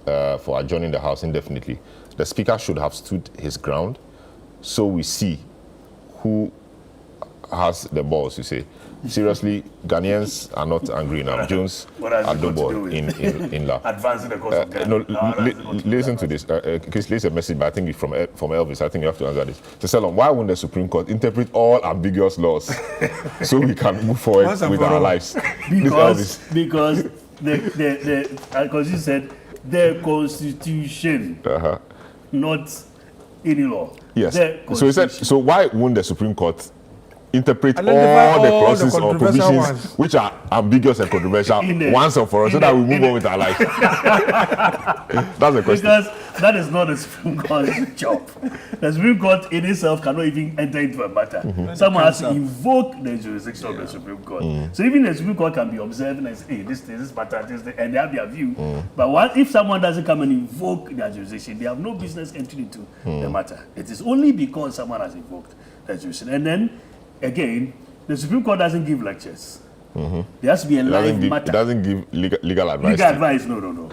for adjourning the House indefinitely. The speaker should have stood his ground so we see who has the balls, you say. Seriously, Ghanaians are not angry now. Jones Adobo in La. Advancing the cause of Ghana. No, listen to this. Chris, listen a message, but I think it's from Elvis. I think you have to answer this. To Salon, why won't the Supreme Court interpret all ambiguous laws so we can move forward with our lives? Because the Constitution said the Constitution, not any law. Yes. The So he said. Constitution. So why won't the Supreme Court interpret Identify all the all the clauses or controversial provisions ones. which are ambiguous and controversial once and for all, so that we move on with our life. That's the question. Because that is not the Supreme Court's job. The Supreme Court in itself cannot even enter into a matter. Someone has to invoke the jurisdiction of the Supreme Court. So even the Supreme Court can be observing and say, hey, this matter, and they have their view. But if someone doesn't come and invoke their jurisdiction, they have no business entering into the matter. It is only because someone has invoked the jurisdiction. And then, again, the Supreme Court doesn't give lectures. There has to be a live matter. It doesn't give legal advice. Legal advice, no.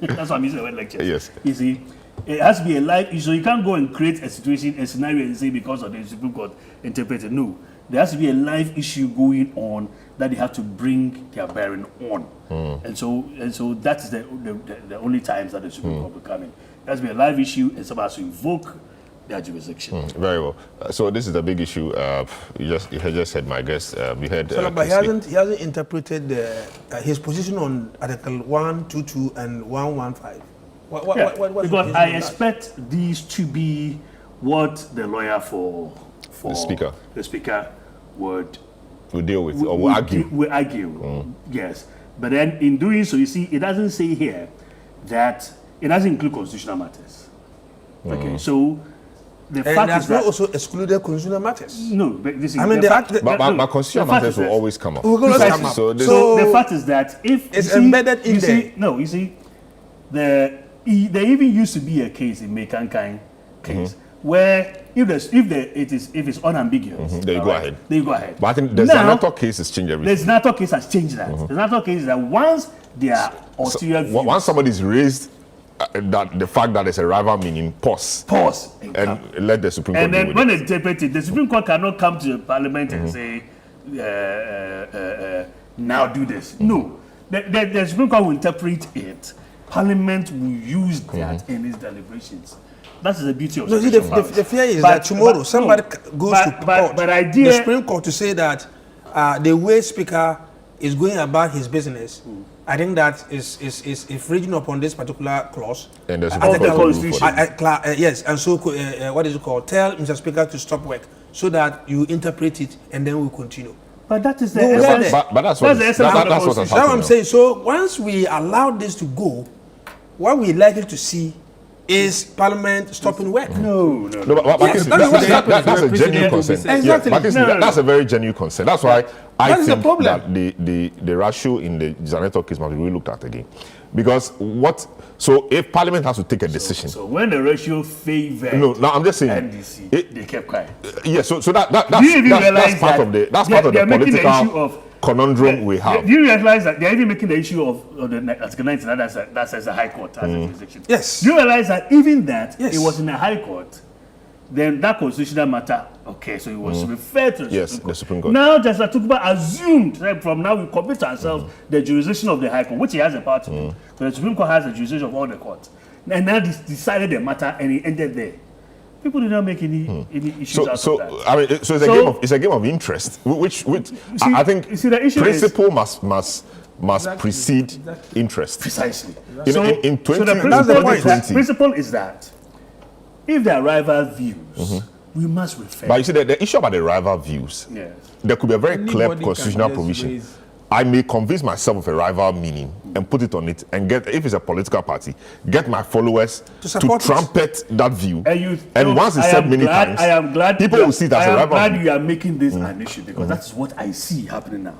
That's what I'm using the word lectures. Yes. You see, it has to be a live issue. So you can't go and create a situation, a scenario, and say because of the Supreme Court interpreted. No. There has to be a live issue going on that they have to bring their bearing on. And so that's the only times that the Supreme Court will come in. There has to be a live issue, and someone has to invoke their jurisdiction. Very well. So this is the big issue. You just said, my guest. We had. But he hasn't interpreted his position on Article 122 and 115. What because I expect these to be what the lawyer for the speaker would deal with or will argue. Will argue, yes. But then in doing so, you see, it doesn't say here that it doesn't include constitutional matters. Okay, so the fact is that also excluded constitutional matters. No, but this is. I mean, but constitutional matters will always come up. So the fact is that if it's embedded in there. You see, there even used to be a case in Mekankan case where if it's unambiguous, there you go ahead. There you go ahead. But I think the Zanato case has changed everything. The Zanato case has changed that. The Zanato case is that once there are ulterior views, once somebody's raised that the fact that there's a rival meaning, pause and let the Supreme Court. And then when they interpret it, the Supreme Court cannot come to the Parliament and say, now do this. No, the Supreme Court will interpret it. Parliament will use that in its deliberations. That's the beauty of the fear is that tomorrow somebody goes to court, the Supreme Court, to say that the way Speaker is going about his business. I think that is infringing upon this particular clause. And the Constitution. Yes, and so what is it called? Tell Mr. Speaker to stop work so that you interpret it, and then we'll continue. But that is the essence. But that's what has happened. That's what I'm saying. So once we allow this to go, what we're likely to see is Parliament stopping work. No, but that's a genuine concern. Exactly. That's a very genuine concern. That's why I think that the ratio in the Zaneto case must be really looked at again. Because so if Parliament has to take a decision. So when the ratio favored I'm just saying NDC, they kept quiet. Yes, so that's part of the political conundrum we have. Do you realize that they're even making the issue of the Article 99 that says the High Court has a jurisdiction? Yes. Do you realize that even that it was in the High Court, then that constitutional matter, okay, so it was referred to the Supreme Court. Now Justice Atukuba assumed that from now we commit ourselves the jurisdiction of the High Court, which he has a power to do. So the Supreme Court has the jurisdiction of all the courts. And now decided the matter and it ended there. People did not make any issues out of that. I mean, so it's a game of interest, which I think principle must precede interest. Precisely. In 2020, principle is that if there are rival views, we must refer. But you see, the issue about the rival views, there could be a very clear constitutional provision. I may convince myself of a rival meaning and put it on it and get, if it's a political party, get my followers to trumpet that view. And once it's said many times, people will see it as a rival. I am glad you are making this an issue because that's what I see happening now.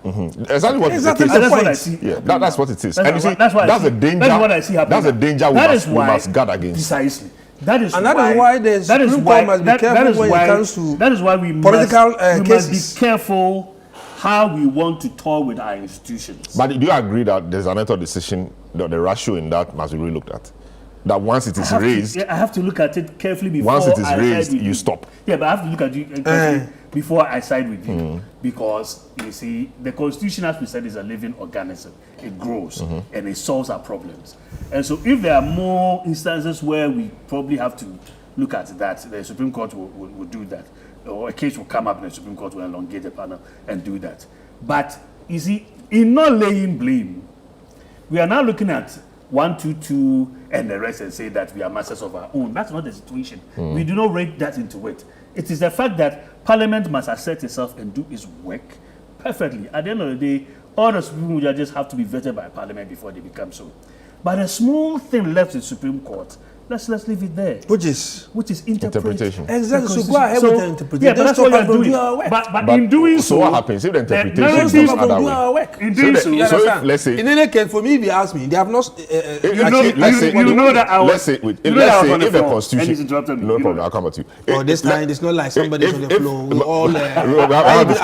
Exactly what that's what I see. That's what it is. And you see, that's a danger. That's what I see happening. That's a danger we must guard against. Precisely. That is why the Supreme Court must be careful when it comes to political cases. We must be careful how we want to toy with our institutions. But do you agree that there's another decision, that the ratio in that must be re-looked at? That once it is raised... I have to look at it carefully before once it is raised, you stop. Yeah, but I have to look at it carefully before I side with you. Because, you see, the Constitution, as we said, is a living organism. It grows and it solves our problems. And so if there are more instances where we probably have to look at that, the Supreme Court will do that. Or a case will come up and the Supreme Court will elongate the panel and do that. But, you see, in not laying blame, we are now looking at 122 and the rest and say that we are masters of our own. That's not the situation. We do not rate that into it. It is the fact that Parliament must assert itself and do its work perfectly. At the end of the day, all the Supreme judges have to be vetted by Parliament before they become so. But a small thing left in the Supreme Court, let's leave it there. Which is interpretation. Exactly. So go ahead with the interpretation. Yeah, but that's what you're doing. But in doing so, what happens if the interpretation narrative goes other way? In doing so, if, let's say, in any case, for me, if you ask me, they have not. you know that I was. Let's say if the Constitution. No problem. I'll come back to you. Oh, this time it's not like somebody's on the floor. We all. I even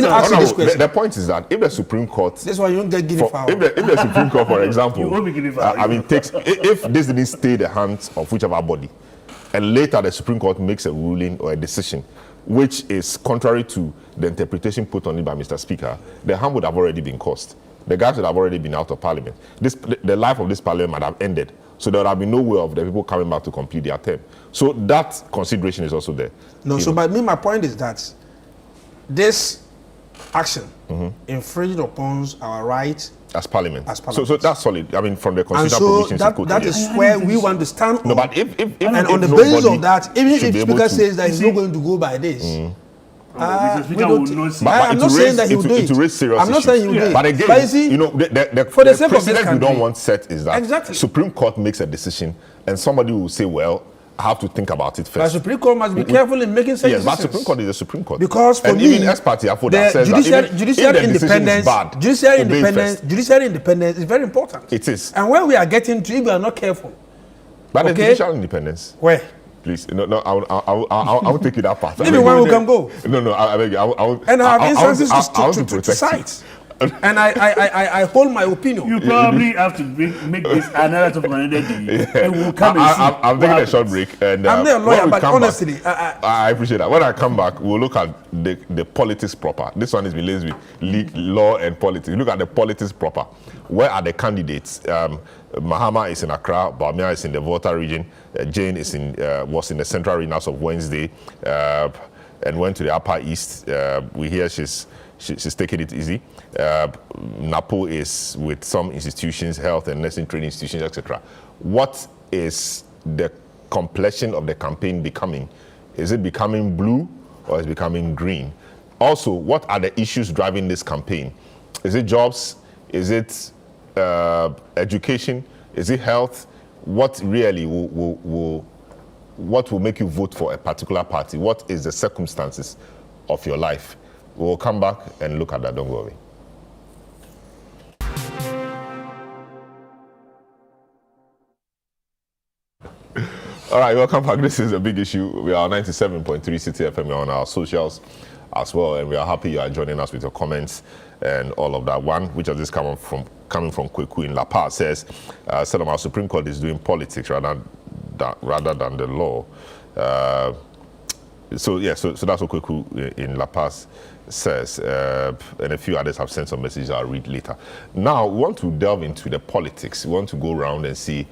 asked this question. The point is that if the Supreme Court. That's why you don't get Guinea fowl. If the Supreme Court, for example, if this didn't stay the hands of whichever body, and later the Supreme Court makes a ruling or a decision which is contrary to the interpretation put on it by Mr. Speaker, the harm would have already been caused. The guys would have already been out of Parliament. The life of this Parliament might have ended. So there would have been no way of the people coming back to complete their term. So that consideration is also there. No, so but my point is that this action infringed upon our right as Parliament. So that's solid. I mean, from the constitutional provisions. That is where we want to stand. No, but if on the basis of that, even if the Speaker says that he's not going to go by this, I'm not saying that he will do it. I'm not saying he will do it. But again, you know, the precedent we don't want set is that Supreme Court makes a decision, and somebody will say, well, I have to think about it first. But Supreme Court must be careful in making such decisions. Yes, but Supreme Court is the Supreme Court. Because for and me, even ex-party that says judiciary independence is very important. It is. And when we are getting to, if we are not careful. But the judicial independence. Where? Please, no, I'll take it that part. Maybe when we can go. No, I beg you. And I have instances to cite. And I hold my opinion. You probably have to make this another of another day. And we'll come and see. I'm taking a short break. And, I'm not a lawyer, but honestly, I appreciate that. When I come back, we'll look at the politics proper. This one is related with law and politics. Look at the politics proper. Where are the candidates? Mahama is in Accra, Bamia is in the Volta region, Jane is was in the central regions of Wednesday, and went to the Upper East. We hear she's taking it easy. Napo is with some institutions, health and nursing training institutions, etc. What is the complexion of the campaign becoming? Is it becoming blue or is it becoming green? Also, what are the issues driving this campaign? Is it jobs? Is it education? Is it health? What really what will make you vote for a particular party? What is the circumstances of your life? We'll come back and look at that. Don't go away. All right, welcome back. This is a big issue. We are 97.3 City FM. We're on our socials as well, and we are happy you are joining us with your comments and all of that. One, which of this coming from Kweku in La Paz, says, our Supreme Court is doing politics rather than the law. So that's what Kweku in La Paz says, and a few others have sent some messages I'll read later. Now, we want to delve into the politics. We want to go around and see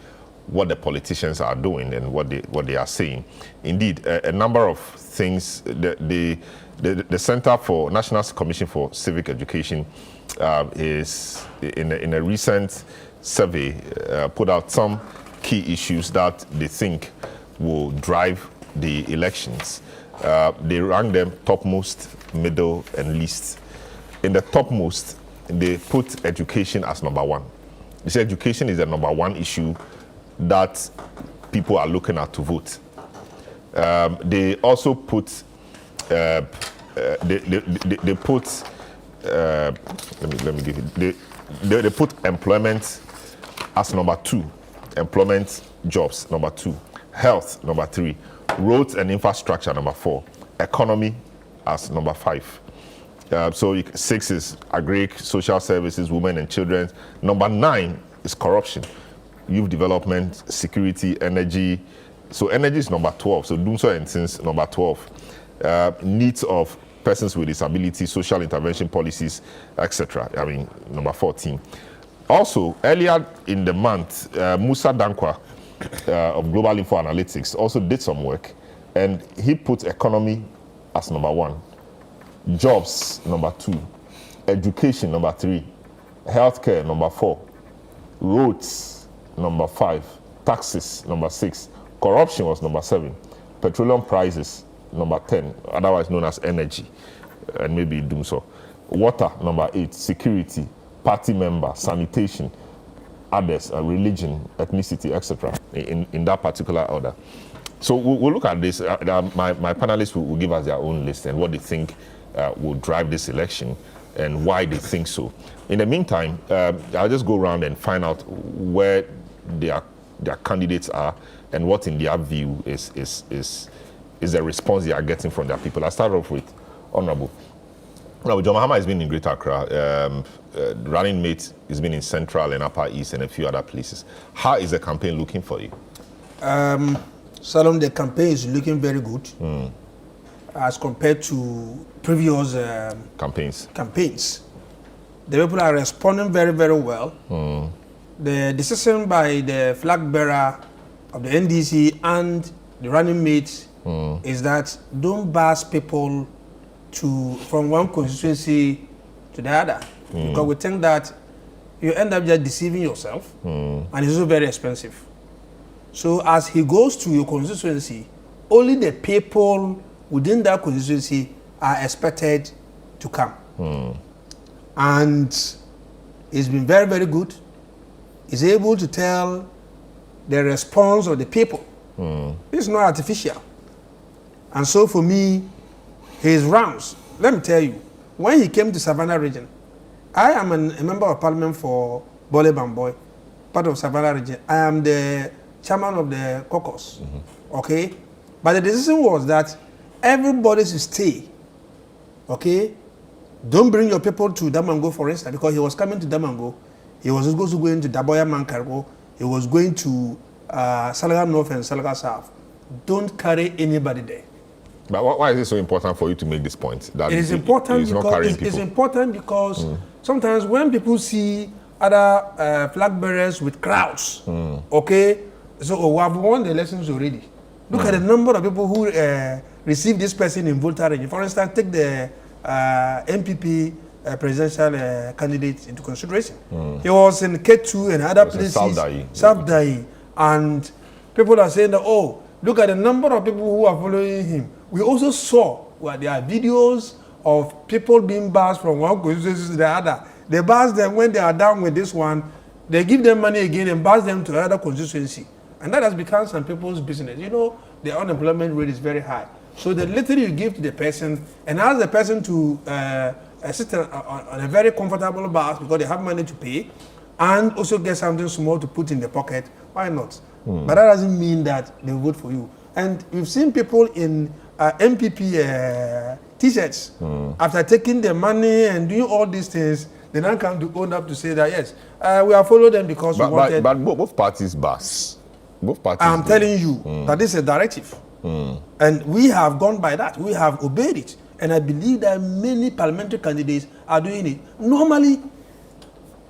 what the politicians are doing and what they are saying. Indeed, a number of things. The Center for National Commission for Civic Education is in a recent survey put out some key issues that they think will drive the elections. They rank them topmost, middle, and least. In the topmost, they put education as number one. They say education is the number one issue that people are looking at to vote. They also put they put let me give it. They put employment as number two. Employment, jobs number two. Health number three. Roads and infrastructure number four. Economy as number five. So 6 is agri, social services, women and children. Number 9 is corruption, youth development, security, energy. So energy is number 12. So Dumso and Sins number 12. Needs of persons with disabilities, social intervention policies, etc. I mean, number 14. Also, earlier in the month, Musa Dankwa of Global Info Analytics also did some work, and he put economy as number 1, jobs number 2, education number 3, healthcare number 4, roads number 5, taxes, number 6, corruption was number 7, petroleum prices, number 10, otherwise known as energy, and maybe doom so. Water, number 8, security, party member, sanitation, others, religion, ethnicity, etc. In that particular order. So we'll look at this. My panelists will give us their own list and what they think will drive this election and why they think so. In the meantime, I'll just go around and find out where their candidates are and what, in their view, is the response they are getting from their people. I'll start off with Honorable. Now, John Mahama has been in Greater Accra. Running mate has been in Central and Upper East and a few other places. How is the campaign looking for you? Salom, the campaign is looking very good as compared to previous campaigns. The people are responding very, very well. The decision by the flag bearer of the NDC and the running mate is that don't bus people from one constituency to the other, because we think that you end up just deceiving yourself, and it's also very expensive. So as he goes to your constituency, only the people within that constituency are expected to come. And it's been very, very good. He's able to tell the response of the people. It's not artificial. And so for me, his rounds, let me tell you, when he came to Savannah region, I am a member of parliament for Bole Bamboy, part of Savannah region. I am the chairman of the caucus, okay? But the decision was that everybody should stay, okay? Don't bring your people to Damango, for instance, because he was coming to Damango. He was also going to Daboya Mankargo. He was going to Salaga North and Salaga South. Don't carry anybody there. But why is it so important for you to make this point? That it is important because sometimes when people see other flag bearers with crowds, okay, so we have won the elections already. Look at the number of people who received this person in Volta region. For instance, take the MPP presidential candidate into consideration. He was in K2 and other places, South Dai, and people are saying that, oh, look at the number of people who are following him. We also saw there are videos of people being bussed from one constituency to the other. They bus them when they are down with this one, they give them money again and bus them to another constituency. And that has become some people's business. You know, the unemployment rate is very high. So the little you give to the person and ask the person to sit on a very comfortable bus because they have money to pay and also get something small to put in the pocket, why not? But that doesn't mean that they will vote for you. And we've seen people in MPP t-shirts after taking their money and doing all these things, they now come to own up to say that, yes, we have followed them because we wanted. But both parties bus. Both parties. I'm telling you that this is a directive. And we have gone by that. We have obeyed it. And I believe that many parliamentary candidates are doing it. Normally,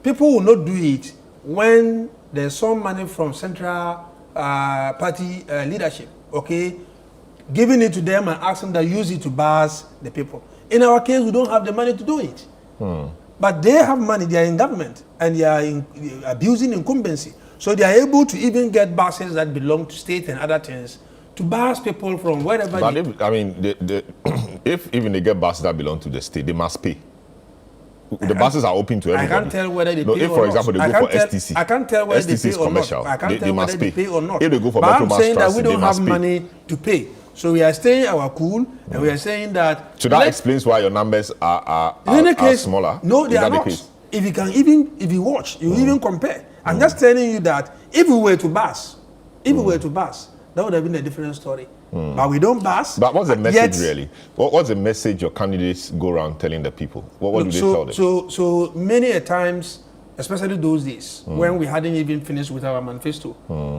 people will not do it when there's some money from central party leadership, okay? Giving it to them and asking them to use it to bus the people. In our case, we don't have the money to do it. But they have money, they are in government, and they are abusing incumbency. So they are able to even get buses that belong to state and other things to bus people from wherever. But if even they get buses that belong to the state, they must pay. The buses are open to everybody. I can't tell whether they pay or not. If, for example, they go for STC. I can't tell whether STC they pay or commercial. not. I can't tell whether they pay or not. If they go for but I'm saying that we they don't have must pay. money to pay. So we are staying our cool, and we are saying that. So that explains why your numbers are smaller. No, they are not. If you can if you watch, you even compare. I'm just telling you that if we were to bus, that would have been a different story. But we don't bus. But what's the message really? What's the message your candidates go around telling the people? What do they tell them? So many a times, especially those days when we hadn't even finished with our manifesto,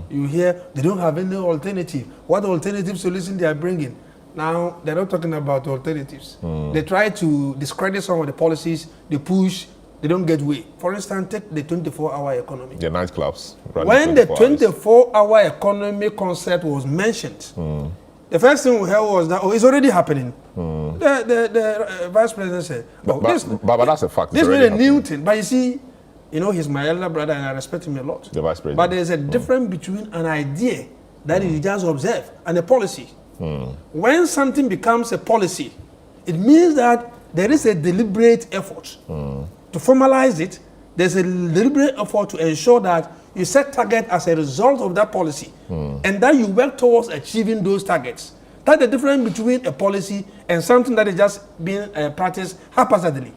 you hear they don't have any alternative. What alternative solution they are bringing? Now they're not talking about alternatives. They try to discredit some of the policies they push. They don't get way. For instance, take the 24-hour economy. The nightclubs. When the 24-hour economy concept was mentioned, the first thing we heard was that, it's already happening. The vice president said, but that's a fact. This is a new thing. But you see, You know, he's my elder brother and I respect him a lot. The vice president. But there's a difference between an idea that you just observe and a policy. When something becomes a policy, it means that there is a deliberate effort to formalize it. There's a deliberate effort to ensure that you set target as a result of that policy and that you work towards achieving those targets. That's the difference between a policy and something that is just being practiced haphazardly.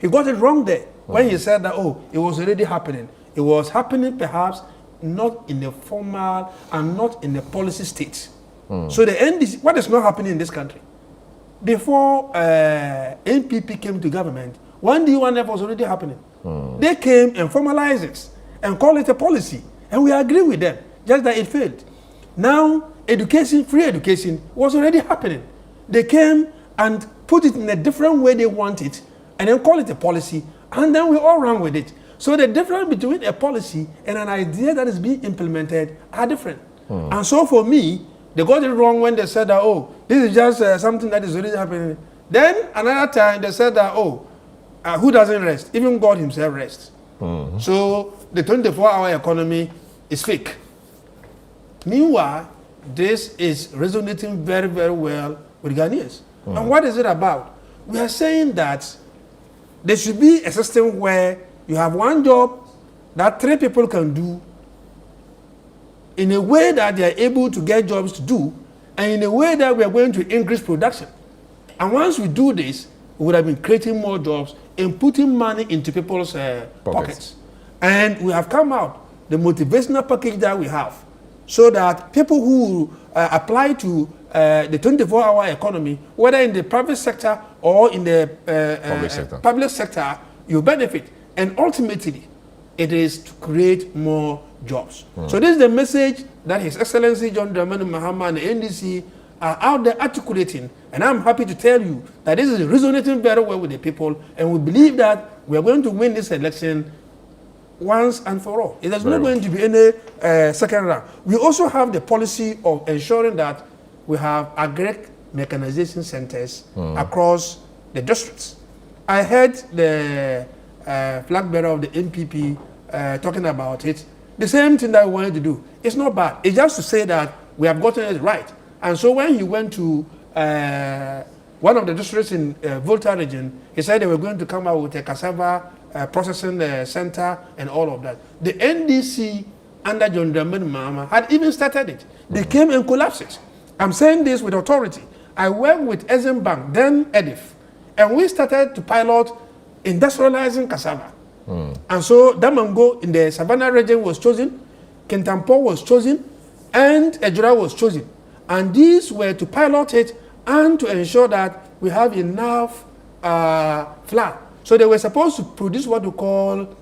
He got it wrong there when he said that, oh, it was already happening. It was happening perhaps not in the formal and not in the policy state. So the NDC, what is not happening in this country? Before NPP came to government, 1D1F was already happening. They came and formalized it and called it a policy. And we agree with them, just that it failed. Now, education, free education, was already happening. They came and put it in a different way they want it, and then call it a policy, and then we all ran with it. So the difference between a policy and an idea that is being implemented are different. And so for me, they got it wrong when they said that, oh, this is just something that is already happening. Then another time they said that, oh, who doesn't rest? Even God himself rests. So the 24-hour economy is fake. Meanwhile, this is resonating very, very well with Ghanaians. And what is it about? We are saying that there should be a system where you have one job that 3 people can do in a way that they are able to get jobs to do, and in a way that we are going to increase production. And once we do this, we would have been creating more jobs and putting money into people's pockets. And we have come out, the motivational package that we have, so that people who apply to the 24-hour economy, whether in the private sector or in the public sector, you benefit. And ultimately, it is to create more jobs. So this is the message that His Excellency John Dramani Mahama and the NDC are out there articulating. And I'm happy to tell you that this is resonating very well with the people, and we believe that we are going to win this election once and for all. It is not going to be any second round. We also have the policy of ensuring that we have agri mechanization centers across the districts. I heard the flag bearer of the NPP talking about it. The same thing that we wanted to do. It's not bad. It's just to say that we have gotten it right. And so when he went to one of the districts in Volta region, he said they were going to come out with a cassava processing center and all of that. The NDC under John Dramani Mahama had even started it. They came and collapsed it. I'm saying this with authority. I worked with Exim Bank, then Edif, and we started to pilot industrializing cassava. And so Damango in the Savannah region was chosen, Kintampo was chosen, and Ejura was chosen. And these were to pilot it and to ensure that we have enough flour. So they were supposed to produce what we call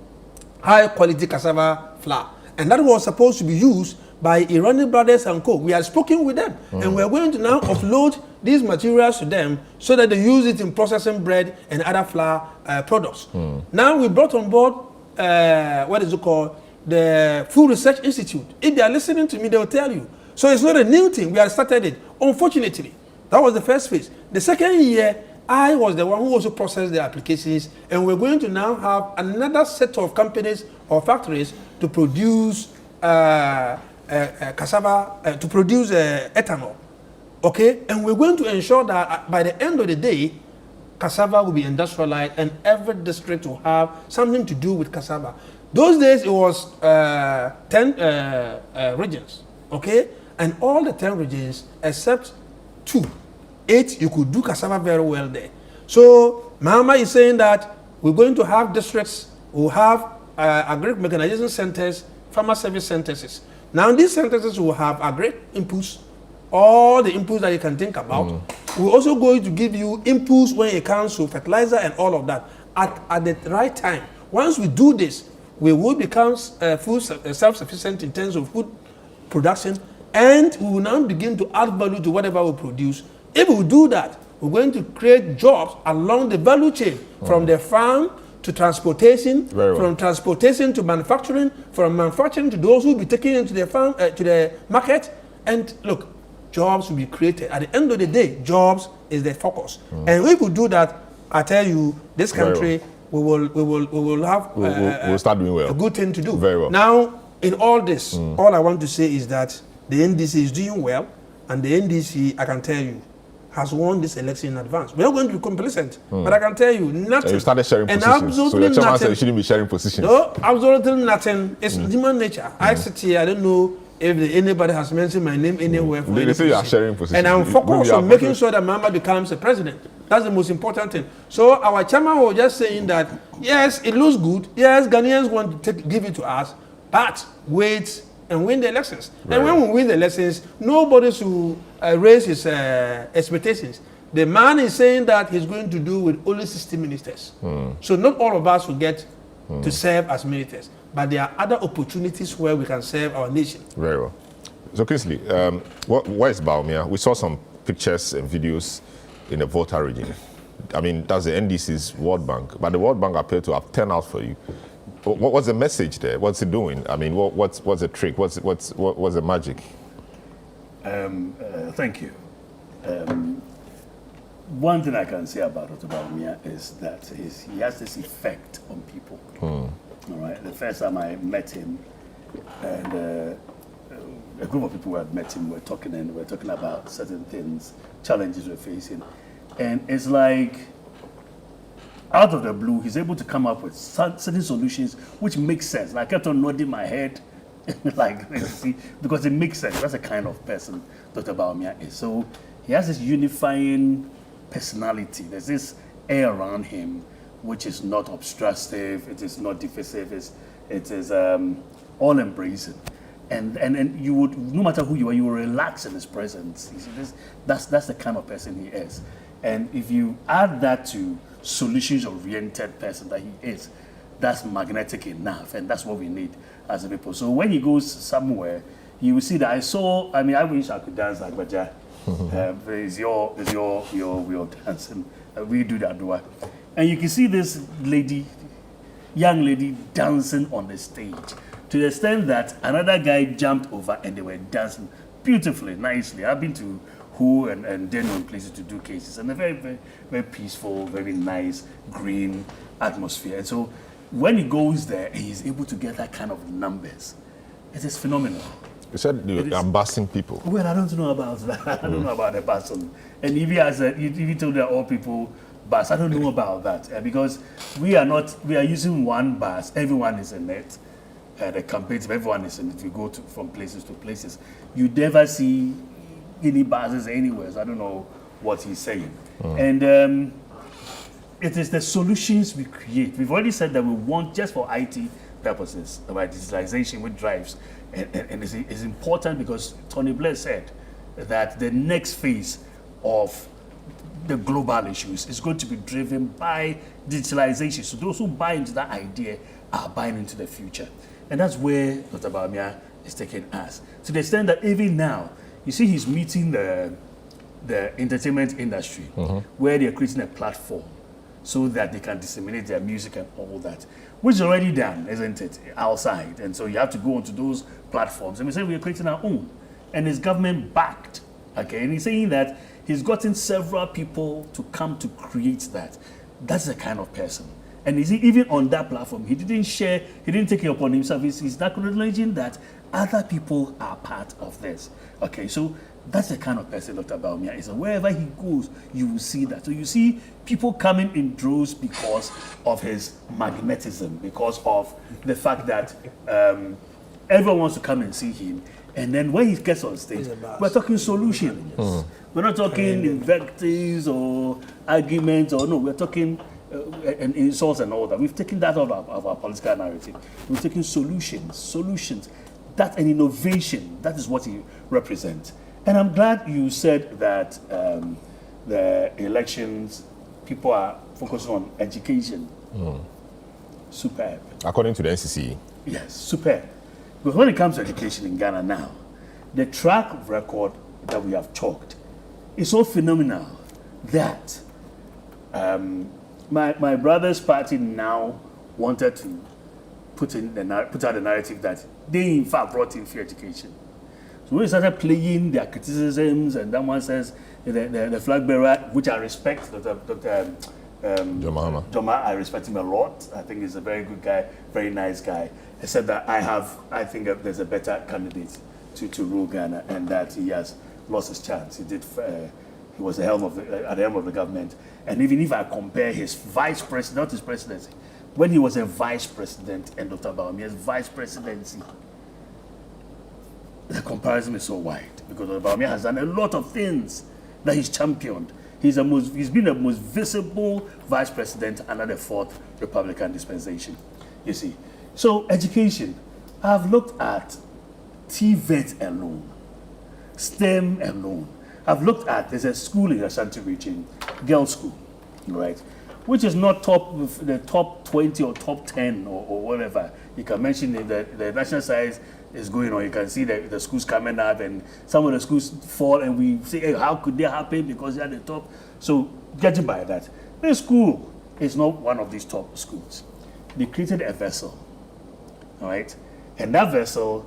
high quality cassava flour. And that was supposed to be used by Iranian Brothers and Co. We have spoken with them, and we are going to now offload these materials to them so that they use it in processing bread and other flour products. Now we brought on board, what is it called? The Food Research Institute. If they are listening to me, they will tell you. So it's not a new thing. We have started it. Unfortunately, that was the first phase. The second year, I was the one who also processed the applications, and we're going to now have another set of companies or factories to produce cassava, to produce ethanol. Okay? And we're going to ensure that by the end of the day, cassava will be industrialized and every district will have something to do with cassava. Those days, it was 10 regions. Okay? And all the 10 regions, except 2, 8, you could do cassava very well there. So Mahama is saying that we're going to have districts, we'll have agri mechanization centers, farmer service centers. Now these centers will have agri inputs, all the inputs that you can think about. We're also going to give you inputs when it comes to fertilizer and all of that at the right time. Once we do this, we will become food self-sufficient in terms of food production, and we will now begin to add value to whatever we produce. If we do that, we're going to create jobs along the value chain, from the farm to transportation, from transportation to manufacturing, from manufacturing to those who will be taken into the farm, to the market. And look, jobs will be created. At the end of the day, jobs is the focus. And if we do that, I tell you, this country we will have we'll start doing well. a good thing to do. Very well. Now, in all this, all I want to say is that the NDC is doing well, and the NDC, I can tell you, has won this election in advance. We're not going to be complacent, but I can tell you, nothing. And you started sharing positions. So the chairman said you shouldn't be sharing positions. No, absolutely nothing. It's human nature. I sit here, I don't know if anybody has mentioned my name anywhere. For they say you are sharing positions. And I'm focused on making sure that Mama becomes a president. That's the most important thing. So our chairman was just saying that, yes, it looks good. Yes, Ghanaians want to give it to us, but wait and win the elections. Right. And when we win the elections, nobody should raise his expectations. The man is saying that he's going to do with only 60 ministers. So not all of us will get to serve as ministers, but there are other opportunities where we can serve our nation. Very well. So Kingsley, where is Bawumia? We saw some pictures and videos in the Volta region. I mean, that's the NDC's World Bank, but the World Bank appeared to have turned out for you. What's the message there? What's it doing? I mean, what's the trick? What's the magic? Thank you. One thing I can say about Bawumia is that he has this effect on people. All right. The first time I met him, and a group of people who had met him were talking about certain things, challenges we're facing, and it's like, out of the blue, he's able to come up with certain solutions which make sense. And I kept on nodding my head, like, see, because it makes sense. That's the kind of person Dr. Bawumia is. So he has this unifying personality. There's this air around him which is not obstructive, it is not divisive, it is all-embracing. And you would, no matter who you are, you will relax in his presence. You see, that's the kind of person he is. And if you add that to solutions-oriented person that he is, that's magnetic enough, and that's what we need as a people. So when he goes somewhere, you will see that I wish I could dance like Baja. Is your way of dancing. We do that, do I? And you can see this young lady dancing on the stage, to the extent that another guy jumped over and they were dancing beautifully, nicely. I've been to Who and Daniel places to do cases, and a very, very, very peaceful, very nice, green atmosphere. And so when he goes there and he's able to get that kind of numbers, it is phenomenal. You said you're embarrassing people. Well, I don't know about that. I don't know about the person. And if he told that all people bus, I don't know about that, because we are using one bus. Everyone is in it. The campaigns, everyone is in it. We go from places to places. You never see any buses anywhere. So I don't know what he's saying. And it is the solutions we create. We've already said that we want, just for IT purposes, about digitalization with drives. And it's important because Tony Blair said that the next phase of the global issues is going to be driven by digitalization. So those who buy into that idea are buying into the future. And that's where Dr. Bawumia is taking us. To the extent that even now, you see he's meeting the entertainment industry, where they're creating a platform so that they can disseminate their music and all that, which is already done, isn't it, outside? And so you have to go onto those platforms. And we say we're creating our own. And it's government backed, okay? And he's saying that he's gotten several people to come to create that. That's the kind of person. And is he even on that platform? He didn't take it upon himself. He's acknowledging that other people are part of this. Okay, so that's the kind of person Dr. Bawumia is. And wherever he goes, you will see that. So you see people coming in droves because of his magnetism, because of the fact that everyone wants to come and see him. And then when he gets on stage, we're talking solutions. We're not talking invectives or arguments, or no, we're talking and insults and all that. We've taken that out of our political narrative. We're taking solutions. That's an innovation. That is what he represents. And I'm glad you said that the elections, people are focusing on education. Superb. According to the NCC. Yes, superb. Because when it comes to education in Ghana now, the track record that we have chalked is so phenomenal that my brother's party now wanted to put out the narrative that they in fact brought in free education. So when we started playing their criticisms, and that one says the flag bearer, which I respect, Dr. Joma, I respect him a lot. I think he's a very good guy, very nice guy. He said that I think that there's a better candidate to rule Ghana, and that he has lost his chance. He was at the helm of the government. And even if I compare his vice president, not his presidency, when he was a vice president and Dr. Bawumia's vice presidency, the comparison is so wide because Dr. Bawumia has done a lot of things that he's championed. He's been the most visible vice president under the fourth Republican dispensation, you see. So education, I've looked at TVET alone, STEM alone. I've looked at, there's a school in the Ashanti region, girls' school, right, which is not the top 20 or top 10 or whatever. You can mention the national size is going on. You can see the schools coming up, and some of the schools fall, and we say, hey, how could they happen? Because they're at the top. So, judging by that, this school is not one of these top schools. They created a vessel, all right? And that vessel,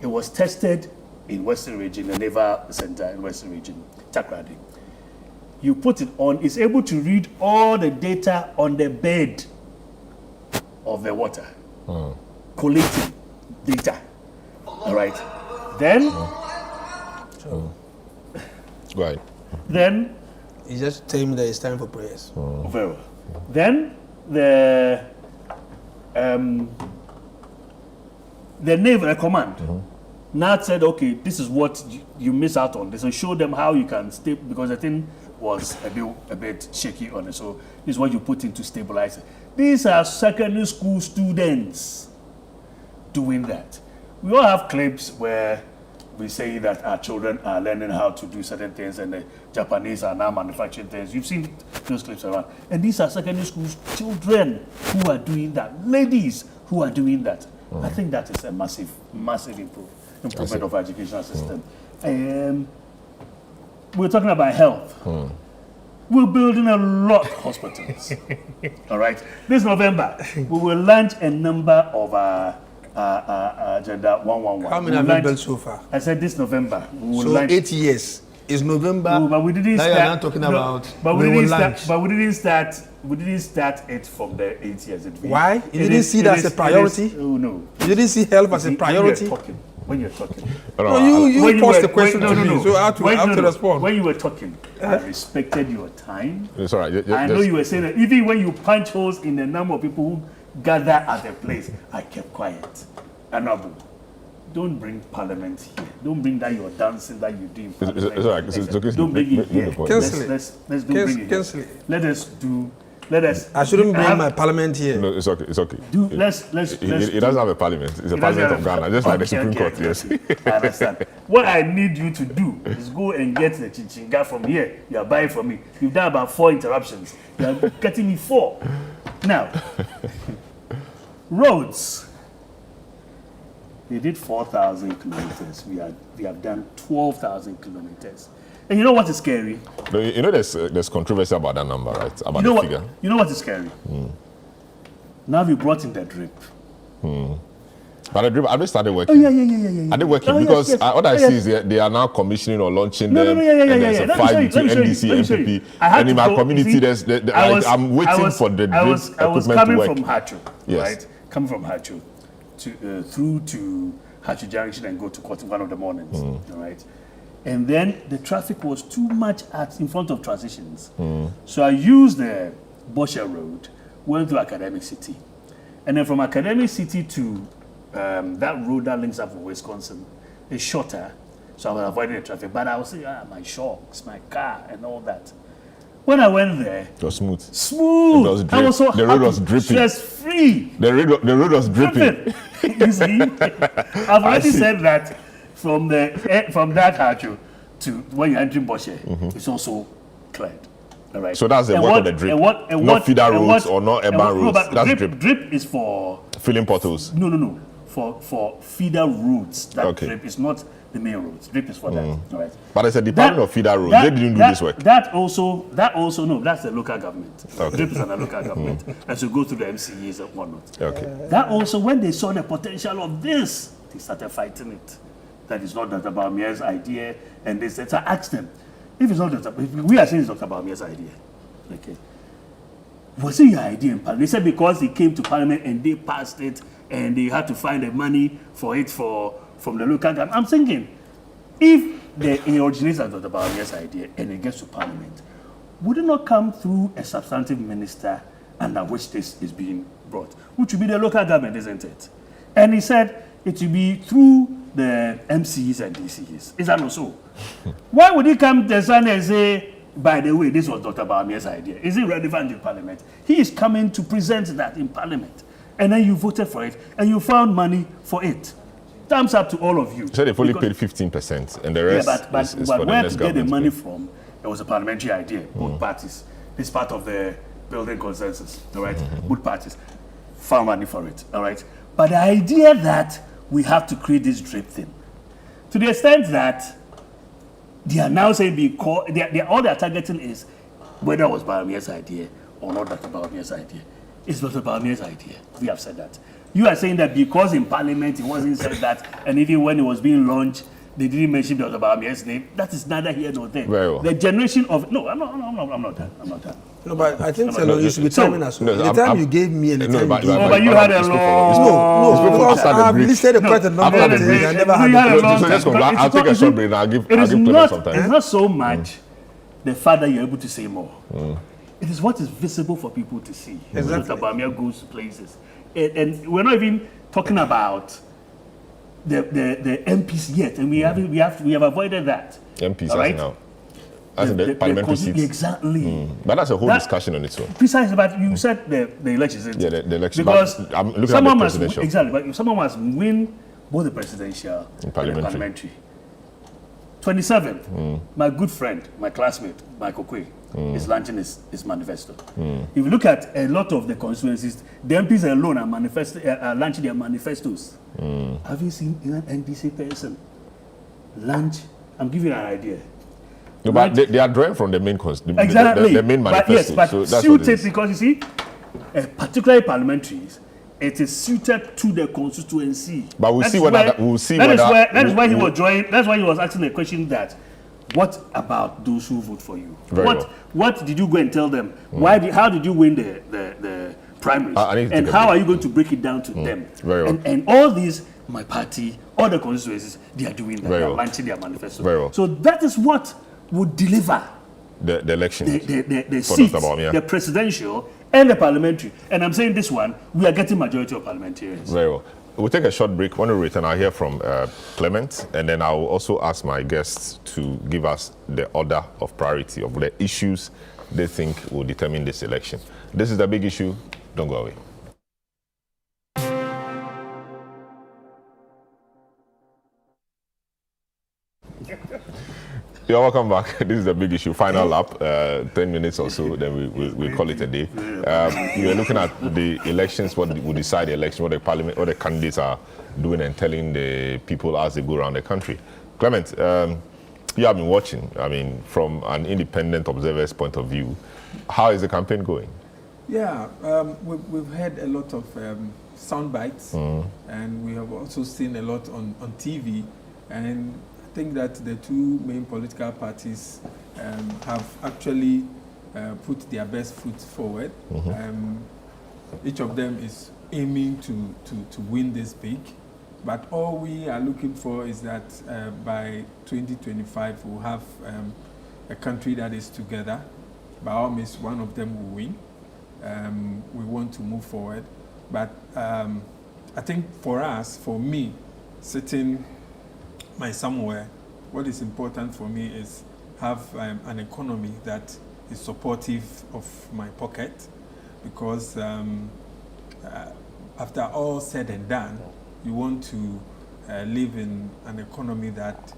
it was tested in Western Region, the Naval Center in Western Region, Takrady. You put it on, it's able to read all the data on the bed of the water, collating data. All right. Then, right. Then, You just tell me that it's time for prayers. very well. Then the naval command now said, okay, this is what you miss out on. They show them how you can stay, because the thing was a bit shaky on it. So this is what you put in to stabilize it. These are secondary school students doing that. We all have clips where we say that our children are learning how to do certain things, and the Japanese are now manufacturing things. You've seen those clips around. And these are secondary school children who are doing that, ladies who are doing that. I think that is a massive, massive improvement of our educational system. We're talking about health. We're building a lot of hospitals. All right. This November, we will launch a number of Agenda 111. How many have you built so far? I said this November. We will So launch. 8 years. It's November. No, but we didn't now start. you're not talking about. But we we will didn't start. launch. But we didn't start. We didn't start it from the 8 years. Why? You didn't see that as a priority? Oh no. You didn't see health as a priority? When you're talking. No, you posed the question to me, so I have to respond. When you were talking, I respected your time. It's all right. I know you were saying that even when you punch holes in the number of people who gather at the place, I kept quiet. Honorable, don't bring Parliament here. Don't bring that your dancing that you do in Parliament. It's all right. It's okay. Don't bring it here. Cancel it. Let's don't bring it here. Cancel it. Let us. I shouldn't bring my Parliament here. No, it's okay. It's okay. Let's. It doesn't have a parliament. It's a parliament of Ghana, just like the Supreme Court. Yes. I understand. What I need you to do is go and get the chinchinga from here. You are buying from me. You've done about 4 interruptions. You are getting me 4. Now, roads. We did 4,000 kilometers. We have done 12,000 kilometers. And you know what is scary? No, you know there's controversy about that number, right? About You know the figure. You know what is scary? Now we brought in the drip. But I just started working. Oh yeah. I did working Oh, yes, because yes. what I Oh, see is they are now commissioning or launching No, them. yeah. And there's a Let me show you, fight between let me NDC show you, and let me MPP. I had And in to my go- community, you see, I'm waiting for the drip I was equipment coming to work. from Hachu, Yes. right? Coming from Hachu through to Hachu Junction and go to court one of the mornings, all right? And then the traffic was too much in front of transitions. So I used the Bosher Road, went to Academic City. And then from Academic City to that road that links up with Wisconsin is shorter. So I was avoiding the traffic. But I was saying, my shocks, my car, and all that. When I went there, It was smooth. smooth. It was I was so the road happy, was dripping. stress-free. The road was dripping. You see, I've already said that from that Hachu to when you're entering Boshe, it's also cleared. All right. So that's the work of the drip. Not feeder roads or not urban roads. That's drip. Drip is for Filling potholes. no. For feeder roads. That Okay. drip is not the main roads. Drip is for that. All right. But it's a department of feeder roads. They didn't do this work. That also no. That's the local government. Okay. Drip is under local government, and so go through the MCEs and whatnot. Okay. That also, when they saw the potential of this, they started fighting it. That is not Dr. Bawumia's idea, and they said, so I asked them, if it's not Dr. If we are saying it's Dr. Bawumia's idea, okay, Was it your idea in Parliament? They said because he came to Parliament and they passed it and they had to find the money for it from the local government. I'm thinking, if it originates as Dr. Bawumia's idea and it gets to Parliament, would it not come through a substantive minister under which this is being brought, which would be the local government, isn't it? And he said it would be through the MCs and DCs. Is that not so? Why would he come to the Sun and say, by the way, this was Dr. Bawumia's idea? Is it relevant in Parliament? He is coming to present that in Parliament. And then you voted for it, and you found money for it. Thumbs up to all of you. So they've only paid 15%, and the rest is for the where next to get the government. money from, it was a parliamentary idea, both parties. This part of the building consensus, all right? Both parties found money for it, all right? But the idea that we have to create this drip thing, to the extent that they are now saying because all they're targeting is whether it was Bawumia's idea or not Dr. Bawumia's idea. It's Dr. Bawumia's idea. We have said that. You are saying that because in Parliament it wasn't said that, and even when it was being launched, they didn't mention Dr. Bawumia's name. That is neither here nor there. Very well. The generation of I'm not done. No, but I think you should be timing us. The time you gave me and the time but you gave me. but you had a long. No, because I have listed quite a number of things. I never had had a the long So let's go. I'll take a short break and I'll give Clement some time. It's not so much the fact that you're able to say more. It is what is visible for people to see. Exactly. Dr. Bawumia goes to places. And we're not even talking about the MPs yet, and we have avoided that. MPs, all right? now. As in the parliamentary seats. Exactly. But that's a whole discussion on its own. Precisely, but you said the elections. Yeah, the election. Because but I'm looking at someone the must presidential. exactly, but someone must win both the presidential and parliamentary. the parliamentary. 27th, my good friend, my classmate, Michael Quay, is launching his manifesto. If you look at a lot of the constituencies, the MPs alone are launching their manifestos. Have you seen an NDC person launch? I'm giving you an idea. No, but they are drawing from the main Exactly. the main manifesto. But so that's suited what it is. because you see, particularly parliamentaries, it is suited to the constituency. But we'll That see is whether where- that- we'll see that is whether- where that is why he we'll- was drawing. That's why he was asking the question that, what about those who vote for you? Very well. What did you go and tell them? How did you win the primaries? I need to And take a how break. are you going to break it down to them? Very well. And all these, my party, all the constituencies, they are doing that. Very They are well. launching their manifesto. Very well. So that is what would deliver The election. the For seats, Dr. Bawumia. the presidential and the parliamentary. And I'm saying this one, we are getting majority of parliamentarians. Very well. We'll take a short break. When we return, I'll hear from Clement, and then I will also ask my guests to give us the order of priority of the issues they think will determine this election. This is the big issue. Don't go away. Yeah, welcome back. This is the big issue. Final lap, 10 minutes or so, then we call it a day. We are looking at the elections, what will decide the election, what the parliament, what the candidates are doing and telling the people as they go around the country. Clement, you have been watching, I mean, from an independent observer's point of view. How is the campaign going? Yeah, we've heard a lot of sound bites, and we have also seen a lot on TV. And I think that the two main political parties have actually put their best foot forward. Each of them is aiming to win this big. But all we are looking for is that by 2025 we'll have a country that is together. By all means, one of them will win. We want to move forward. But I think for us, for me, sitting somewhere, what is important for me is have an economy that is supportive of my pocket, because after all said and done, you want to live in an economy that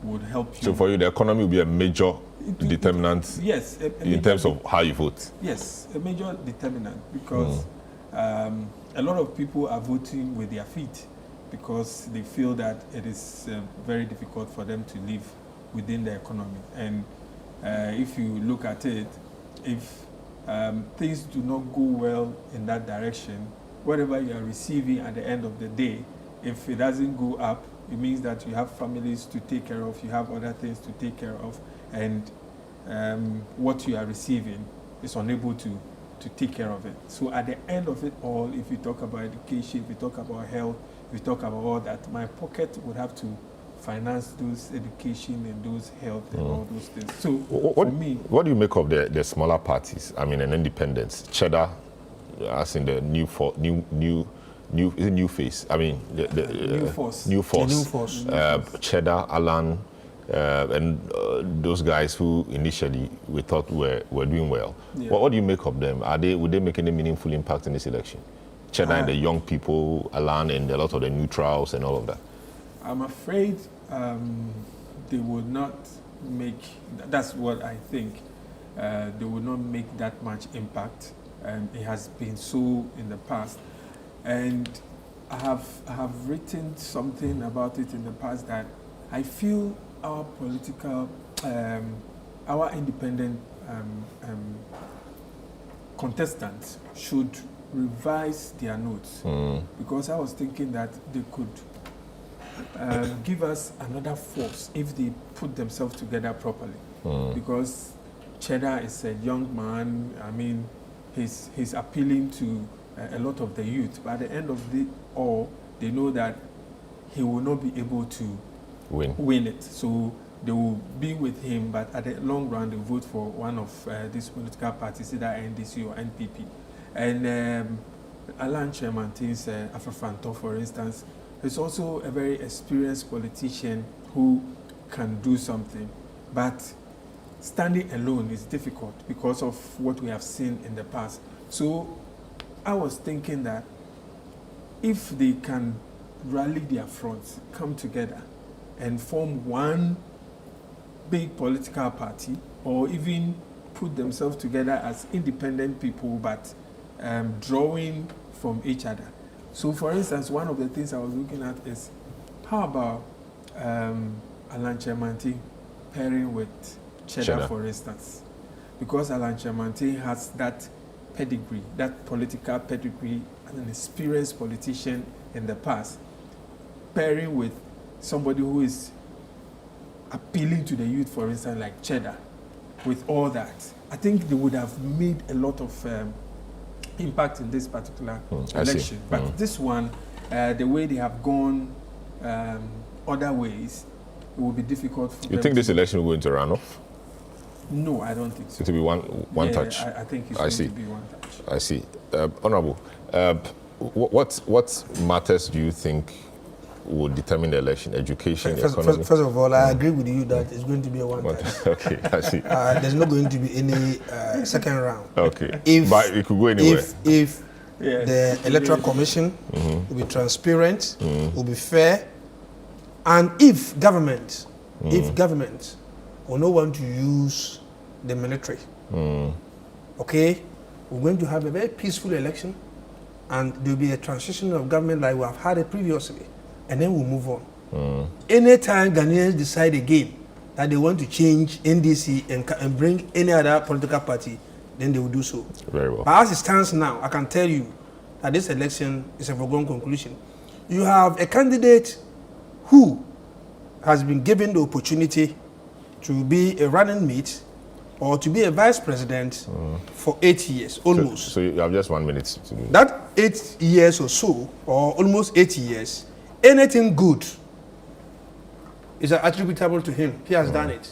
would help you. So for you, the economy will be a major determinant Yes. in terms of how you vote? Yes, a major determinant, because a lot of people are voting with their feet because they feel that it is very difficult for them to live within the economy. And if you look at it, if things do not go well in that direction, whatever you are receiving at the end of the day, if it doesn't go up, it means that you have families to take care of, you have other things to take care of, and what you are receiving is unable to to take care of it. So at the end of it all, if you talk about education, if you talk about health, if you talk about all that, my pocket would have to finance those education and those health and all those things. So for me, what do you make of the smaller parties? I mean, an independence, Cheddar, as in the new face. I mean, New Force, Cheddar, Alan, and those guys who initially we thought were doing well. Yeah. What do you make of them? Would they make any meaningful impact in this election? Cheddar and the young people, Alan and a lot of the neutrals and all of that. I'm afraid they will not make, that's what I think, they will not make that much impact. It has been so in the past. And I have written something about it in the past that I feel our political, our independent contestants should revise their notes. Because I was thinking that they could give us another force if they put themselves together properly. Because Cheddar is a young man. I mean, he's appealing to a lot of the youth. But at the end of the all, they know that he will not be able to win it. So they will be with him, but at the long run, they vote for one of these political parties, either NDC or NPP. And Alan Chairman thinks Afrofanto, for instance, is also a very experienced politician who can do something. But standing alone is difficult because of what we have seen in the past. So I was thinking that if they can rally their fronts, come together, and form one big political party, or even put themselves together as independent people, but drawing from each other. So, for instance, one of the things I was looking at is, how about Alan Chairmanti pairing with Cheddar, for instance? Because Alan Chairmanti has that pedigree, that political pedigree, as an experienced politician in the past, pairing with somebody who is appealing to the youth, for instance, like Cheddar, with all that, I think they would have made a lot of impact in this particular election. But this one, the way they have gone other ways, it will be difficult for them. You think this election will go into runoff? No, I don't think so. It will be one touch? I think it's going to be one touch. I see. Honorable, what matters do you think will determine the election? Education, economy? First of all, I agree with you that it's going to be a one touch. Okay, I see. There's not going to be any second round. Okay, but it could go anywhere. If the Electoral Commission will be transparent, will be fair, and if government will not want to use the military, okay, we're going to have a very peaceful election, and there will be a transition of government like we have had it previously, and then we'll move on. Anytime Ghanaians decide again that they want to change NDC and bring any other political party, then they will do so. Very well. But as it stands now, I can tell you that this election is a foregone conclusion. You have a candidate who has been given the opportunity to be a running mate or to be a vice president for 8 years, almost. So you have just 1 minute to do. That 8 years or so, or almost 8 years, anything good is attributable to him. He has done it.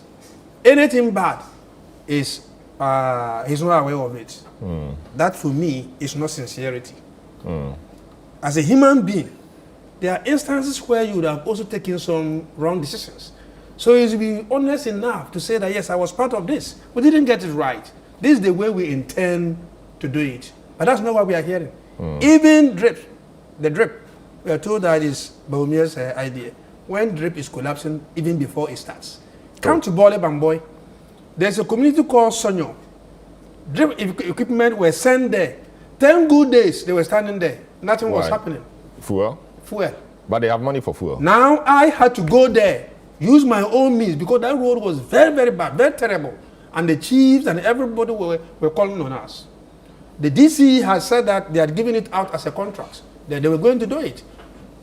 Anything bad is he's not aware of it. That for me is not sincerity. As a human being, there are instances where you would have also taken some wrong decisions. So you should be honest enough to say that, yes, I was part of this. We didn't get it right. This is the way we intend to do it. But that's not what we are hearing. Even the drip, we are told that is Baumia's idea. When drip is collapsing, even before it starts. Come to Bole Bamboy. There's a community called Sonyo. Drip equipment were sent there. 10 good days, they were standing there. Nothing was happening. Fuel? Fuel. But they have money for fuel. Now I had to go there, use my own means, because that road was very, very bad, very terrible. And the chiefs and everybody were calling on us. The DC has said that they had given it out as a contract, that they were going to do it.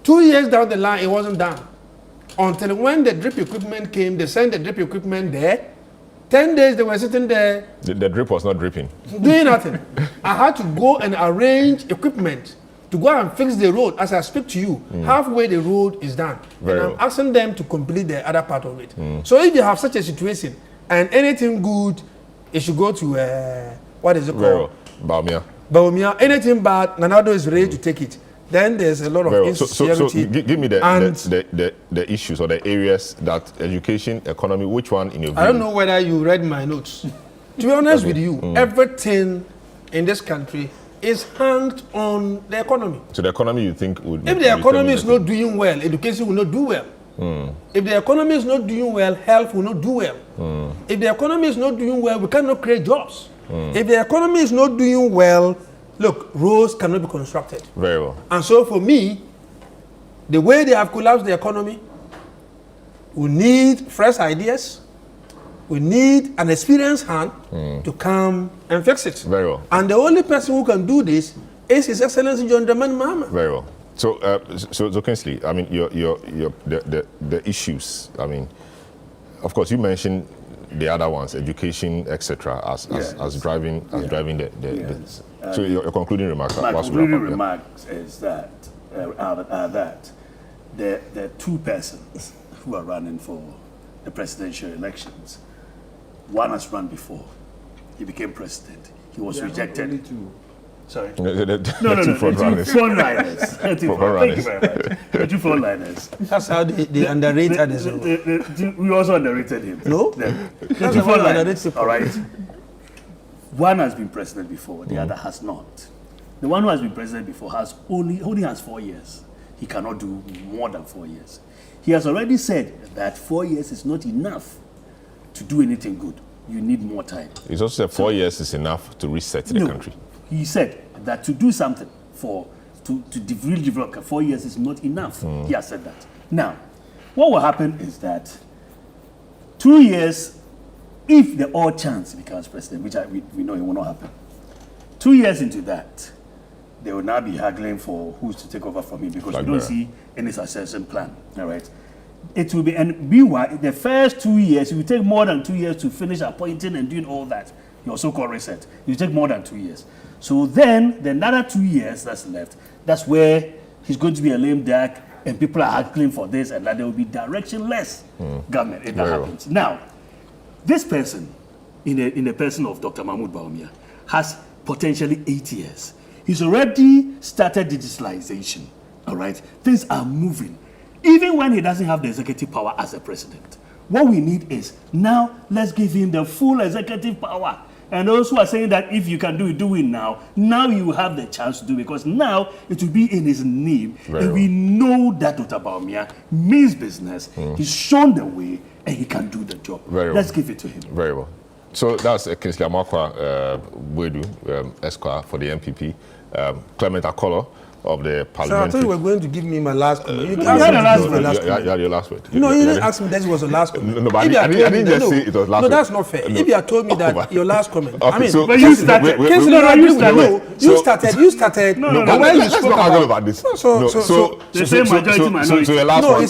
2 years down the line, it wasn't done. Until when the drip equipment came, they sent the drip equipment there. 10 days they were sitting there. The drip was not dripping. Doing nothing. I had to go and arrange equipment to go and fix the road. As I speak to you, halfway the road is done. Very and well. I'm asking them to complete the other part of it. So if you have such a situation and anything good, it should go to, what is it Very called? well. Baumia. Baumia. Anything bad, Nanado is ready to take it. Then there's a lot of Very well. insecurity. So give me the issues or the areas that education, economy, which one in your view? I don't know whether you read my notes. To be honest with you, everything in this country is hanged on the economy. So the economy you think would... If the economy is not doing well, education will not do well. If the economy is not doing well, health will not do well. If the economy is not doing well, we cannot create jobs. If the economy is not doing well, look, roads cannot be constructed. Very well. And so for me, the way they have collapsed the economy, we need fresh ideas. We need an experienced hand to come and fix it. Very well. And the only person who can do this is His Excellency John Dramani Mahama. Very well. So, so Kingsley, I mean, the issues. I mean, of course, you mentioned the other ones, education, etc., as driving so your concluding remarks. My concluding remarks is that there are two persons who are running for the presidential elections. One has run before. He became president. He was rejected. Only two. Sorry. No. Two front riders. Thank you very much. The two front riders. That's how they underrated us. We also underrated him. No? The two front riders. All right. One has been president before, the other has not. The one who has been president before only has 4 years. He cannot do more than 4 years. He has already said that 4 years is not enough to do anything good. You need more time. He's also said 4 years is enough to reset the country. He said that to do something to really develop 4 years is not enough. He has said that. Now, what will happen is that 2 years, if the odd chance he becomes president, which we know it will not happen, 2 years into that, they will now be haggling for who's to take over from him because we don't see any succession plan. All right. It will be, and meanwhile, the first 2 years, it will take more than 2 years to finish appointing and doing all that, your so-called reset. It will take more than 2 years. So then, the another 2 years that's left, that's where he's going to be a lame duck, and people are haggling for this, and that there will be directionless government if that happens. Now, this person, in the person of Dr. Mahmoud Bawumia, has potentially 8 years. He's already started digitalization, all right? Things are moving. Even when he doesn't have the executive power as a president, what we need is now let's give him the full executive power. And those who are saying that if you can do it now you will have the chance to do it because now it will be in his name. And we know that Dr. Bawumia means business. He's shown the way and he can do the job. Let's give it to him. Very well. So that's Kingsley Amakwa Wedu, Esquire for the MPP, Clement Akolo of the Parliamentary. So I thought you were going to give me my last comment. You had your last word. No, you didn't ask me that it was the last comment. No, but I didn't just say it was last word. No, that's not fair. If you had told me that your last comment. Okay, I mean, so, but you started. You started. No, but let's not argue about this. So your last word.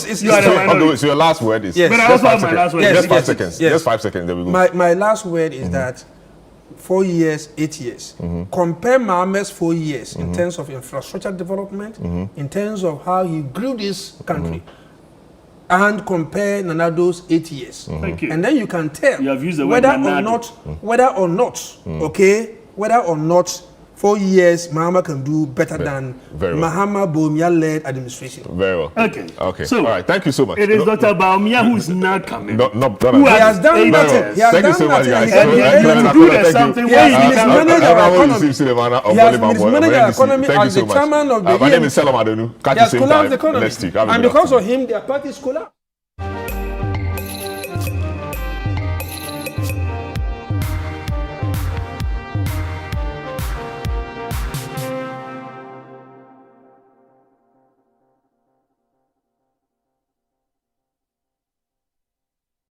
So your last word is. But I also have my last word. Just 5 seconds. Just 5 seconds. Then we go. My last word is that 4 years, 8 years. Compare Mahama's 4 years in terms of infrastructure development, in terms of how he grew this country, and compare Nanado's 8 years. Thank you. And then you can tell you have used the word whether or not 4 years Mahama can do better than Mahama Bawumia-led administration. Very well. Okay. So, all right. Thank you so much. It is Dr. Bawumia who is now coming. Who has done nothing. He has Thank you done so much, guys. He has mismanaged our economy as the chairman of the My name is Selam Adenu. He has collapsed the economy. And because of him, their parties collapsed.